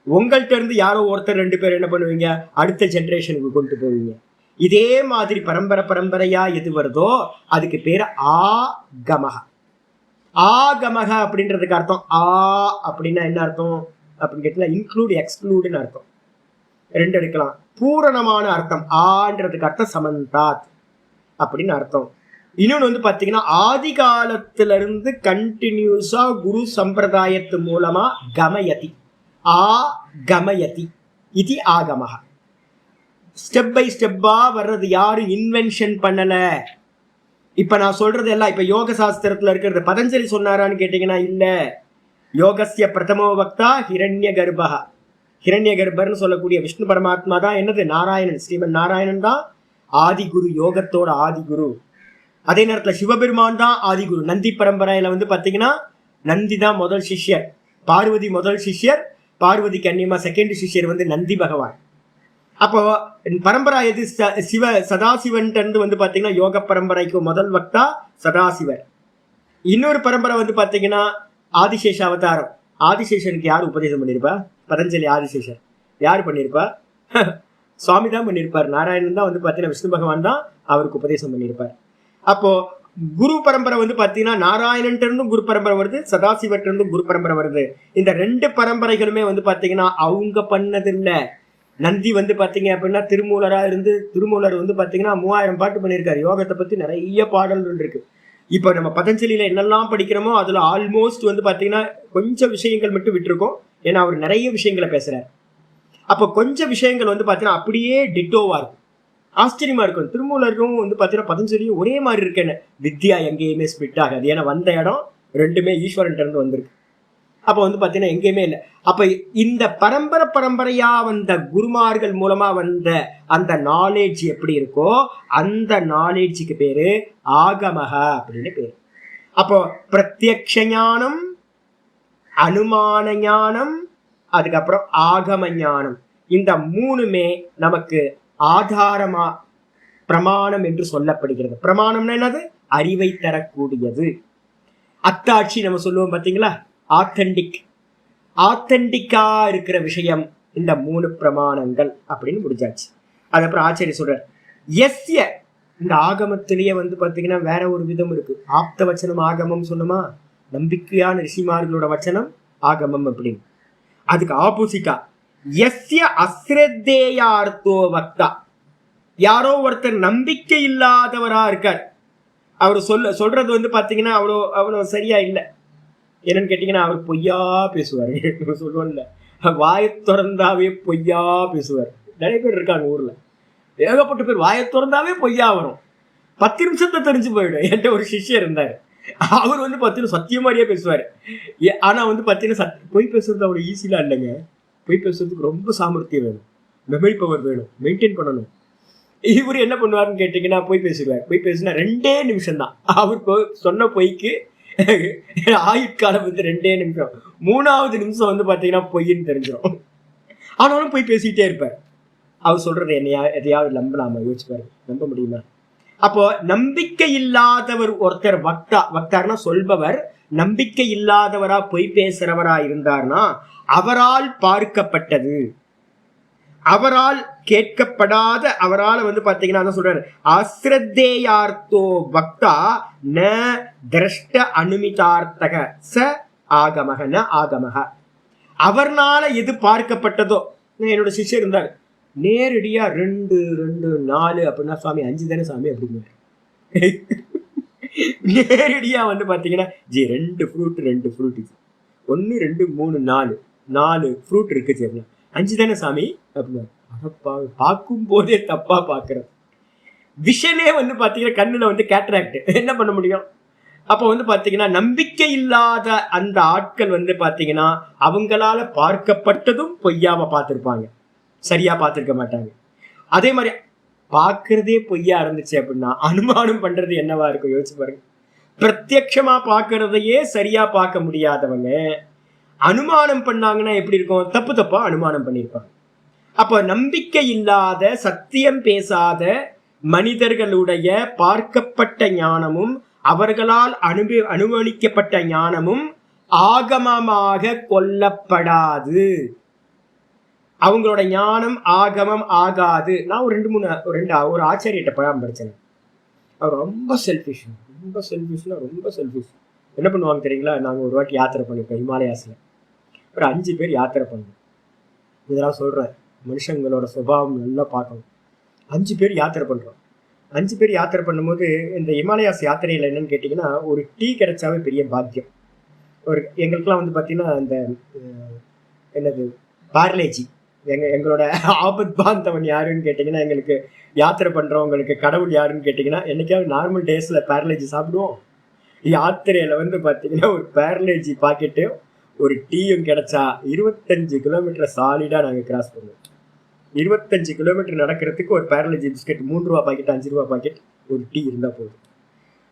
உங்கள்கிட்ட இருந்து யாரோ ஒருத்தர் 2 பேர் என்ன பண்ணுவீங்க? அடுத்த ஜெனரேஷனுக்கு கொண்டு போவீங்க. இதே மாதிரி பரம்பரை பரம்பரையா எது வருதோ அதுக்கு பேரு ஆகமக. ஆகமக அப்படின்றதுக்கு அர்த்தம், அப்படின்னா என்ன அர்த்தம் அப்படின்னு கேட்டா, இன்க்ளூட் எக்ஸ்க்ளூடுன்னு அர்த்தம். 2 எடுக்கலாம். பூரணமான அர்த்தம் ஆன்றதுக்கு அர்த்தம் சமந்தாத் அப்படின்னு அர்த்தம். இன்னொன்னு பாத்தீங்கன்னா, ஆதி காலத்துல இருந்து கண்டினியூஸா குரு சம்பிரதாயத்து மூலமா கமயதி, கமயதி இது ஆகமக. ஸ்டெப் பை ஸ்டெப்பா வர்றது. யாரும் இன்வென்ஷன் பண்ணல. இப்ப நான் சொல்றது எல்லாம் இப்ப யோக சாஸ்திரத்துல இருக்கிறது பதஞ்சலி சொன்னாரான்னு கேட்டீங்கன்னா இல்ல. யோகஸ்ய பிரதமோ வக்தா ஹிரண்ய கர்ப்பா. ஹிரண்ய கர்ப்பர்னு சொல்லக்கூடிய விஷ்ணு பரமாத்மா தான் என்னது? நாராயணன், ஸ்ரீமன் நாராயணன் தான் ஆதிகுரு, யோகத்தோட ஆதிகுரு. அதே நேரத்துல சிவபெருமான் தான் ஆதிகுரு. நந்தி பரம்பரையில பாத்தீங்கன்னா நந்தி தான் முதல் சிஷ்யர், பார்வதி முதல் சிஷ்யர், பார்வதி கன்னியமா செகண்ட் சிஷ்யர் நந்தி பகவான். அப்போ பரம்பரா எது? சதாசிவன் பாத்தீங்கன்னா யோக பரம்பரைக்கு முதல் வக்தா சதாசிவர். இன்னொரு பரம்பரை பாத்தீங்கன்னா ஆதிசேஷ அவதாரம். ஆதிசேஷனுக்கு யார் உபதேசம் பண்ணிருப்பா? பதஞ்சலி ஆதிசேஷன். யாரு பண்ணிருப்பா? சுவாமி தான் பண்ணிருப்பார். நாராயணன் தான் பாத்தீங்கன்னா விஷ்ணு பகவான் தான் அவருக்கு உபதேசம் பண்ணிருப்பார். அப்போ குரு பரம்பரை பாத்தீங்கன்னா நாராயணன் இருந்தும் குரு பரம்பரை வருது, சதாசிவர்கிட்ட இருந்தும் குரு பரம்பரை வருது. இந்த 2 பரம்பரைகளுமே பாத்தீங்கன்னா அவங்க பண்ணது இல்ல. நந்தி பாத்தீங்க அப்படின்னா திருமூலரா இருந்து, திருமூலர் பாத்தீங்கன்னா 3000 பாட்டு பண்ணியிருக்காரு. யோகத்தை பத்தி நிறைய பாடல்கள் இருக்கு. இப்ப நம்ம பதஞ்சலியில என்னெல்லாம் படிக்கிறோமோ அதுல ஆல்மோஸ்ட் பாத்தீங்கன்னா கொஞ்சம் விஷயங்கள் மட்டும் விட்டுருக்கோம். ஏன்னா அவர் நிறைய விஷயங்களை பேசுறாரு. அப்ப கொஞ்சம் விஷயங்கள் பாத்தீங்கன்னா அப்படியே டிட்டோவா இருக்கும். ஆச்சரியமா இருக்கும். திருமூலரும் பாத்தீங்கன்னா பதஞ்சலியும் ஒரே மாதிரி இருக்கேன்னு. வித்யா எங்கேயுமே ஸ்பிட் ஆகாது. ஏன்னா வந்த இடம் 2மே ஈஸ்வரன் இருந்து வந்திருக்கு. அப்ப பாத்தீங்கன்னா எங்கேயுமே இல்லை. அப்ப இந்த பரம்பரையா வந்த குருமார்கள் மூலமா வந்த அந்த நாலேஜ் எப்படி இருக்கோ அந்த நாலேஜுக்கு பேரு ஆகமக அப்படின்னு பேரு. அப்போ பிரத்யக்ஷ ஞானம், அனுமான ஞானம், அதுக்கப்புறம் ஆகம ஞானம், இந்த 3மே நமக்கு ஆதாரமா பிரமாணம் என்று சொல்லப்படுகிறது. பிரமாணம்னா என்னது? அறிவை தரக்கூடியது. அத்தாட்சி நம்ம சொல்லுவோம் பாத்தீங்களா, ஆத்தென்டிக். ஆத்தென்டிக்கா இருக்கிற விஷயம் இந்த 3 பிரமாணங்கள் அப்படின்னு முடிஞ்சாச்சு. அதுக்கப்புறம் ஆச்சரிய சொல்றார், எஸ்ய இந்த ஆகமத்திலேயே பாத்தீங்கன்னா வேற ஒரு விதம் இருக்கு. ஆப்த வச்சனம் ஆகமம் சொன்னோமா, நம்பிக்கையான ரிஷிமார்களோட வச்சனம் ஆகமம் அப்படின்னு. அதுக்கு ஆப்போசிட்டா எஸ்ய அஸ்ரத்தேயார்த்தோ வக்தா, யாரோ ஒருத்தர் நம்பிக்கை இல்லாதவரா இருக்கார். அவர் சொல்றது பாத்தீங்கன்னா அவ்வளோ சரியா இல்லை. என்னன்னு கேட்டீங்கன்னா அவர் பொய்யா பேசுவார். சொல்லுவோம்ல, வாயை திறந்தாவே பொய்யா பேசுவார். நிறைய பேர் இருக்காங்க ஊர்ல, ஏகப்பட்ட பேர் வாயை திறந்தாவே பொய்யா வரும். 10 நிமிஷத்தை தெரிஞ்சு போயிடும். என்கிட்ட ஒரு சிஷ்யர் இருந்தாரு. அவர் பாத்தீங்கன்னா சத்தியமாரியே பேசுவாரு. ஆனா பாத்தீங்கன்னா பொய் பேசுறது அவ்வளவு ஈஸிலாம் இல்லைங்க. பொய் பேசுறதுக்கு ரொம்ப சாமர்த்தியம் வேணும், மெமரி பவர் வேணும், மெயின்டைன் பண்ணணும். இவர் என்ன பண்ணுவாருன்னு கேட்டீங்கன்னா பொய் பேசுவார். பொய் பேசுனா 2 நிமிஷம் தான். அவருக்கு சொன்ன பொய்க்கு ஆயுட்காலம் வந்து 2 நிமிஷம். 3வது நிமிஷம் வந்து பாத்தீங்கன்னா பொய்ன்னு தெரிஞ்சிடும். ஆனாலும் போய் பேசிட்டே இருப்பார். அவர் சொல்றது என்னையா எதையாவது நம்பலாமா? யோசிச்சு பாருங்க, நம்ப முடியுமா? அப்போ நம்பிக்கை இல்லாதவர் ஒருத்தர் வக்தார்னா சொல்பவர் நம்பிக்கை இல்லாதவரா பொய் பேசுறவரா இருந்தார்னா அவரால் பார்க்கப்பட்டது, அவரால் கேட்கப்படாத, அவரால் வந்து பாத்தீங்கன்னா சொல்றாரு அஸ்ரத்தேயார்த்தோ பக்தா ந திரஷ்ட அனுமிதார்த்தக ச ஆகமக ந ஆகமக. அவர்னால எது பார்க்கப்பட்டதோ, என்னோட சிஷ்யர் இருந்தார் நேரடியா 2 2 4 அப்படின்னா சுவாமி 5 தானே சாமி அப்படிங்க. நேரடியா வந்து பாத்தீங்கன்னா ஜி 2 ஃப்ரூட் 1 2 3 4 ஃப்ரூட் இருக்கு சரி 5 தானே சாமி அப்படின்னா. பார்க்கும் போதே தப்பா பாக்குறது. விஷனே வந்து பாத்தீங்கன்னா கண்ணுல வந்து கேட்ராக்ட், என்ன பண்ண முடியும்? அப்ப வந்து பாத்தீங்கன்னா நம்பிக்கை இல்லாத அந்த ஆட்கள் வந்து பாத்தீங்கன்னா அவங்களால பார்க்கப்பட்டதும் பொய்யாம பார்த்திருப்பாங்க, சரியா பார்த்திருக்க மாட்டாங்க. அதே மாதிரி பார்க்கறதே பொய்யா இருந்துச்சு அப்படின்னா அனுமானம் பண்றது என்னவா இருக்கும் யோசிச்சு பாருங்க. பிரத்யட்சமா பார்க்கறதையே சரியா பார்க்க முடியாதவங்க அனுமானம் பண்ணாங்கன்னா எப்படி இருக்கும்? தப்பா அனுமானம் பண்ணியிருப்பாங்க. அப்ப நம்பிக்கை இல்லாத, சத்தியம் பேசாத மனிதர்களுடைய பார்க்கப்பட்ட ஞானமும் அவர்களால் அனுமதிக்கப்பட்ட ஞானமும் ஆகமமாக கொல்லப்படாது. அவங்களோட ஞானம் ஆகமம் ஆகாது. நான் ஒரு ஆச்சாரியட்ட பழம் படிச்சேன். அவர் ரொம்ப செல்ஃபிஷ். என்ன பண்ணுவாங்க தெரியுங்களா? நாங்க ஒரு வாட்டி யாத்திரை பண்ணிருக்கோம் ஹிமாலயாஸ்ல. ஒரு 5 பேர் யாத்திரை பண்ணோம். இதெல்லாம் சொல்றேன், மனுஷங்களோட சுபாவம் நல்லா பார்க்கணும். 5 பேர் யாத்திரை பண்றோம். 5 பேர் யாத்திரை பண்ணும்போது இந்த ஹிமாலயாஸ் யாத்திரையில் என்னன்னு கேட்டிங்கன்னா ஒரு டீ கிடைச்சாவே பெரிய பாக்கியம். எங்களுக்கெல்லாம் வந்து பார்த்தீங்கன்னா இந்த என்னது பார்லேஜி, எங்களோட ஆபத் பாந்தவன் யாருன்னு கேட்டிங்கன்னா, எங்களுக்கு யாத்திரை பண்ணுறவங்களுக்கு கடவுள் யாருன்னு கேட்டிங்கன்னா, என்னைக்காவது நார்மல் டேஸில் பார்லேஜி சாப்பிடுவோம். யாத்திரையில் வந்து பார்த்தீங்கன்னா ஒரு பார்லேஜி பாக்கெட்டு ஒரு டீயும் கிடைச்சா 25 கிலோமீட்டர் சாலிடாக நாங்கள் கிராஸ் பண்ணுவோம். 25 கிலோமீட்டர் நடக்கிறதுக்கு ஒரு பேரலஜி பிஸ்கெட் 3 ரூபா பாக்கெட் 5 ரூபா பாக்கெட் ஒரு டீ இருந்தால் போதும்.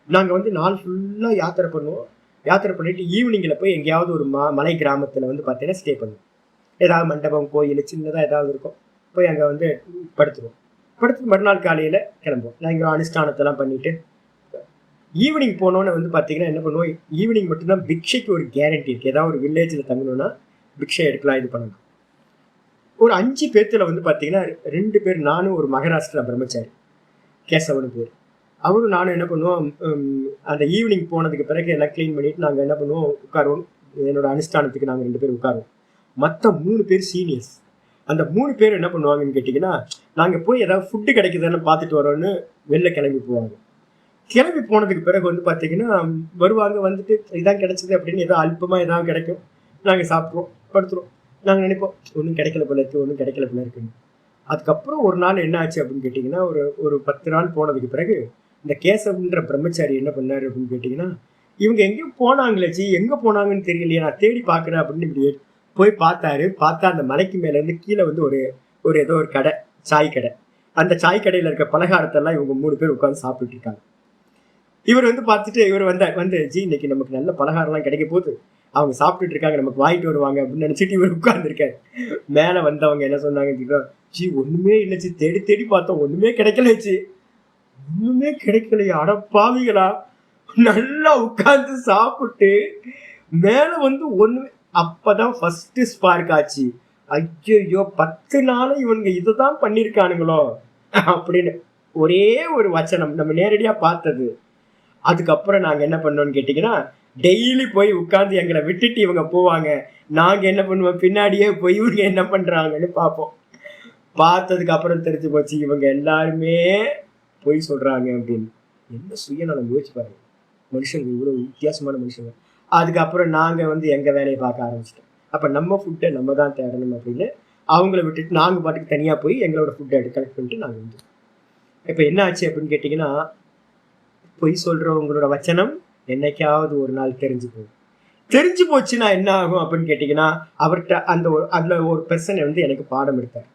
நாங்கள் வந்து நாள் ஃபுல்லாக யாத்திரை பண்ணுவோம். யாத்திரை பண்ணிட்டு ஈவினிங்கில் போய் எங்கேயாவது ஒரு மலை கிராமத்தில் வந்து பார்த்தீங்கன்னா ஸ்டே பண்ணுவோம். ஏதாவது மண்டபம் கோயில் சின்னதாக ஏதாவது இருக்கும், போய் அங்கே வந்து படுத்துருவோம். படுத்து மறுநாள் காலையில் கிளம்புவோம். நாங்கள் அனுஷ்டானத்தெல்லாம் பண்ணிட்டு ஈவினிங் போனோன்னு வந்து பார்த்தீங்கன்னா என்ன பண்ணுவோம், ஈவினிங் மட்டும்தான் பிக்ஷைக்கு ஒரு கேரண்டி இருக்குது. ஏதாவது ஒரு வில்லேஜில் தங்கணும்னா பிக்ஷை எடுக்கலாம், இது பண்ணணும். ஒரு 5 பேர்த்துல வந்து பார்த்தீங்கன்னா 2 பேர், நானும் ஒரு மகாராஷ்டிரா பிரம்மச்சாரி கேசவனு பேர், அவரும் நானும் என்ன பண்ணுவோம், அந்த ஈவினிங் போனதுக்கு பிறகு எல்லாம் க்ளீன் பண்ணிட்டு நாங்கள் என்ன பண்ணுவோம், உட்காருவோம். என்னோட அனுஷ்டானத்துக்கு நாங்கள் 2 பேர் உட்காருவோம். மற்ற 3 பேர் சீனியர்ஸ். அந்த 3 பேர் என்ன பண்ணுவாங்கன்னு கேட்டிங்கன்னா, நாங்கள் போய் ஏதாவது ஃபுட்டு கிடைக்குதுன்னு பார்த்துட்டு வரோன்னு வெளில கிளம்பி போவாங்க. கிளம்பி போனதுக்கு பிறகு வந்து பார்த்தீங்கன்னா வருவாங்க, வந்துட்டு இதான் கிடைச்சது அப்படின்னு ஏதாவது அல்பமாக ஏதாவது கிடைக்கும், நாங்கள் சாப்பிட்ருவோம், படுத்துருவோம். நாங்கள் நினைப்போம் ஒன்றும் கிடைக்கல போல இருக்குன்னு. அதுக்கப்புறம் ஒரு நாள் என்ன ஆச்சு அப்படின்னு கேட்டிங்கன்னா, ஒரு 10 நாள் போனதுக்கு பிறகு இந்த கேசவன்ற பிரம்மச்சாரி என்ன பண்ணாரு அப்படின்னு கேட்டிங்கன்னா, இவங்க எங்கேயும் போனாங்களே ஜி, எங்கே போனாங்கன்னு தெரியலையே, நான் தேடி பார்க்குறேன் அப்படின்னு இப்படி போய் பார்த்தாரு. பார்த்தா அந்த மலைக்கு மேலேருந்து கீழே வந்து ஒரு ஏதோ ஒரு கடை, சாய் கடை. அந்த சாய் கடையில் இருக்க பலகாரத்தெல்லாம் இவங்க 3 பேர் உட்காந்து சாப்பிட்டுட்டு இருக்காங்க. இவர் வந்து பார்த்துட்டு இவர் வந்து ஜி இன்னைக்கு நமக்கு நல்ல பலகாரம்லாம் கிடைக்க போகுது, அவங்க சாப்பிட்டுட்டு இருக்காங்க, நமக்கு வாங்கிட்டு வருவாங்க அப்படின்னு நினைச்சிட்டு இவர் உட்கார்ந்துருக்காரு. மேலே வந்தவங்க என்ன சொன்னாங்க, ஜி ஒண்ணுமே இல்லைச்சு, தேடி தேடி பார்த்தோம், ஒண்ணுமே கிடைக்கலச்சு. ஒண்ணுமே கிடைக்கலையா, அடப்பாவிகளா, நல்லா உட்கார்ந்து சாப்பிட்டு மேல வந்து ஒண்ணுமே. அப்பதான் ஃபர்ஸ்ட் ஸ்பார்க் ஆச்சு. ஐயோ 10 நாளும் இவனுங்க இதுதான் பண்ணிருக்கானுங்களோ அப்படின்னு ஒரே ஒரு வச்சனம் நம்ம நேரடியா பார்த்தது. அதுக்கப்புறம் நாங்க என்ன பண்ணோம்னு கேட்டீங்கன்னா, டெய்லி போய் உட்கார்ந்து எங்களை விட்டுட்டு இவங்க போவாங்க, நாங்க என்ன பண்ணுவோம் பின்னாடியே போய் இவங்க என்ன பண்றாங்கன்னு பார்ப்போம். பார்த்ததுக்கு அப்புறம் தெரிஞ்சு போச்சு இவங்க எல்லாருமே போய் சொல்றாங்க அப்படின்னு. என்ன சுயநலம் யோசிச்சு பாருங்க, மனுஷங்க இவ்வளவு வித்தியாசமான மனுஷங்க. அதுக்கப்புறம் நாங்க வந்து எங்க வேலையை பார்க்க ஆரம்பிச்சிட்டோம். அப்ப நம்ம ஃபுட்டை நம்ம தான் தேடணும் அப்படின்னு அவங்கள விட்டுட்டு நாங்க பாட்டுக்கு தனியா போய் எங்களோட ஃபுட்டை கலெக்ட் பண்ணிட்டு நாங்க வந்து. இப்ப என்ன ஆச்சு அப்படின்னு கேட்டீங்கன்னா, பொய் சொல்றவங்களோட வச்சனம் என்னைக்காவது ஒரு நாள் தெரிஞ்சு போகும். தெரிஞ்சு போச்சுன்னா என்ன ஆகும் அப்படின்னு கேட்டீங்கன்னா, அவர்கிட்ட அதுல ஒரு பெர்சன் வந்து எனக்கு பாடம் எடுத்தார்.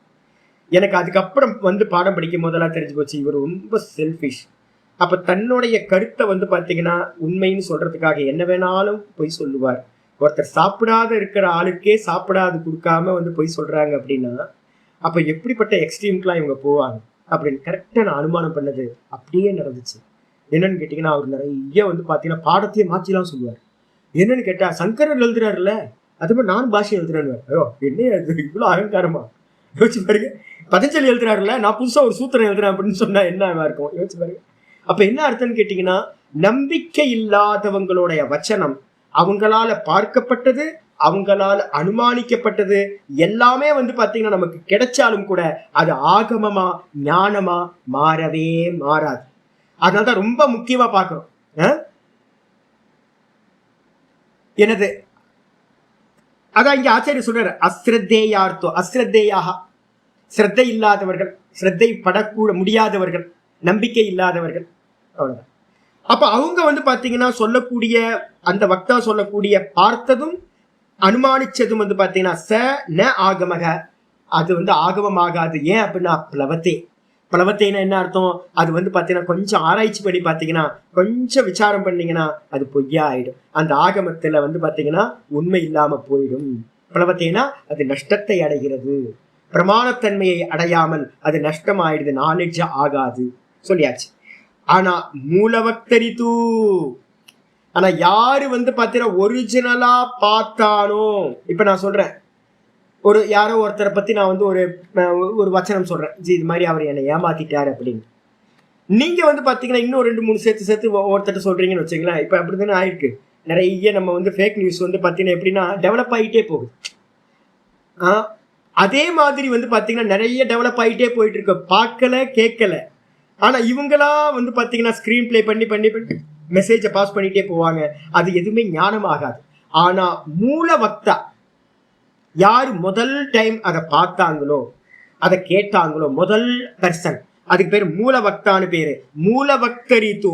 எனக்கு அதுக்கப்புறம் வந்து பாடம் படிக்கும் போதெல்லாம் தெரிஞ்சு போச்சு, இவர் ரொம்ப செல்ஃபிஷ். அப்ப தன்னுடைய கருத்தை வந்து பாத்தீங்கன்னா உண்மைன்னு சொல்றதுக்காக என்ன வேணாலும் பொய் சொல்லுவார். ஒருத்தர் சாப்பிடாத இருக்கிற ஆளுக்கே சாப்பிடாது கொடுக்காம வந்து பொய் சொல்றாங்க அப்படின்னா, அப்ப எப்படிப்பட்ட எக்ஸ்ட்ரீம்க்குலாம் இவங்க போவாங்க அப்படின்னு கரெக்டா நான் அனுமானம் பண்ணது அப்படியே நடந்துச்சு. என்னன்னு கேட்டீங்கன்னா, அவர் நிறைய வந்து பாத்தீங்கன்னா பாடத்தையே மாற்றிலாம் சொல்லுவார். என்னன்னு கேட்டா, சங்கரன் எழுதுறாருல்ல, அது மாதிரி நானும் பாஷை எழுதுறேன்னு. ஐயோ என்ன இவ்வளவு அகங்காரமா? யோசிச்சு பாருங்க. பதஞ்சலி எழுதுறாருல்ல, நான் புதுசா ஒரு சூத்திரம் எழுதுறேன் அப்படின்னு சொன்னா என்ன இருக்கும்? யோசிச்சு பாருங்க. அப்ப என்ன அர்த்தம்னு கேட்டீங்கன்னா, நம்பிக்கை இல்லாதவங்களுடைய வச்சனம் அவங்களால பார்க்கப்பட்டது, அவங்களால அனுமானிக்கப்பட்டது எல்லாமே வந்து பாத்தீங்கன்னா நமக்கு கிடைச்சாலும் கூட அது ஆகமமா ஞானமா மாறவே மாறாது. அதனாலதான் ரொம்ப முக்கியமா பார்க்கிறோம். எனது அதான் இங்க ஆச்சாரிய சொல்றாரு, அஸ்ரத்தேயார்த்தோ அஸ்ரத்தேயாக, ஸ்ரத்தை இல்லாதவர்கள், ஸ்ரத்தை படக்கூட முடியாதவர்கள், நம்பிக்கை இல்லாதவர்கள், அவ்வளவுதான். அப்ப அவங்க வந்து பாத்தீங்கன்னா சொல்லக்கூடிய அந்த வக்தா சொல்லக்கூடிய பார்த்ததும் அனுமானிச்சதும் வந்து பாத்தீங்கன்னா ச ந ஆகமக, அது வந்து ஆகமமாகாது. ஏன் அப்படின்னா பிளவத்தே. பிளவத்தைன்னா என்ன அர்த்தம்? அது வந்து பாத்தீங்கன்னா கொஞ்சம் ஆராய்ச்சி பண்ணி பாத்தீங்கன்னா, கொஞ்சம் விசாரம் பண்ணீங்கன்னா அது பொய்யா ஆயிடும். அந்த ஆகமத்துல வந்து பாத்தீங்கன்னா உண்மை இல்லாம போயிடும். பிளவத்தைனா அது நஷ்டத்தை அடைகிறது. பிரமாணத்தன்மையை அடையாமல் அது நஷ்டம் ஆயிடுது, நாலேஜ் ஆகாது சொல்லியாச்சு. ஆனா மூலவக்தரித்து, ஆனா யாரு வந்து பாத்தீங்கன்னா ஒரிஜினலா பார்த்தானோ, இப்ப நான் சொல்றேன், ஒரு யாரோ ஒருத்தரை பத்தி நான் வந்து ஒரு வச்சனம் சொல்றேன், இது மாதிரி அவர் என்னை ஏமாத்திட்டாரு அப்படின்னு. நீங்க வந்து பாத்தீங்கன்னா இன்னும் 2-3 சேர்த்து ஒருத்தர் சொல்றீங்கன்னு வச்சுங்களேன். இப்ப அப்படித்தானே ஆயிருக்கு. நிறைய நம்ம வந்து ஃபேக் நியூஸ் வந்து பாத்தீங்கன்னா எப்படின்னா டெவலப் ஆகிட்டே போகுது. அதே மாதிரி வந்து பாத்தீங்கன்னா நிறைய டெவலப் ஆகிட்டே போயிட்டு இருக்கு. பார்க்கல கேட்கல, ஆனா இவங்களா வந்து பாத்தீங்கன்னா ஸ்கிரீன் பிளே பண்ணி பண்ணி பண்ணி மெசேஜை பாஸ் பண்ணிட்டே போவாங்க. அது எதுவுமே ஞானம் ஆகாது. ஆனா மூல வக்தா யாரு முதல் டைம் அதை பார்த்தாங்களோ, அதை கேட்டாங்களோ, முதல் பர்சன், அதுக்கு பேரு மூல வக்தான்னு பேரு. மூல வக்தரித்து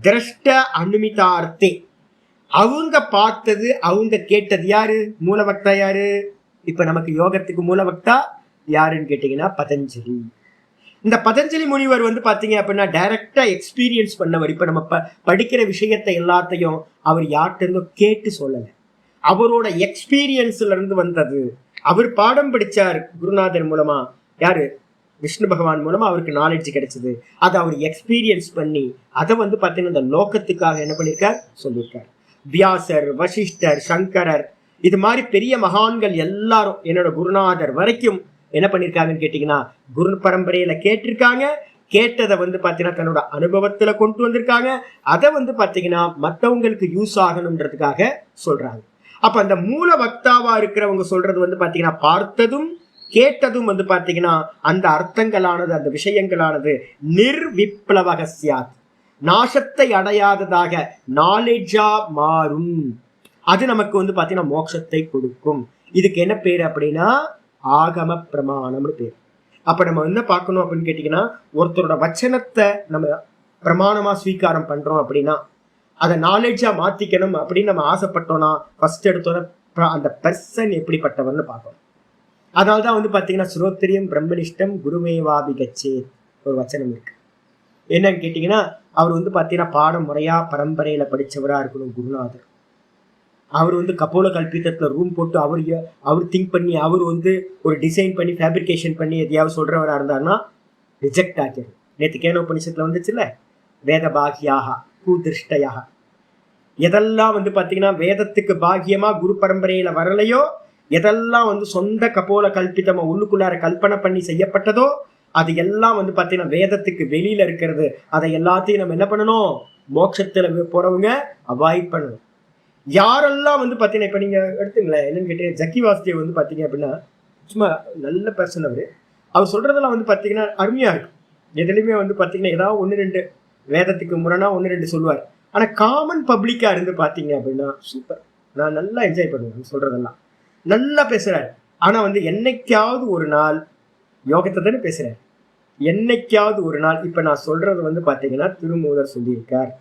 திரஷ்ட அனுமிதார்த்தே, அவங்க பார்த்தது அவங்க கேட்டது யாரு? மூல வக்தா யாரு? இப்ப நமக்கு யோகத்துக்கு மூல வக்தா யாருன்னு கேட்டீங்கன்னா பதஞ்சலி. இந்த பதஞ்சலி முனிவர் வந்து பாத்தீங்க அப்படின்னா டைரக்டா எக்ஸ்பீரியன்ஸ் பண்ணவர். இப்ப நம்ம படிக்கிற விஷயத்தை எல்லாத்தையும் அவர் யார்கிட்ட இருந்தோ கேட்டு சொல்லல, அவரோட எக்ஸ்பீரியன்ஸ்ல இருந்து வந்தது. அவர் பாடம் படிச்சார் குருநாதர் மூலமா, யாரு? விஷ்ணு பகவான் மூலமா அவருக்கு நாலேஜ் கிடைச்சது. அதை அவர் எக்ஸ்பீரியன்ஸ் பண்ணி அதை வந்து பாத்தீங்கன்னா இந்த லோகத்துக்காக என்ன பண்ணிருக்கார் சொல்லியிருக்கார். வியாசர், வசிஷ்டர், சங்கரர், இது மாதிரி பெரிய மகான்கள் எல்லாரும் என்னோட குருநாதர் வரைக்கும் என்ன பண்ணிருக்காங்கன்னு கேட்டீங்கன்னா குரு பரம்பரையில கேட்டிருக்காங்க. கேட்டதை வந்து பாத்தீங்கன்னா தன்னோட அனுபவத்துல கொண்டு வந்திருக்காங்க. அதை வந்து பாத்தீங்கன்னா மற்றவங்களுக்கு யூஸ் ஆகணும்ன்றதுக்காக சொல்றாங்க. அப்ப அந்த மூல வக்தாவா இருக்கிறவங்க சொல்றது வந்து பாத்தீங்கன்னா பார்த்ததும் கேட்டதும் வந்து பாத்தீங்கன்னா அந்த அர்த்தங்களானது, அந்த விஷயங்களானது நிர்விப்ளவக சியாத், நாசத்தை அடையாததாக நாலேஜா மாறும். அது நமக்கு வந்து பாத்தீங்கன்னா மோட்சத்தை கொடுக்கும். இதுக்கு என்ன பேரு அப்படின்னா ஆகம பிரமாணம்னு பேர். அப்ப நம்ம என்ன பார்க்கணும் அப்படின்னு கேட்டீங்கன்னா, ஒருத்தரோட வச்சனத்தை நம்ம பிரமாணமா ஸ்வீகாரம் பண்றோம் அப்படின்னா, அதை நாலேஜா மாத்திக்கணும் அப்படின்னு நம்ம ஆசைப்பட்டோம்னா ஃபர்ஸ்ட் எடுத்தோட அந்த பர்சன் எப்படிப்பட்டவர்னு பார்க்கணும். அதனால்தான் வந்து பாத்தீங்கன்னா ஸ்ரோத்ரியம் பிரம்மனிஷ்டம் குருமேவாபிகச்சே ஒரு வச்சனம் இருக்கு. என்னன்னு கேட்டீங்கன்னா, அவர் வந்து பாத்தீங்கன்னா பாடம் முறையா பரம்பரையில படிச்சவரா இருக்கணும் குருநாதர். அவர் வந்து கபோல கல்பித்தத்துல ரூம் போட்டு அவர் திங்க் பண்ணி அவர் வந்து ஒரு டிசைன் பண்ணி ஃபேப்ரிகேஷன் பண்ணி எதையாவது சொல்றவரா இருந்தாருன்னா ரிஜெக்ட் ஆகிறது. நேற்று கேனோபனிஷத்துல வந்துச்சுல்ல, வேத பாகியாக பூதிருஷ்டையாக, எதெல்லாம் வந்து பாத்தீங்கன்னா வேதத்துக்கு பாகியமா குரு பரம்பரையில வரலையோ, எதெல்லாம் வந்து சொந்த கபோல கல்பித்தமா உள்ளுக்குள்ளார கல்பனை பண்ணி செய்யப்பட்டதோ, அது எல்லாம் வந்து பாத்தீங்கன்னா வேதத்துக்கு வெளியில இருக்கிறது. அதை எல்லாத்தையும் நம்ம என்ன பண்ணணும்? மோட்சத்துல போறவங்க அவாய்ட் பண்ணணும். யாரெல்லாம் வந்து பாத்தீங்கன்னா இப்ப நீங்க எடுத்துங்களேன், என்னன்னு கேட்டீங்க, ஜக்கி வாசுதேவ் வந்து பாத்தீங்க அப்படின்னா சும்மா நல்ல பர்சன். அவர் சொல்றதெல்லாம் வந்து பாத்தீங்கன்னா அருமையா இருக்கு. எதுலையுமே வந்து பாத்தீங்கன்னா ஏதாவது 1-2 வேதத்துக்கு முரணா 1-2 சொல்லுவார். ஆனா காமன் பப்ளிக்கா இருந்து பாத்தீங்க அப்படின்னா சூப்பர், நான் நல்லா என்ஜாய் பண்ணுவேன் சொல்றதெல்லாம். நல்லா பேசுறாரு. ஆனா வந்து என்னைக்காவது ஒரு நாள் யோகத்தை தானே பேசுறாரு. என்னைக்காவது ஒரு நாள், இப்ப நான் சொல்றது வந்து பாத்தீங்கன்னா திருமூலர் சொல்லியிருக்கார்,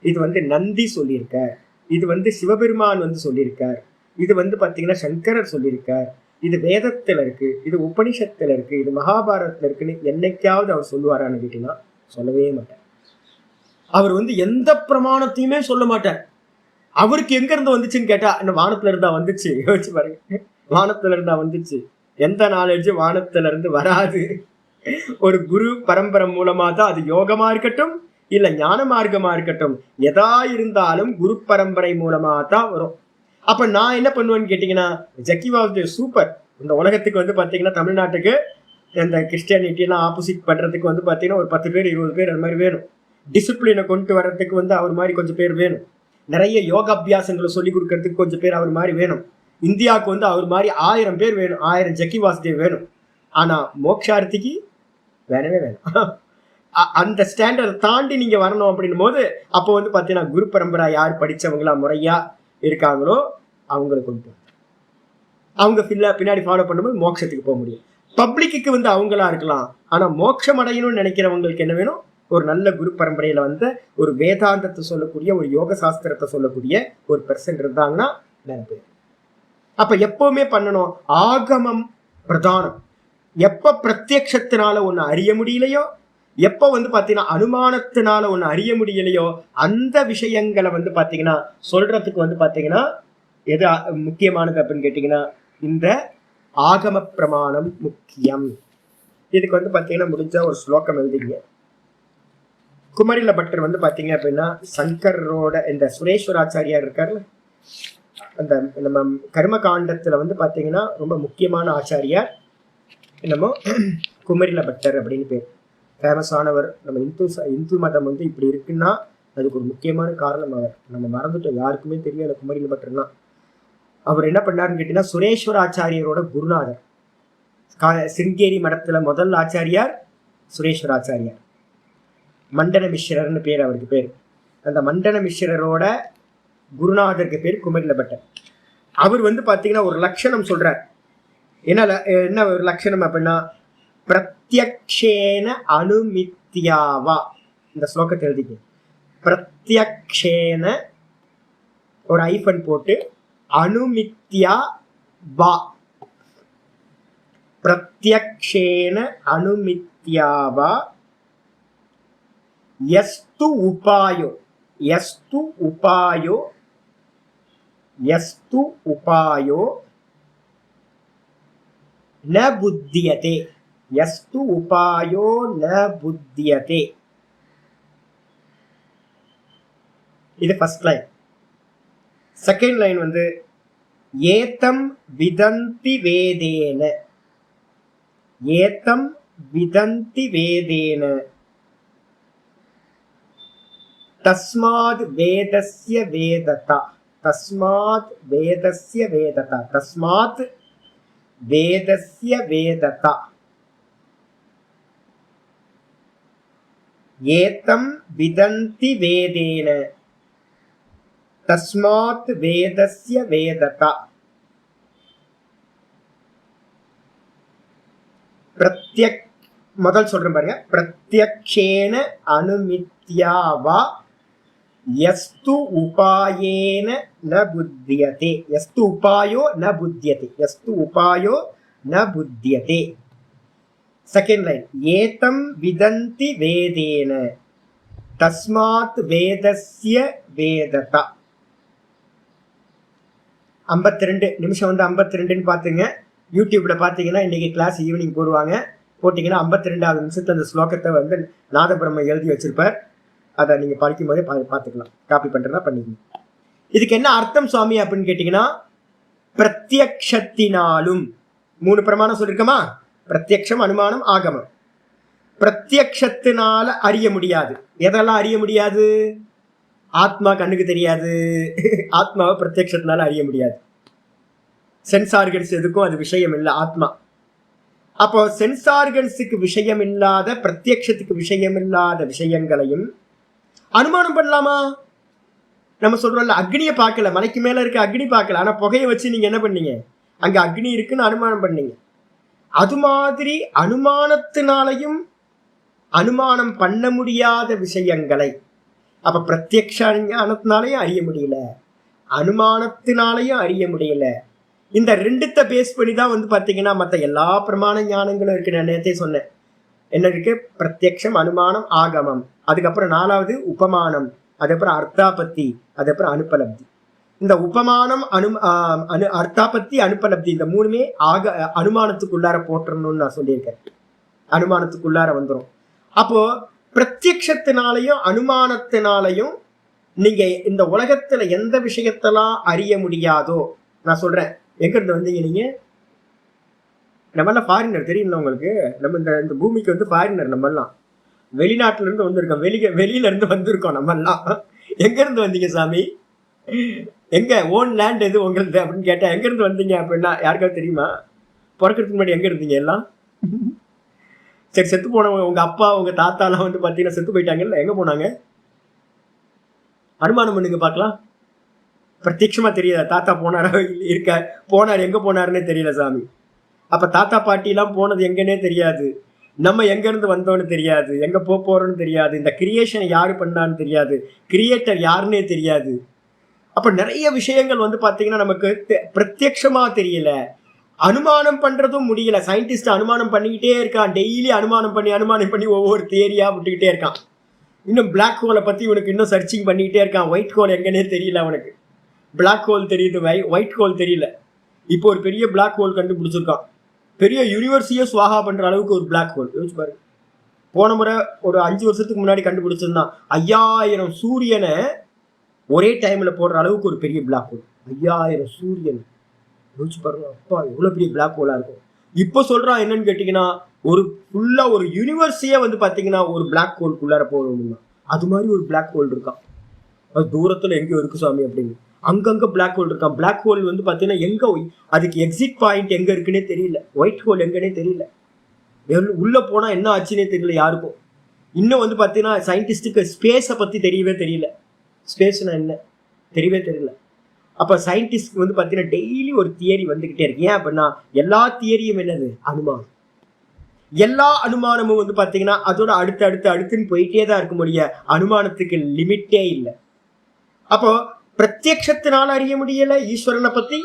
இது வந்து நந்தி சொல்லியிருக்கார், இது சிவபெருமான் சொல்லியிருக்கார், இது பாத்தீங்கன்னா சங்கரர் சொல்லியிருக்கார், இது வேதத்துல இருக்கு, இது உபனிஷத்துல இருக்கு, இது மகாபாரதத்துல இருக்குன்னு என்னைக்காவது அவர் சொல்லுவாரான்னு கேட்டீங்கன்னா சொல்லவே மாட்டார். அவர் எந்த பிரமாணத்தையுமே சொல்ல மாட்டார். அவருக்கு எங்க இருந்து வந்துச்சுன்னு கேட்டா, என்ன வானத்துல இருந்தா வந்துச்சு? யோசிச்சு பாருங்க, வானத்துல இருந்தா வந்துச்சு. எந்த நாலேஜும் வானத்துல இருந்து வராது. ஒரு குரு பரம்பரை மூலமா தான், அது யோகமா இருக்கட்டும் இல்ல ஞான மார்க்கமா இருக்கட்டும், எதா இருந்தாலும் குரு பரம்பரை மூலமா தான் வரும். அப்ப நான் என்ன பண்ணுவேன்னு கேட்டீங்கன்னா, ஜக்கி வாசுதேவ் சூப்பர். இந்த உலகத்துக்கு பாத்தீங்கன்னா தமிழ்நாட்டுக்கு இந்த கிறிஸ்டியானிட்டி எல்லாம் ஆப்போசிட் பண்றதுக்கு பாத்தீங்கன்னா ஒரு 10 பேர் 20 பேர் அது மாதிரி வேணும். டிசிப்ளினை கொண்டு வர்றதுக்கு அவர் மாதிரி கொஞ்சம் பேர் வேணும். நிறைய யோக அபியாசங்களை சொல்லி கொடுக்கறதுக்கு கொஞ்சம் பேர் அவர் மாதிரி வேணும். இந்தியாவுக்கு அவர் மாதிரி 1000 பேர் வேணும், 1000 ஜக்கி வாசுதேவ் வேணும். ஆனா மோட்சார்த்திக்கு வேணவே வேணும். அந்த ஸ்டாண்டர்ட் தாண்டி நீங்க வரணும் அப்படின்னும் போது அப்போ பாத்தீங்கன்னா குரு பரம்பரா யார் படிச்சவங்களா முறையா இருக்காங்களோ அவங்களை கொண்டு அவங்க பின்னாடி ஃபாலோ பண்ணும்போது மோட்சத்துக்கு போக முடியும். பப்ளிக்கு அவங்களா இருக்கலாம். ஆனா மோட்சம் அடையணும்னு நினைக்கிறவங்களுக்கு என்ன வேணும்? ஒரு நல்ல குரு பரம்பரையில ஒரு வேதாந்தத்தை சொல்லக்கூடிய, ஒரு யோக சாஸ்திரத்தை சொல்லக்கூடிய ஒரு பெர்சன் இருந்தாங்கன்னா நினைப்பு. அப்ப எப்பவுமே பண்ணணும் ஆகமம் பிரதானம். எப்ப பிரத்யக்ஷத்தினால ஒண்ணு அறிய முடியலையோ, எப்ப பாத்தீங்கன்னா அனுமானத்தினால ஒண்ணு அறிய முடியலையோ, அந்த விஷயங்களை பாத்தீங்கன்னா சொல்றதுக்கு பாத்தீங்கன்னா எது முக்கியமானது அப்படின்னு கேட்டீங்கன்னா இந்த ஆகம பிரமாணம் முக்கியம். இதுக்கு பாத்தீங்கன்னா முடிஞ்ச ஒரு ஸ்லோகம் எழுதிங்க. குமரில பட்டர் பாத்தீங்க அப்படின்னா சங்கரோட இந்த சுரேஸ்வராச்சாரியார் இருக்காருல்ல, அந்த நம்ம கர்ம காண்டத்துல பாத்தீங்கன்னா ரொம்ப முக்கியமான ஆச்சாரியார் என்னமோ குமரில பட்டர் அப்படின்னு பேர். ஃபேமஸானவர். நம்ம இந்து மதம் இப்படி இருக்குன்னா அதுக்கு ஒரு முக்கியமான காரணம் அவர். நம்ம மறந்துட்டோம், யாருக்குமே தெரியல குமரில பட்டர்னா. அவர் என்ன பண்ணாருன்னு கேட்டீங்கன்னா சுரேஸ்வர ஆச்சாரியரோட குருநாதர். சிங்கேரி மடத்துல முதல் ஆச்சாரியார் சுரேஸ்வர ஆச்சாரியார். மண்டன மிஸ்ரர்னு பேர் அவருக்கு பேர். அந்த மண்டன மிஸ்ரரோட குருநாதருக்கு பேர் குமரில பட்டர். அவர் பாத்தீங்கன்னா ஒரு லட்சணம் சொல்றார். என்ன ஒரு லட்சணம் அப்படின்னா, பிரத்யக்ஷேன அனுமித்யாவா. இந்த ஸ்லோகத்தை எழுதிக்க. பிரத்யக்ஷேன ஒரு ஐஃபன் போட்டு அனுமித்யா வா. பிரத்யக்ஷேன அனுமித்யாவா யஸ்து உபாயோ. யஸ்து உபாயோ. யஸ்து உபாயோ ந புத்தியதே. யஸ்து உபாயோ ந புத்தியதே. இது ஃபர்ஸ்ட் லைன். செகண்ட் லைன் ஏதம் விதந்தி வேதேன. ஏதம் விதந்தி வேதேன தஸ்மாத் வேதஸ்ய வேததா. தஸ்மாத் வேதஸ்ய வேததா. தஸ்மாத் வேதஸ்ய வேததா. ஏதம் விதந்தி வேதேன தஸ்மாத் வேதஸ்ய வேததா. முதல் சொல்றேன் பாருங்க. பிரத்யக்ஷேன அனுமித்யாவா யஸ்து உபாயேன ந புத்தியதே. யஸ்து உபாயோ ந புத்தியதே. யஸ்து உபாயோ ந புத்தியதே. Second line. ஏதம் விதந்தி வேதேன தஸ்மாத் வேதஸ்ய வேததா. 52 நிமிஷம் 52ன்னு பாத்துங்க. யூடியூப்ல பாத்தீங்கன்னா இன்னைக்கு கிளாஸ் ஈவினிங் போடுவாங்க. போட்டீங்கன்னா 52வது நிமிஷத்துல அந்த ஸ்லோகத்தை நாதபிரம்ம எழுதி வச்சிருப்பார். அதை நீங்க படிக்கும் போதே பார்த்துக்கலாம். காப்பி பண்றதா பண்ணிக்கணும். இதுக்கு என்ன அர்த்தம் சுவாமி அப்படின்னு கேட்டீங்கன்னா, பிரத்யக்ஷத்தினாலும் 3 பிரமாணம் சொல்லிருக்கோமா? பிரத்யக்ஷம், அனுமானம், ஆகமம். பிரத்யக்ஷத்தினால அறிய முடியாது. எதெல்லாம் அறிய முடியாது? ஆத்மா கண்ணுக்கு தெரியாது. ஆத்மாவை பிரத்யக்ஷத்தினால அறிய முடியாது. சென்ஸ் ஆர்கன்ஸ் எதுக்கும் அது விஷயம் இல்லை ஆத்மா. அப்போ சென்ஸ் ஆர்கன்ஸுக்கு விஷயம் இல்லாத, பிரத்யக்ஷத்துக்கு விஷயம் இல்லாத விஷயங்களையும் அனுமானம் பண்ணலாமா? நம்ம சொல்றோம்ல, அக்னியை பார்க்கல, மலைக்கு மேல இருக்க அக்னி பார்க்கல, ஆனா புகையை வச்சு நீங்க என்ன பண்ணீங்க? அங்க அக்னி இருக்குன்னு அனுமானம் பண்ணீங்க. அது மாதிரி அனுமானத்தினாலையும் அனுமானம் பண்ண முடியாத விஷயங்களை அப்ப பிரத்யக்ஷ ஞானத்தினாலையும் அறிய முடியல. அனுமானத்தினாலையும் அறிய முடியல. இந்த ரெண்டுத்தை பேஸ் பண்ணி தான் வந்து பாத்தீங்கன்னா மற்ற எல்லா பிரமாண ஞானங்களும் இருக்கு. நான் நேரத்தை சொன்னேன், என்ன இருக்கு? பிரத்யக்ஷம், அனுமானம், ஆகமம், அதுக்கப்புறம் 4வது உபமானம், அதுக்கப்புறம் அர்த்தாபத்தி, அதுக்கப்புறம் அனுபலப்தி. இந்த உபமானம், அர்த்தாபத்தி, அனுபலப்தி இந்த 3மே அனுமானத்துக்குள்ளார போட்டுறணும்னு நான் சொல்லியிருக்கேன். அனுமானத்துக்குள்ளார வந்துடும். அப்போ பிரத்யக்ஷத்தினாலையும் அனுமானத்தினாலையும் நீங்க இந்த உலகத்துல எந்த விஷயத்தெல்லாம் அறிய முடியாதோ, நான் சொல்றேன், எங்க இருந்து வந்தீங்க நீங்க? நம்மளாம் ஃபாரினர் தெரியுங்களா உங்களுக்கு? நம்ம இந்த பூமிக்கு வந்து ஃபாரினர். நம்மெல்லாம் வெளிநாட்டுல இருந்து வந்திருக்கோம், வெளியில இருந்து வந்திருக்கோம். நம்மெல்லாம் எங்க இருந்து வந்தீங்க சாமி? எங்க ஓன் லேண்ட் எது உங்களுக்கு அப்படின்னு கேட்டா எங்க இருந்து வந்தீங்க அப்படின்னா யாருக்காவது தெரியுமா? பிறக்கிறதுக்கு முன்னாடி எங்க இருந்தீங்க எல்லாம்? சரி, செத்து போனவங்க உங்க அப்பா உங்க தாத்தா எல்லாம் வந்து பாத்தீங்கன்னா செத்து போயிட்டாங்கல்ல, எங்க போனாங்க? அனுமானம் பண்ணுங்க பார்க்கலாம். பிரத்யட்சமா தெரியல, தாத்தா போனாரா போனார், எங்க போனாருன்னே தெரியல சாமி. அப்ப தாத்தா பாட்டி எல்லாம் போனது எங்கன்னே தெரியாது, நம்ம எங்க இருந்து வந்தோன்னு தெரியாது, எங்க போறோம்னு தெரியாது, இந்த கிரியேஷனை யாரு பண்ணான்னு தெரியாது, கிரியேட்டர் யாருன்னே தெரியாது. அப்ப நிறைய விஷயங்கள் வந்து பாத்தீங்கன்னா நமக்கு பிரத்யட்சமா தெரியல, அனுமானம் பண்றதும் முடியல. சயின்டிஸ்ட் அனுமானம் பண்ணிக்கிட்டே இருக்கான், டெய்லி அனுமானம் பண்ணி ஒவ்வொரு தியரியா விட்டுக்கிட்டே இருக்கான். இன்னும் பிளாக் ஹோலை பத்தி இவனுக்கு இன்னும் சர்ச்சிங் பண்ணிக்கிட்டே இருக்கான். ஒயிட் ஹோல் எங்கன்னே தெரியல அவனுக்கு. பிளாக் ஹோல் தெரியுது, ஒயிட் ஹோல் தெரியல. இப்போ ஒரு பெரிய பிளாக் ஹோல் கண்டுபிடிச்சிருக்கான். பெரிய யூனிவர்சிட்டியே சுவாகா பண்ற அளவுக்கு ஒரு பிளாக் ஹோல். யோசிச்சு பாரு. போன முறை ஒரு 5 வருஷத்துக்கு முன்னாடி கண்டுபிடிச்சிருந்தான் 5000 சூரியனை ஒரே டைம்ல போடுற அளவுக்கு ஒரு பெரிய பிளாக் ஹோல். 5000 சூரியன். யோசிச்சு பாருங்க, அப்பா எவ்வளவு பெரிய பிளாக் ஹோலா இருக்கும். இப்போ சொல்றான் என்னன்னு கேட்டீங்கன்னா, ஒரு ஃபுல்லா ஒரு யூனிவர்சிட்டியே வந்து பாத்தீங்கன்னா ஒரு பிளாக் ஹோல்குள்ளார போகணும்னா அது மாதிரி ஒரு பிளாக் ஹோல் இருக்கான். அது தூரத்துல எங்கேயோ இருக்கு சாமி அப்படின்னு. அங்கங்க பிளாக் ஹோல் இருக்கான். பிளாக் ஹோல் வந்து பாத்தீங்கன்னா எங்க அதுக்கு எக்ஸிட் பாயிண்ட் எங்க இருக்குன்னே தெரியல, ஒயிட் ஹோல் எங்கன்னே தெரியல, உள்ள போனா என்ன ஆச்சுன்னே தெரியல யாருக்கும். இன்னும் வந்து பாத்தீங்கன்னா சயின்டிஸ்டுக்கு ஸ்பேஸை பத்தி தெரியவே தெரியல. ஸ்பேஸ்னா என்ன தெரியவே தெரியல. அப்ப சயின்டிஸ்ட் வந்து பாத்தீங்கன்னா டெய்லி ஒரு தியரி வந்துகிட்டே இருக்கு. ஏன் அப்படின்னா எல்லா தியரியும் என்னது? அனுமானம். எல்லா அனுமானமும் வந்து பாத்தீங்கன்னா அதோட அடுத்துன்னு போயிட்டே தான் இருக்க முடியும். அனுமானத்துக்கு லிமிட்டே இல்லை. அப்போ பிரத்யக்ஷத்தினால அறிய முடியல ஈஸ்வரனை பத்தி,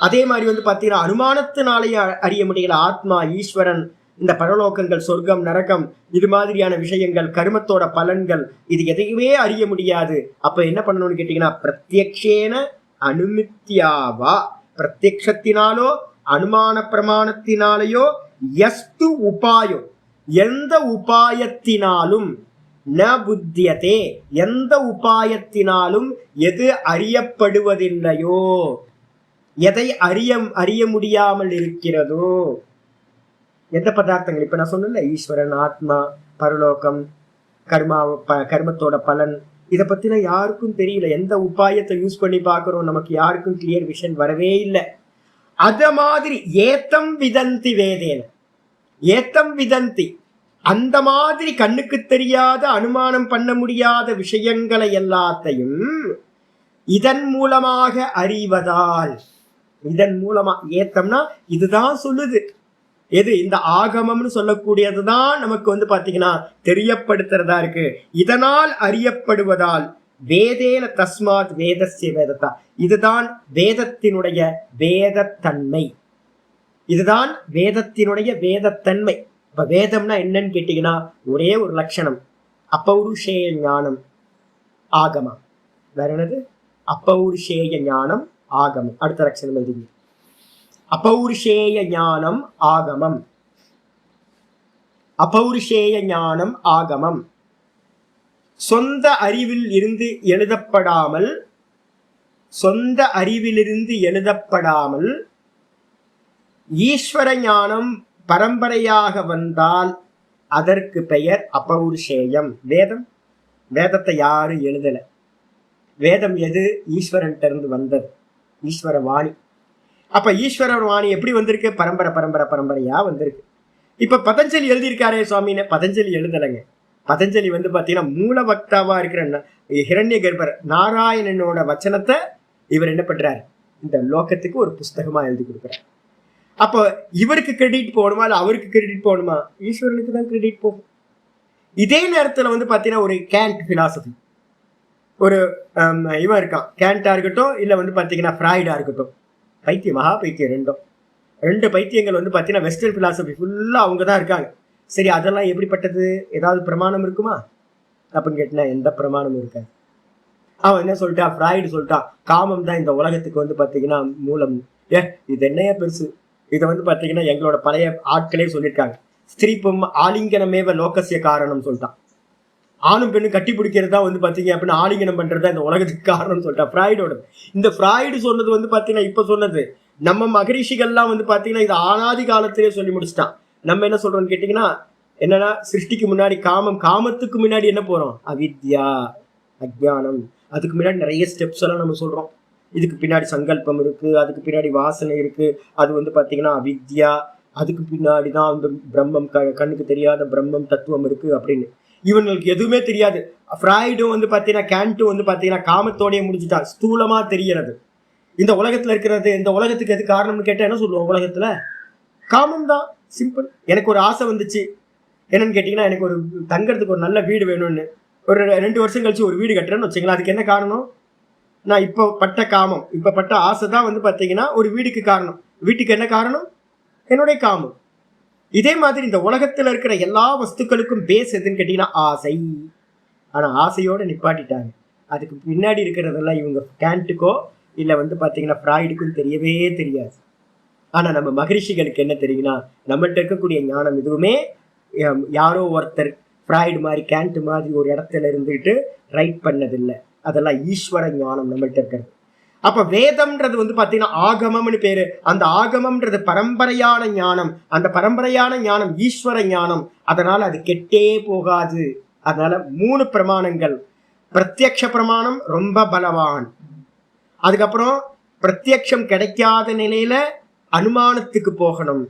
அதே மாதிரி வந்து பாத்தீங்கன்னா அனுமானத்தினாலேயே அறிய முடியல ஆத்மா, ஈஸ்வரன், இந்த பரலோகங்கள், சொர்க்கம், நரகம், இது மாதிரியான விஷயங்கள், கர்மத்தோட பலன்கள், இது எதையுமே அறிய முடியாது. அப்ப என்ன பண்ணணும்னு கேட்டீங்கன்னா, பிரத்யக்ஷேன அனுமித்யாவா, பிரத்யக்ஷத்தினாலோ அனுமான பிரமாணத்தினாலேயோ, எஸ்து உபாயம், எந்த உபாயத்தினாலும், ந புத்தியதே, எந்த உபாயத்தினாலும் எது அறியப்படுவதில்லையோ, எதை அறிய முடியாமல் இருக்கிறதோ, எந்த பதார்த்தங்கள் இப்ப நான் சொன்னேன்ல, ஈஸ்வரன், ஆத்மா, பரலோகம், கர்மத்தோட பலன், இதை பத்தின யாருக்கும் தெரியல. எந்த உபாயத்தை யூஸ் பண்ணி பார்க்கிறோம் நமக்கு யாருக்கும் கிளியர் விஷன் வரவே இல்லை. அத மாதிரி ஏத்தம் விதந்தி வேதேன, ஏத்தம் விதந்தி, அந்த மாதிரி கண்ணுக்கு தெரியாத அனுமானம் பண்ண முடியாத விஷயங்களை எல்லாத்தையும் இதன் மூலமாக அறிவதால், இதன் மூலமா, ஏத்தம்னா இதுதான் சொல்லுது. எது? இந்த ஆகமம்னு சொல்லக்கூடியதுதான் நமக்கு வந்து பாத்தீங்கன்னா தெரியப்படுத்துறதா இருக்கு. இதனால் அறியப்படுவதால், வேதேன தஸ்மாத் வேதஸ்ய வேதத்தா, இதுதான் வேதத்தினுடைய வேதத்தன்மை, இதுதான் வேதத்தினுடைய வேதத்தன்மை. இப்ப வேதம்னா என்னன்னு கேட்டீங்கன்னா ஒரே ஒரு லட்சணம், அப்பௌருஷேய ஞானம், ஆகமம். வேற என்னது? அப்பௌருஷேய ஞானம், ஆகமம். அடுத்த லட்சணம் எழுதுங்க. அப்பௌருஷேய ஞானம், ஆகமம். அப்பௌருஷேய ஞானம், ஆகமம். சொந்த அறிவில் இருந்து எழுதப்படாமல், சொந்த அறிவிலிருந்து எழுதப்படாமல் ஈஸ்வர ஞானம் பரம்பரையாக வந்தால் அதற்கு பெயர் அபௌருஷேயம். வேதம், வேதத்தை யாரும் எழுதல. வேதம் எது? ஈஸ்வரன் இருந்து வந்தது, ஈஸ்வர வாணி. அப்ப ஈஸ்வர வாணி எப்படி வந்திருக்கு? பரம்பரையா வந்திருக்கு. இப்ப பதஞ்சலி எழுதியிருக்காரே சுவாமின்னு, பதஞ்சலி எழுதலைங்க. பதஞ்சலி வந்து பாத்தீங்கன்னா மூல வக்தாவா இருக்கிற ஹிரண்ய கர்ப்பர் நாராயணனோட வச்சனத்தை இவர் என்ன பண்றாரு? இந்த லோகத்துக்கு ஒரு புஸ்தகமா எழுதி கொடுக்குறாரு. அப்போ இவருக்கு கிரெடிட் போகணுமா இல்ல அவருக்கு கிரெடிட் போகணுமா? ஈஸ்வரனுக்கு தான் கிரெடிட் போகும். இதே நேரத்துல வந்து பாத்தீங்கன்னா ஒரு கேண்ட் பிலாசபி, ஒரு இவன் இருக்கான், கேண்டா இருக்கட்டும் இல்லை வந்து பார்த்தீங்கன்னா ஃப்ராய்டா இருக்கட்டும், பைத்தியம், மகா பைத்தியம். ரெண்டு பைத்தியங்கள் வந்து பார்த்தீங்கன்னா வெஸ்டர்ன் பிலாசபி ஃபுல்லாக அவங்க தான் இருக்காங்க. சரி, அதெல்லாம் எப்படிப்பட்டது, ஏதாவது பிரமாணம் இருக்குமா அப்படின்னு கேட்டினா எந்த பிரமாணமும் இருக்காது. அவன் என்ன சொல்லிட்டான், ஃப்ராய்டு சொல்லிட்டான், காமம் தான் இந்த உலகத்துக்கு வந்து பார்த்தீங்கன்னா மூலம். இது என்னையா பெருசு, இதை வந்து பார்த்தீங்கன்னா எங்களோட பழைய ஆட்களே சொல்லியிருக்காங்க. ஸ்திரீப்பும் ஆலிங்கனமேவ லோகசிய காரணம் சொல்லிட்டான். ஆணும் பெண்ணும் கட்டி பிடிக்கிறது தான் வந்து பார்த்தீங்க அப்படின்னா ஆலிங்கனம் பண்ணுறது இந்த உலகத்துக்கு காரணம்னு சொல்லிட்டான் ஃப்ராய்டோட. இந்த ஃப்ராய்டு சொன்னது வந்து பார்த்தீங்கன்னா இப்போ சொன்னது நம்ம மகரிஷிகள்லாம் வந்து பார்த்தீங்கன்னா இது ஆனாதி காலத்திலே சொல்லி முடிச்சிட்டான். நம்ம என்ன சொல்றோம்னு கேட்டிங்கன்னா, என்னன்னா சிருஷ்டிக்கு முன்னாடி காமம், காமத்துக்கு முன்னாடி என்ன போகிறோம், அவித்யா, அஜ்ஞானம். அதுக்கு முன்னாடி நிறைய ஸ்டெப்ஸ் எல்லாம் நம்ம சொல்கிறோம். இதுக்கு பின்னாடி சங்கல்பம் இருக்குது, அதுக்கு பின்னாடி வாசனை இருக்குது, அது வந்து பார்த்தீங்கன்னா அவித்யா, அதுக்கு பின்னாடி தான் வந்து பிரம்மம், கண்ணுக்கு தெரியாத பிரம்மம் தத்துவம் இருக்குது அப்படின்னு. இவங்களுக்கு எதுவுமே தெரியாது. ஃப்ராய்டும் வந்து பார்த்தீங்கன்னா கேண்ட்டும் வந்து பார்த்தீங்கன்னா காமத்தோடய முடிச்சுட்டா, ஸ்தூலமாக தெரியறது. இந்த உலகத்தில் இருக்கிறது, இந்த உலகத்துக்கு எது காரணம்னு கேட்டால் என்ன சொல்லுவோம், உலகத்தில் காமம் தான், சிம்பிள். எனக்கு ஒரு ஆசை வந்துச்சு, என்னன்னு கேட்டிங்கன்னா எனக்கு ஒரு தங்கறதுக்கு ஒரு நல்ல வீடு வேணும்னு. ஒரு 2 வருஷம் கழிச்சு ஒரு வீடு கட்டுறேன்னு வச்சுங்களேன், அதுக்கு என்ன காரணம், நான் இப்போ பட்ட காமம், இப்போ பட்ட ஆசை தான் வந்து பார்த்தீங்கன்னா ஒரு வீடுக்கு காரணம். வீட்டுக்கு என்ன காரணம், என்னுடைய காமம். இதே மாதிரி இந்த உலகத்தில் இருக்கிற எல்லா வஸ்துக்களுக்கும் பேஸ் எதுன்னு கேட்டிங்கன்னா ஆசை. ஆனால் ஆசையோடு நிப்பாட்டிட்டாங்க. அதுக்கு பின்னாடி இருக்கிறதெல்லாம் இவங்க கேண்ட்டுக்கோ இல்லை வந்து பார்த்தீங்கன்னா ஃப்ராய்டுக்கும் தெரியவே தெரியாது. ஆனால் நம்ம மகரிஷிகளுக்கு என்ன தெரியுங்கன்னா, நம்மகிட்ட இருக்கக்கூடிய ஞானம் எதுவுமே யாரோ ஒருத்தர் ஃப்ராய்டு மாதிரி கேண்ட் மாதிரி ஒரு இடத்துல இருந்துட்டு ரைட் பண்ணதில்லை. அதெல்லாம் ஈஸ்வர ஞானம் நம்மள்கிட்ட இருக்கிறது. அப்ப வேதம்ன்றது வந்து பாத்தீங்கன்னா ஆகமம்னு பேரு. அந்த ஆகமம்ன்றது பரம்பரையான ஞானம். அந்த பரம்பரையான ஞானம் ஈஸ்வர ஞானம். அதனால அது கெட்டே போகாது. அதனால 3 பிரமாணங்கள். பிரத்யக்ஷ பிரமாணம் ரொம்ப பலவான். அதுக்கப்புறம் பிரத்யக்ஷம் கிடைக்காத நிலையில அனுமானத்துக்கு போகணும்.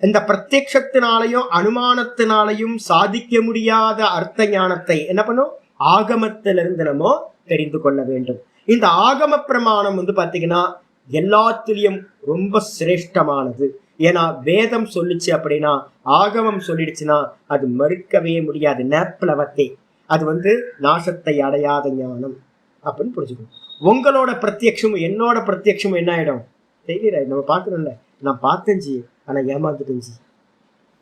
இந்த பிரத்யக்ஷத்தினாலையும் அனுமானத்தினாலையும் சாதிக்க முடியாத அர்த்த ஞானத்தை என்ன பண்ணும், ஆகமத்திலிருந்து நம்ம தெரிந்து கொள்ள வேண்டும். இந்த ஆகம பிரமாணம் வந்து பாத்தீங்கன்னா எல்லாத்திலையும் ரொம்ப சிரேஷ்டமானது. ஏன்னா வேதம் சொல்லிச்சு அப்படின்னா, ஆகமம் சொல்லிடுச்சுன்னா அது மறுக்கவே முடியாது. நேப்ளவத்தை, அது வந்து நாசத்தை அடையாத ஞானம் அப்படின்னு புரிஞ்சுக்கணும். உங்களோட பிரத்யக்ஷமும் என்னோட பிரத்யக்ஷமும் என்ன ஆயிடும், தெரியல. நம்ம பார்க்கணும்ல, நான் பார்த்தேன்ஜி ஆனால் ஏமாந்துட்டேன்ஜி.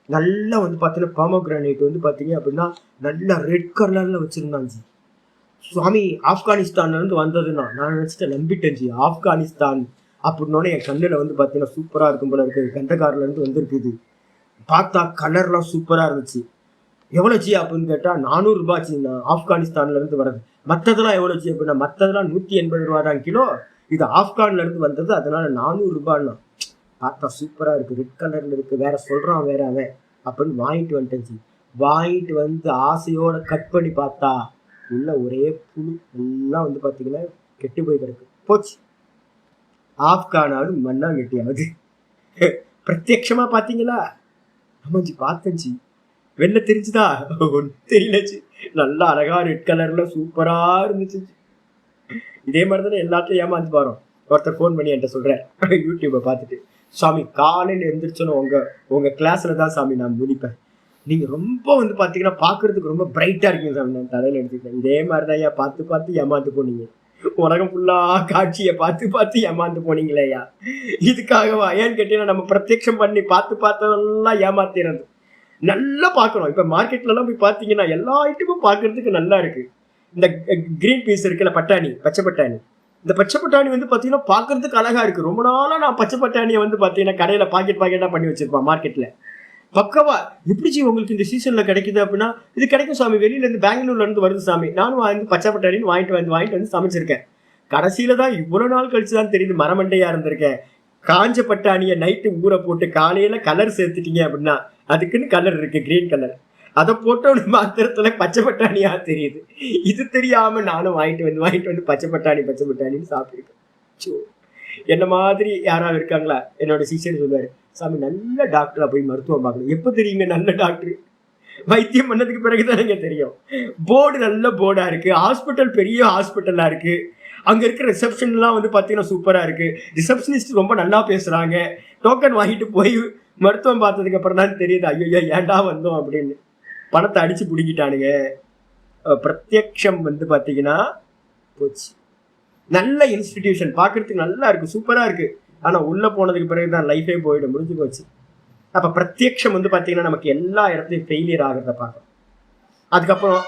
நல்லா வந்து பார்த்தீங்கன்னா பாமோகிரானைட் வந்து பார்த்தீங்க அப்படின்னா நல்லா ரெட் கலரில் வச்சுருந்தான்ஜி. சுவாமி ஆப்கானிஸ்தான்லேருந்து வந்ததுன்னா நான் நினச்சிட்டேன், நம்பிட்டேன்ஜி ஆப்கானிஸ்தான் அப்படின்னோடனே என் கண்ணில் வந்து பார்த்தீங்கன்னா சூப்பராக இருக்கும் போல இருக்குது. கந்தக்காரிலேருந்து வந்திருக்குது. பார்த்தா கலர்லாம் சூப்பராக இருந்துச்சு. எவ்வளோ ஜி அப்படின்னு கேட்டால் 400 ரூபாய்ச்சிண்ணா, ஆப்கானிஸ்தான்லேருந்து வர்றது. மற்றதெல்லாம் எவ்வளோ ஜி அப்படின்னா, மற்றதெல்லாம் 180 ரூபா தான் கிலோ, இது ஆப்கான்லேருந்து வந்தது அதனால 400 ரூபான்னா. பார்த்தா சூப்பராக இருக்குது, ரெட் கலரில் இருக்குது, வேற சொல்கிறான் வேற அவன் அப்படின்னு வாங்கிட்டு வந்துட்டேன்ஜி. வாங்கிட்டு வந்து ஆசையோடு கட் பண்ணி பார்த்தா உள்ள ஒரே புழு எல்லாம் வந்து பார்த்தீங்கன்னா கெட்டு போய் கிடக்கு. போச்சு, ஆப்கானாவது மண்ணாங்கட்டியாவது. பிரத்யக்ஷமா பார்த்தீங்களா, ஆமாஞ்சி பார்த்தேன்ஜி. வெளில தெரிஞ்சுதா, ஒன்றும் தெரியலச்சு. நல்லா அழகா ரெட் கலர்ல சூப்பரா இருந்துச்சு. இதே மாதிரி தானே எல்லாத்தையும் ஏமாந்து பாரோம். ஒருத்தர் ஃபோன் பண்ணி என்கிட்ட சொல்கிறேன், யூடியூப்பை பார்த்துட்டு, சாமி காலையில் எழுந்திரிச்சோன்னு உங்கள் கிளாஸில் தான் சாமி நான் முடிப்பேன், நீங்கள் ரொம்ப வந்து பார்த்தீங்கன்னா பார்க்குறதுக்கு ரொம்ப பிரைட்டாக இருக்கீங்க சாமி. நான் தலையில் எடுத்துக்கிட்டேன். இதே மாதிரி தான் ஐயா பார்த்து பார்த்து ஏமாந்து போனீங்க. உலகம் ஃபுல்லாக காட்சியை பார்த்து பார்த்து ஏமாந்து போனீங்களேயா. இதுக்காகவா? ஏன்னு கேட்டீங்கன்னா நம்ம பிரத்யக்ஷம் பண்ணி பார்த்து பார்த்ததெல்லாம் ஏமாத்திடுறது. நல்லா பார்க்குறோம். இப்போ மார்க்கெட்லலாம் போய் பார்த்தீங்கன்னா எல்லா ஐட்டமும் பார்க்குறதுக்கு நல்லா இருக்குது. இந்த கிரீன் பீஸ் இருக்குல்ல, பட்டாணி, பச்சை பட்டாணி. இந்த பச்சை பட்டாணி வந்து பார்த்தீங்கன்னா பார்க்கறதுக்கு அழகாக இருக்குது. ரொம்ப நாளாக நான் பச்சை பட்டாணியை வந்து பார்த்தீங்கன்னா கடையில் பாக்கெட்டாக பண்ணி வச்சுருப்பேன் மார்க்கெட்டில். பக்கவா எப்படிச்சு உங்களுக்கு இந்த சீசனில் கிடைக்குது அப்படின்னா, இது கிடைக்கும் சாமி, வெளியிலேருந்து பெங்களூர்லேருந்து வருது சாமி. நானும் வந்து பச்சை பட்டாணின்னு வாங்கிட்டு வந்து சமைச்சிருக்கேன். கடைசியில் தான் இவ்வளோ நாள் கழிச்சு தான் தெரியுது மரமண்டையாக இருந்திருக்கேன். காஞ்ச பட்டாணியை நைட்டு ஊற போட்டு காலையில் கலர் சேர்த்துட்டீங்க அப்படின்னா அதுக்குன்னு கலர் இருக்குது, கிரீன் கலர். அதை போட்டோன்னு மாத்திரத்துல பச்சை பட்டாணியா தெரியுது. இது தெரியாம நானும் வாங்கிட்டு வந்து பச்சை பட்டாணின்னு சாப்பிட்டுருக்கேன். என்ன மாதிரி யாராவது இருக்காங்களா? என்னோட சிஷியர் சொல்லுவாரு, சாமி நல்ல டாக்டரா போய் மருத்துவம் பார்க்கணும். எப்போ தெரியுங்க நல்ல டாக்டர்? வைத்தியம் பண்ணதுக்கு பிறகுதானங்க தெரியும். போர்டு நல்ல போர்டா இருக்கு, ஹாஸ்பிட்டல் பெரிய ஹாஸ்பிட்டலா இருக்கு, அங்க இருக்கிற ரிசப்ஷன்லாம் வந்து பாத்தீங்கன்னா சூப்பரா இருக்கு, ரிசப்ஷனிஸ்ட் ரொம்ப நல்லா பேசுறாங்க. டோக்கன் வாங்கிட்டு போய் மருத்துவம் பார்த்ததுக்கு அப்புறம் தான் தெரியுது, ஐயோ ஏன்டா வந்தோம் அப்படின்னு. பணத்தை அடிச்சு பிடிக்கிட்டானுங்க. பிரத்யக்ஷம் வந்து பார்த்தீங்கன்னா போச்சு. நல்ல இன்ஸ்டிடியூஷன் பார்க்கறதுக்கு நல்லா இருக்கு, சூப்பரா இருக்கு. ஆனா உள்ள போனதுக்கு பிறகுதான் லைஃபே போயிடும், முடிஞ்சு போச்சு. அப்ப பிரத்யக்ஷம் வந்து பாத்தீங்கன்னா நமக்கு எல்லா இடத்துலயும் ஃபெயிலியர் ஆகிறத பார்க்கணும். அதுக்கப்புறம்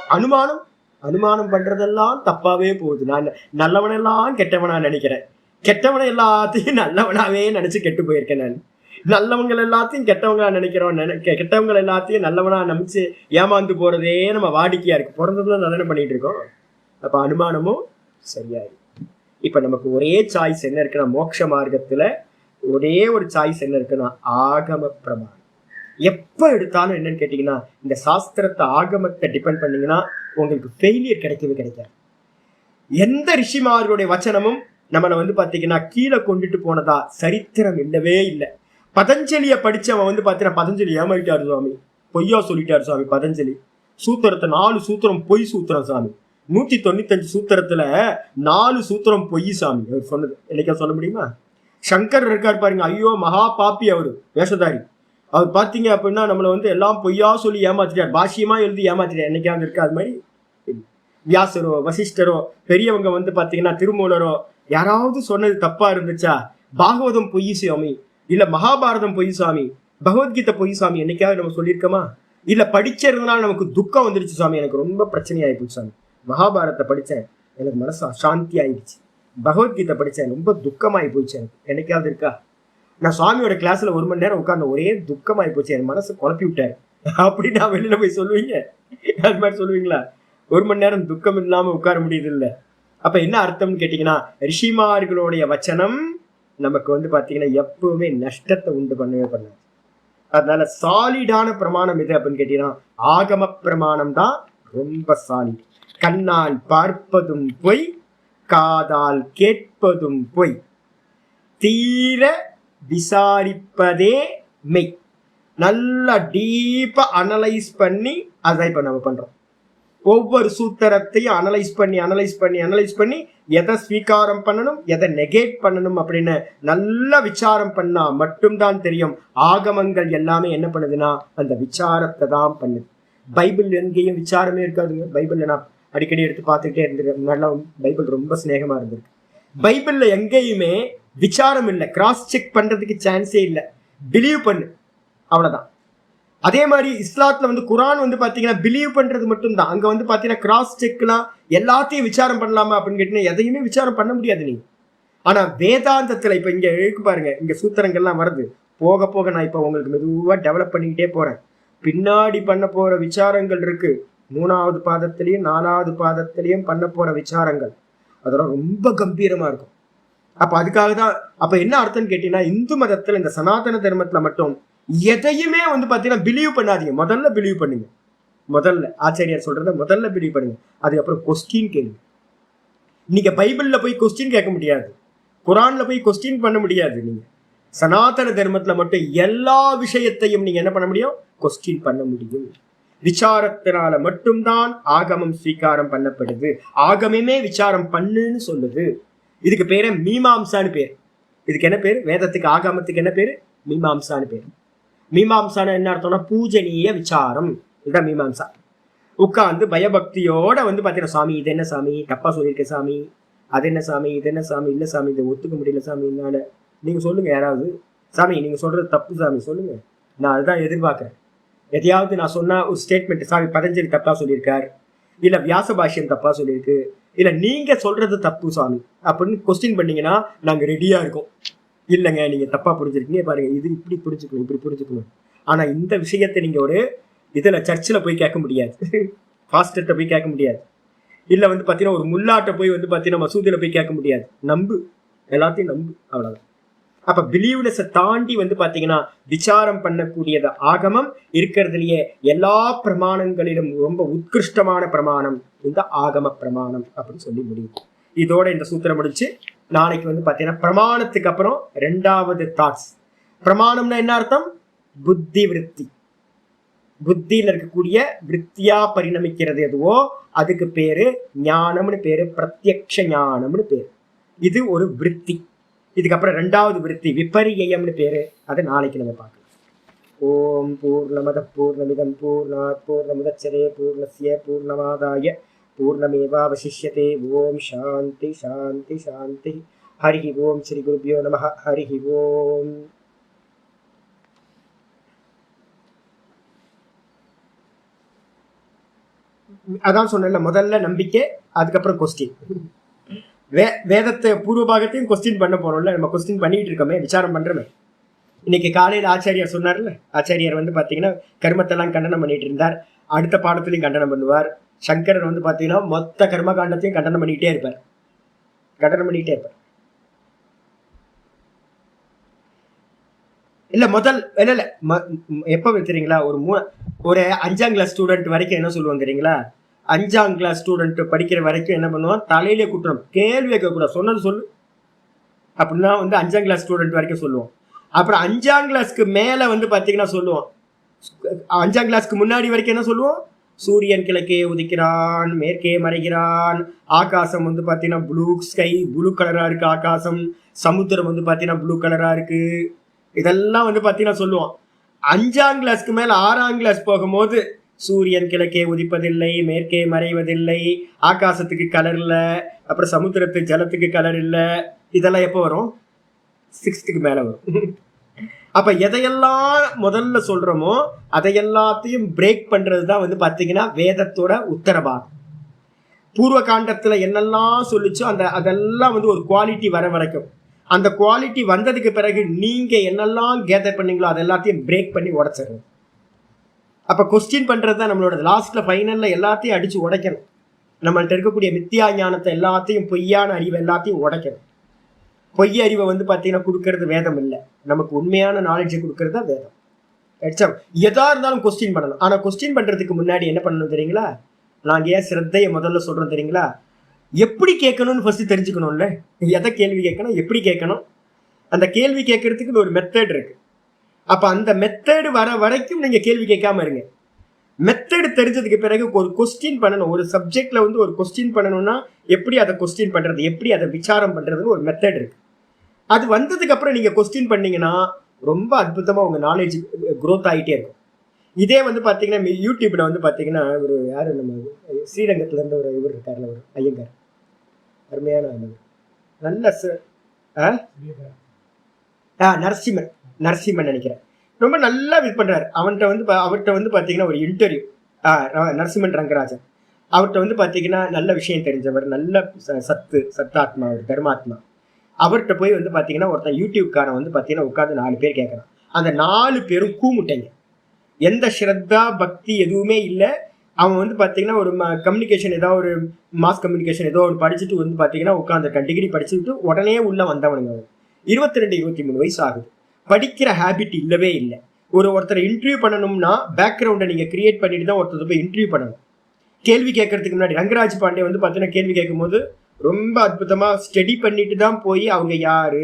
அனுமானம் பண்றதெல்லாம் தப்பாவே போகுது. நான் நல்லவனெல்லாம் கெட்டவனா நினைக்கிறேன், கெட்டவனை எல்லாத்தையும் நல்லவனாவே நினைச்சு கெட்டு போயிருக்கேன். நான் நல்லவங்க எல்லாத்தையும் கெட்டவங்களா நினைக்கிறோம், கெட்டவங்க எல்லாத்தையும் நல்லவனா நினைச்சு ஏமாந்து போறதே நம்ம வாடிக்கையா இருக்கு. பிறந்ததுல நல்ல பண்ணிட்டு இருக்கோம். அப்ப அனுமானமும் சரியாயிரு. இப்ப நமக்கு ஒரே சாய்ஸ் என்ன இருக்குன்னா, மோட்ச மார்க்கத்துல ஒரே ஒரு சாய்ஸ் என்ன இருக்குன்னா ஆகம பிரமாணம். எப்ப எடுத்தாலும் என்னன்னு கேட்டீங்கன்னா, இந்த சாஸ்திரத்தை ஆகமத்தை டிபெண்ட் பண்ணீங்கன்னா உங்களுக்கு ஃபெயிலியர் கிடைக்கவே கிடைக்காது. எந்த ரிஷிமார்களுடைய வச்சனமும் நம்மளை வந்து பாத்தீங்கன்னா கீழே கொண்டுட்டு போனதா சரித்திரம் இல்லவே இல்லை. பதஞ்சலியை படிச்சவன் வந்து பாத்தீங்கன்னா பதஞ்சலி ஏமாயிட்டாரு சுவாமி, பொய்யா சொல்லிட்டாரு சுவாமி. பதஞ்சலி சூத்திரத்தை 4 சூத்திரம் பொய் சூத்திரம் சாமி. 195 சூத்திரத்துல 4 சூத்திரம் பொய் சாமி அவர் சொன்னது. என்னைக்கா சொல்ல முடியுமா? சங்கர் இருக்கார் பாருங்க, ஐயோ மகா பாப்பி அவரு, வேஷதாரி. அவர் பார்த்தீங்க அப்படின்னா நம்மளை வந்து எல்லாம் பொய்யா சொல்லி ஏமாத்திட்டார், பாஷ்யமா எழுதி ஏமாத்திட்டார். என்னைக்காவது இருக்கு அது மாதிரி? வியாசரோ வசிஷ்டரோ பெரியவங்க வந்து பார்த்தீங்கன்னா திருமூலரோ யாராவது சொன்னது தப்பா இருந்துச்சா? பாகவதம் பொய் சாமி, இல்ல மகாபாரதம் பொய் சாமி, பகவத்கீதை பொய் சாமி என்னைக்காவது நம்ம சொல்லியிருக்கோமா? இல்ல படிச்சிருந்தனால நமக்கு துக்கம் வந்துருச்சு சாமி, எனக்கு ரொம்ப பிரச்சனை ஆயிடுச்சு சாமி. மகாபாரதத்தை படித்தேன், எனக்கு மனசு அசாந்தி ஆயிடுச்சு. பகவத்கீதை படித்தேன், ரொம்ப துக்கமாயி போச்சு எனக்கு. என்னைக்காவது இருக்கா? நான் சுவாமியோட கிளாஸ்ல 1 மணி நேரம் உட்கார்ந்த, ஒரே துக்கமாயி போச்சு, என் மனசு குழப்பி விட்டாரு. அப்படி நான் வெளியில போய் சொல்லுவீங்க? அது மாதிரி சொல்லுவீங்களா? 1 மணி நேரம் துக்கம் இல்லாம உட்கார முடியுது இல்ல? அப்ப என்ன அர்த்தம்னு கேட்டீங்கன்னா, ரிஷிமார்களுடைய வச்சனம் நமக்கு வந்து பாத்தீங்கன்னா எப்பவுமே நஷ்டத்தை உண்டு பண்ணவே பண்ணாது. அதனால சாலிடான பிரமாணம் எது அப்படின்னு கேட்டீங்கன்னா ஆகம பிரமாணம் தான் ரொம்ப சாலிட். கண்ணால் பார்ப்பதும் பொய், காதால் கேட்பதும் பொய், தீர விசாரிப்பதே மெய். நல்லா டீப்பா அனலைஸ் பண்ணி அதை இப்ப நம்ம பண்றோம். ஒவ்வொரு சூத்திரத்தையும் அனலைஸ் பண்ணி எதை ஸ்வீகாரம் பண்ணணும், எதை நெகேட் பண்ணணும் அப்படின்னு நல்லா விசாரம் பண்ணா மட்டும்தான் தெரியும். ஆகமங்கள் எல்லாமே என்ன பண்ணுதுன்னா அந்த விசாரத்தை தான் பண்ணுது. பைபிள் எங்கேயும் விசாரமே இருக்காதுங்க. பைபிள்ல நான் அடிக்கடி எடுத்து பார்த்துக்கிட்டே இருந்திருக்கேன். நல்லா பைபிள் ரொம்ப ஸ்நேகமா இருந்திருக்கு. பைபிள்ல எங்கேயுமே விசாரம் இல்லை, கிராஸ் செக் பண்றதுக்கு சான்ஸே இல்லை. பிலீவ் பண்ணு, அவ்வளவுதான். அதே மாதிரி இஸ்லாத்துல வந்து குரான் வந்து பாத்தீங்கன்னா பிலீவ் பண்றது மட்டும்தான். அங்க வந்து பாத்தீங்கன்னா கிராஸ் செக்லாம் எல்லாத்தையும் விசாரம் பண்ணலாமா அப்படின்னு கேட்டீங்கன்னா எதையுமே விசாரம் பண்ண முடியாது நீங்க. ஆனா வேதாந்தத்துல இப்ப இங்க எழுக்கு பாருங்க, இங்க சூத்திரங்கள்லாம் வருது. போக போக நான் இப்ப உங்களுக்கு மெதுவா டெவலப் பண்ணிக்கிட்டே போறேன். பின்னாடி பண்ண போற விசாரங்கள் இருக்கு, 3வது பாதத்திலையும் 4வது பாதத்திலையும் பண்ண போற விசாரங்கள் அதெல்லாம் ரொம்ப கம்பீரமா இருக்கும். அப்ப அதுக்காக தான் அப்ப என்ன அர்த்தம்னு கேட்டீங்கன்னா, இந்து மதத்துல இந்த சனாதன தர்மத்துல மட்டும் எதையுமே வந்து பாத்தீங்கன்னா பிலீவ் பண்ணாதீங்க. முதல்ல பிலீவ் பண்ணுங்க. முதல்ல ஆச்சாரியார் சொல்றத முதல்ல பிலீவ் பண்ணுங்க. அதுக்கப்புறம் கொஸ்டின் கேளுங்க. நீங்க பைபிள்ல போய் கொஸ்டின் கேட்க முடியாது, குரான்ல போய் கொஸ்டின் பண்ண முடியாது. நீங்க சனாதன தர்மத்துல மட்டும் எல்லா விஷயத்தையும் நீங்க என்ன பண்ண முடியும்? கொஸ்டின் பண்ண முடியும். விசாரத்தினால மட்டும்தான் ஆகமம் ஸ்வீகாரம் பண்ணப்படுது. ஆகமே விசாரம் பண்ணுன்னு சொல்லுது. இதுக்கு பேரு மீமாம்சான்னு பேர். இதுக்கு என்ன பேரு? வேதத்துக்கு ஆகமத்துக்கு என்ன பேரு? மீமாம்சான்னு பேரு. மீமாம்சான என்ன அர்த்தம்னா பூஜனீய விசாரம். இதுதான் மீமாம்சா. உட்கார்ந்து பயபக்தியோட வந்து பாத்தீங்கன்னா சாமி இது என்ன சாமி, தப்பா சொல்லியிருக்க சாமி, அது என்ன சாமி, இது என்ன சாமி, இல்ல சாமி இதை ஒத்துக்க முடியல சாமி, என்னால நீங்க சொல்லுங்க. யாராவது சாமி நீங்க சொல்றது தப்பு சாமி சொல்லுங்க, நான் அதுதான் எதிர்பார்க்கிறேன். எதையாவது நான் சொன்னா ஒரு ஸ்டேட்மெண்ட், சாமி பதஞ்சலி தப்பா சொல்லியிருக்காரு, இல்ல வியாச பாஷ்யம் தப்பா சொல்லியிருக்கு, இல்ல நீங்க சொல்றது தப்பு சாமி அப்படின்னு கொஸ்டின் பண்ணீங்கன்னா நாங்க ரெடியா இருக்கோம். இல்லைங்க நீங்க தப்பா புரிஞ்சிருக்கீங்க, பாருங்க இது இப்படி புரிஞ்சுக்கணும், இப்படி புரிஞ்சுக்கணும். ஆனா இந்த விஷயத்தை நீங்க ஒரு இதுல சர்ச்சில் போய் கேட்க முடியாது, பாஸ்டர்கிட்ட போய் கேட்க முடியாது, இல்ல வந்து பாத்தீங்கன்னா ஒரு முல்லாட்ட போய் வந்து பாத்தீங்கன்னா மசூதியில போய் கேட்க முடியாது. நம்பு, எல்லாத்தையும் நம்பு, அவ்வளவுதான். அப்ப பிலீவ்னஸை தாண்டி வந்து பாத்தீங்கன்னா விசாரம் பண்ணக்கூடியது ஆகமம். இருக்கிறதுலயே எல்லா பிரமாணங்களிலும் ரொம்ப உத்கிருஷ்டமான பிரமாணம் இந்த ஆகம பிரமாணம் அப்படின்னு சொல்லி முடியும். இதோட இந்த சூத்திரம் முடிச்சு நாளைக்கு வந்து பாத்தீங்கன்னா பிரமாணத்துக்கு அப்புறம் 2வது தாட்ஸ். பிரமாணம்னா என்ன அர்த்தம்? புத்தி விருத்தி. புத்தியில இருக்கக்கூடிய விருத்தியா பரிணமிக்கிறது எதுவோ அதுக்கு பேரு ஞானம்னு பேரு, பிரத்யக்ஷ ஞானம்னு பேரு. இது ஒரு விருத்தி. இதுக்கப்புறம் 2வது விருத்தி விபரியம்னு பேரு. அதை நாளைக்கு நம்ம பார்க்கலாம். ஓம் பூர்ணமத பூர்ணமிதம் பூர்ணாத் பூர்ணமுதச்யதே பூர்ணஸ்ய பூர்ணமாதாய பூர்ணமேவாவசிஷ்யதே. ஓம் சாந்தி சாந்தி சாந்தி. ஹரி ஓம். ஸ்ரீ குருபியோ நமஹ. ஹரி ஓம். அதான் சொன்ன, முதல்ல நம்பிக்கை, அதுக்கப்புறம் கொஸ்டின். வேதத்தை பூர்வ பாகத்தையும் கொஸ்டின் பண்ண போறோம்ல, நம்ம கொஸ்டின் பண்ணிட்டு இருக்கோமே, விசாரம் பண்றோமே. இன்னைக்கு காலையில் ஆச்சாரியார் சொன்னார்ல, ஆச்சாரியார் வந்து பார்த்தீங்கன்னா கர்மத்தெல்லாம் கண்டனம் பண்ணிட்டு இருந்தார். அடுத்த பாடத்திலையும் கண்டனம் பண்ணுவார். சங்கரர் வந்து பார்த்தீங்கன்னா மொத்த கர்ம காண்டத்தையும் கண்டனம் பண்ணிக்கிட்டே இருப்பார். இல்ல முதல் இல்ல எப்ப தெரியுங்களா, ஒரு 5ஆம் கிளாஸ் ஸ்டூடெண்ட் வரைக்கும் என்ன சொல்லுவாங்க தெரியுங்களா, 5ஆம் கிளாஸ் ஸ்டூடெண்ட் படிக்கிற வரைக்கும் என்ன பண்ணுவான், தலையிலே குற்றணும், கேள்வி கேட்க கூடாது, சொன்னது சொல்லு அப்படின்னா வந்து 5ஆம் கிளாஸ் ஸ்டூடெண்ட் வரைக்கும் சொல்லுவோம். அப்புறம் 5ஆம் கிளாஸ்க்கு மேல வந்து பாத்தீங்கன்னா சொல்லுவோம், 5ஆம் கிளாஸ்க்கு முன்னாடி வரைக்கும் என்ன சொல்லுவோம், சூரியன் கிழக்கே உதிக்கிறான், மேற்கே மறைகிறான், ஆகாசம் வந்து பாத்தீங்கன்னா ப்ளூ ஸ்கை, ப்ளூ கலரா இருக்கு ஆகாசம், சமுத்திரம் வந்து பாத்தீங்கன்னா ப்ளூ கலரா இருக்கு, இதெல்லாம் வந்து பாத்தீங்கன்னா சொல்லுவோம். 5ஆம் கிளாஸ்க்கு மேல 6ஆம் கிளாஸ் போகும்போது சூரியன் கிழக்கே உதிப்பதில்லை, மேற்கே மறைவதில்லை, ஆகாசத்துக்கு கலர் இல்ல, அப்புறம் சமுத்திரத்து ஜலத்துக்கு கலர் இல்ல, இதெல்லாம் எப்போ வரும், 6th மேல வரும். அப்ப எதையெல்லாம் முதல்ல சொல்றோமோ அதை எல்லாத்தையும் பிரேக் பண்றதுதான் வந்து பாத்தீங்கன்னா வேதத்தோட உத்தரவாதம். பூர்வ காண்டத்துல என்னெல்லாம் சொல்லிச்சோ அதெல்லாம் வந்து ஒரு குவாலிட்டி வர வரைக்கும், அந்த குவாலிட்டி வந்ததுக்கு பிறகு நீங்க என்னெல்லாம் கேதர் பண்ணீங்களோ அது எல்லாத்தையும் பிரேக் பண்ணி உடைச்சிடணும். அப்ப கொஸ்டின் பண்றதுதான் நம்மளோட லாஸ்ட்ல ஃபைனல்ல எல்லாத்தையும் அடிச்சு உடைக்கணும். நம்மள்ட்ட இருக்கக்கூடிய மித்தியா ஞானத்தை எல்லாத்தையும், பொய்யான அறிவை எல்லாத்தையும் உடைக்கணும். பொய் அறிவை வந்து பாத்தீங்கன்னா கொடுக்கறது வேதம் இல்லை, நமக்கு உண்மையான நாலேஜை கொடுக்கறது தான் வேதம். எதா இருந்தாலும் கொஸ்டின் பண்ணணும். ஆனா கொஸ்டின் பண்றதுக்கு முன்னாடி என்ன பண்ணணும் தெரியுங்களா, நாங்க ஏன் சிரத்தையை முதல்ல சொல்றோம் தெரியுங்களா, எப்படி கேட்கணும்னு ஃபர்ஸ்ட் தெரிஞ்சுக்கணும்ல. எதை கேள்வி கேட்கணும், எப்படி கேட்கணும், அந்த கேள்வி கேட்கறதுக்கு ஒரு மெத்தட் இருக்கு. அப்ப அந்த மெத்தட் வர வரைக்கும் நீங்க கேள்வி கேட்காம இருங்க. மெத்தட் தெரிஞ்சதுக்கு பிறகு ஒரு கொஸ்டின் பண்ணணும். ஒரு சப்ஜெக்ட்ல வந்து ஒரு கொஸ்டின் பண்ணணும்னா எப்படி அதை கொஸ்டின் பண்றது, எப்படி அதை விசாரம் பண்றதுன்னு ஒரு மெத்தட் இருக்கு. அது வந்ததுக்கு அப்புறம் நீங்க கொஸ்டின் பண்ணீங்கன்னா ரொம்ப அற்புதமா உங்க நாலேஜ் க்ரோத் ஆகிட்டே இருக்கும். இதே வந்து பாத்தீங்கன்னா யூடியூப்ல வந்து பாத்தீங்கன்னா ஒரு யாரு, நம்ம ஸ்ரீரங்கத்துல இருந்து ஒரு இவர் இருக்காருல, ஒரு ஐயங்கார், அருமையான நல்ல நரசிம்மன் நினைக்கிறேன், ரொம்ப நல்லா இது பண்றாரு. அவர்கிட்ட வந்து பாத்தீங்கன்னா ஒரு இன்டர்வியூ, நரசிம்மன் ரங்கராஜன், அவர்கிட்ட வந்து பாத்தீங்கன்னா நல்ல விஷயம் தெரிஞ்சவர், நல்ல சத்தாத்மா, ஒரு தர்மாத்மா. அவர்கிட்ட போய் வந்து பாத்தீங்கன்னா ஒருத்தன் யூடியூப்காரன் வந்து பாத்தீங்கன்னா உட்காந்து 4 பேர் கேட்கறான். அந்த 4 பேரும் கூமுட்டைங்க, எந்த ஸ்ரத்தா பக்தி எதுவுமே இல்லை. அவன் வந்து பாத்தீங்கன்னா ஒரு கம்யூனிகேஷன், ஏதாவது ஒரு மாஸ் கம்யூனிகேஷன் ஏதோ ஒன்று படிச்சுட்டு வந்து பாத்தீங்கன்னா உட்காந்து டிகிரி படிச்சுட்டு உடனே உள்ள வந்தவனுங்க. 22 23 வயசு ஆகுது. படிக்கிற ஹேபிட் இல்லவே இல்லை. ஒருத்தரை இன்டர்வியூ பண்ணணும்னா பேக்ரவுண்டை நீங்க கிரியேட் பண்ணிட்டு தான் ஒருத்தர் போய் இன்டர்வியூ பண்ணணும். கேள்வி கேட்கறதுக்கு முன்னாடி ரங்கராஜ் பாண்டே வந்து பாத்தீங்கன்னா கேள்வி கேட்கும் போது ரொம்ப அற்புதமா ஸ்டடி பண்ணிட்டு தான் போய் அவங்க யாரு,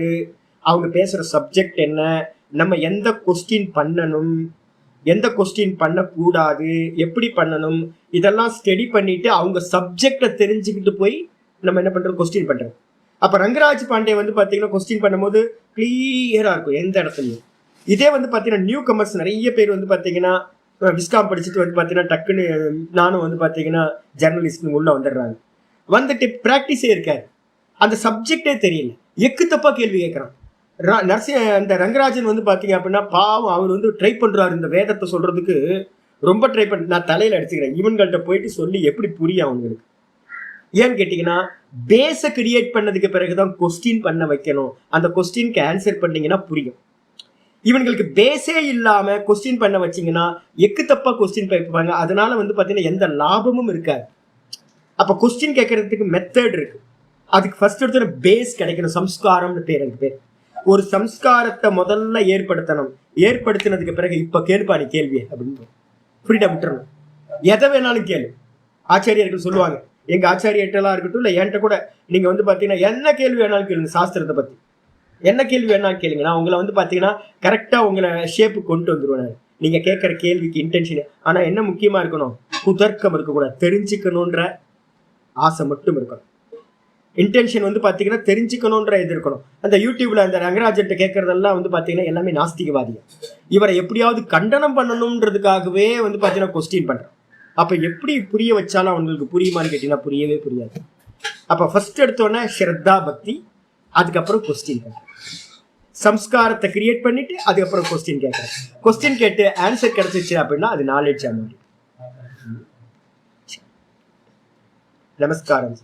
அவங்க பேசுற சப்ஜெக்ட் என்ன, நம்ம எந்த கொஸ்டின் பண்ணணும், எந்த கொஸ்டின் பண்ணக்கூடாது, எப்படி பண்ணணும், இதெல்லாம் ஸ்டடி பண்ணிட்டு அவங்க சப்ஜெக்டை தெரிஞ்சுக்கிட்டு போய் நம்ம என்ன பண்றோம், கொஸ்டின் பண்றோம். அப்ப ரங்கராஜ் பாண்டே வந்து பாத்தீங்கன்னா கொஸ்டின் பண்ணும்போது கிளியரா இருக்கும் எந்த இடத்துலயும். இதே வந்து பாத்தீங்கன்னா நியூ கமர்ஸ் நிறைய பேர் வந்து பாத்தீங்கன்னா விஸ்காம் படிச்சுட்டு வந்து பாத்தீங்கன்னா டக்குன்னு நானும் வந்து பாத்தீங்கன்னா ஜெர்னலிஸ்ட் உள்ள வந்துடுறாங்க. வந்துட்டு பிராக்டிஸே இருக்காரு, அந்த சப்ஜெக்டே தெரியல, எக்கு தப்பா கேள்வி கேட்கறான். அந்த ரங்கராஜன் வந்து பாத்தீங்க அப்படின்னா பாவம், அவர் வந்து ட்ரை பண்றாரு இந்த வேதத்தை சொல்றதுக்கு, ரொம்ப ட்ரை பண்ண, நான் தலையில அடிச்சுக்கிறேன். இவன்கள்ட்ட போயிட்டு சொல்லி எப்படி புரியும் அவங்களுக்கு. ஏன்னு கேட்டீங்கன்னா பேஸை கிரியேட் பண்ணதுக்கு பிறகுதான் கொஸ்டின் பண்ண வைக்கணும். அந்த கொஸ்டினுக்கு ஆன்சர் பண்ணீங்கன்னா புரியும். இவங்களுக்கு பேஸே இல்லாம கொஸ்டின் பண்ண வச்சிங்கன்னா எக்கு தப்பா கொஸ்டின் கேட்பாங்க. அதனால வந்து பாத்தீங்கன்னா எந்த லாபமும் இருக்காது. அப்ப கொஸ்டின் கேட்கறதுக்கு மெத்தட் இருக்கு. அதுக்கு ஃபர்ஸ்ட் எடுத்து பேஸ் கிடைக்கணும். சம்ஸ்காரம்னு பேர், அதுக்கு பேர். ஒரு சம்ஸ்காரத்தை முதல்ல ஏற்படுத்தணும். ஏற்படுத்தினதுக்கு பிறகு இப்ப கேள்பா நீ கேள்வி அப்படின்னு ஃப்ரீடம் விட்டுறணும். எதை வேணாலும் கேளு. ஆச்சாரியர்கள் சொல்லுவாங்க, எங்க ஆச்சாரியெல்லாம் இருக்கட்டும் இல்ல என்கிட்ட கூட நீங்க வந்து பாத்தீங்கன்னா என்ன கேள்வி வேணாலும் கேளுங்க, சாஸ்திரத்தை பத்தி என்ன கேள்வி வேணாலும் கேளுங்க. நான் உங்களை வந்து பாத்தீங்கன்னா கரெக்டா உங்களை ஷேப்பு கொண்டு வந்துருவேன். நீங்க கேட்கற கேள்விக்கு இன்டென்ஷன். ஆனா என்ன முக்கியமா இருக்கணும், குதர்க்கம் இருக்கக்கூடாது, தெரிஞ்சுக்கணும்ன்ற ஆசை மட்டும் இருக்கணும். இன்டென்ஷன் வந்து பாத்தீங்கன்னா தெரிஞ்சுக்கணும்ன்ற இது இருக்கணும். அந்த யூடியூப்ல அந்த ரங்கராஜன் கேட்கறதெல்லாம் வந்து பாத்தீங்கன்னா எல்லாமே நாஸ்திகவாதிகள். இவரை எப்படியாவது கண்டனம் பண்ணணும்ன்றதுக்காகவே வந்து பாத்தீங்கன்னா கொஸ்டின் பண்றேன். அப்ப எப்படி புரிய வச்சாலும் அவங்களுக்கு புரியுமான்னு கேட்டீங்கன்னா புரியவே புரியாது. அப்ப ஃபர்ஸ்ட் எடுத்தோடனே ஸ்ரத்தா பக்தி, அதுக்கப்புறம் கொஸ்டின் கேட்கறேன். சம்ஸ்காரத்தை கிரியேட் பண்ணிட்டு அதுக்கப்புறம் கொஸ்டின் கேட்கறேன். கொஸ்டின் கேட்டு ஆன்சர் கிடைச்சிச்சு அப்படின்னா அது நாலேஜ். நமஸ்காரம்.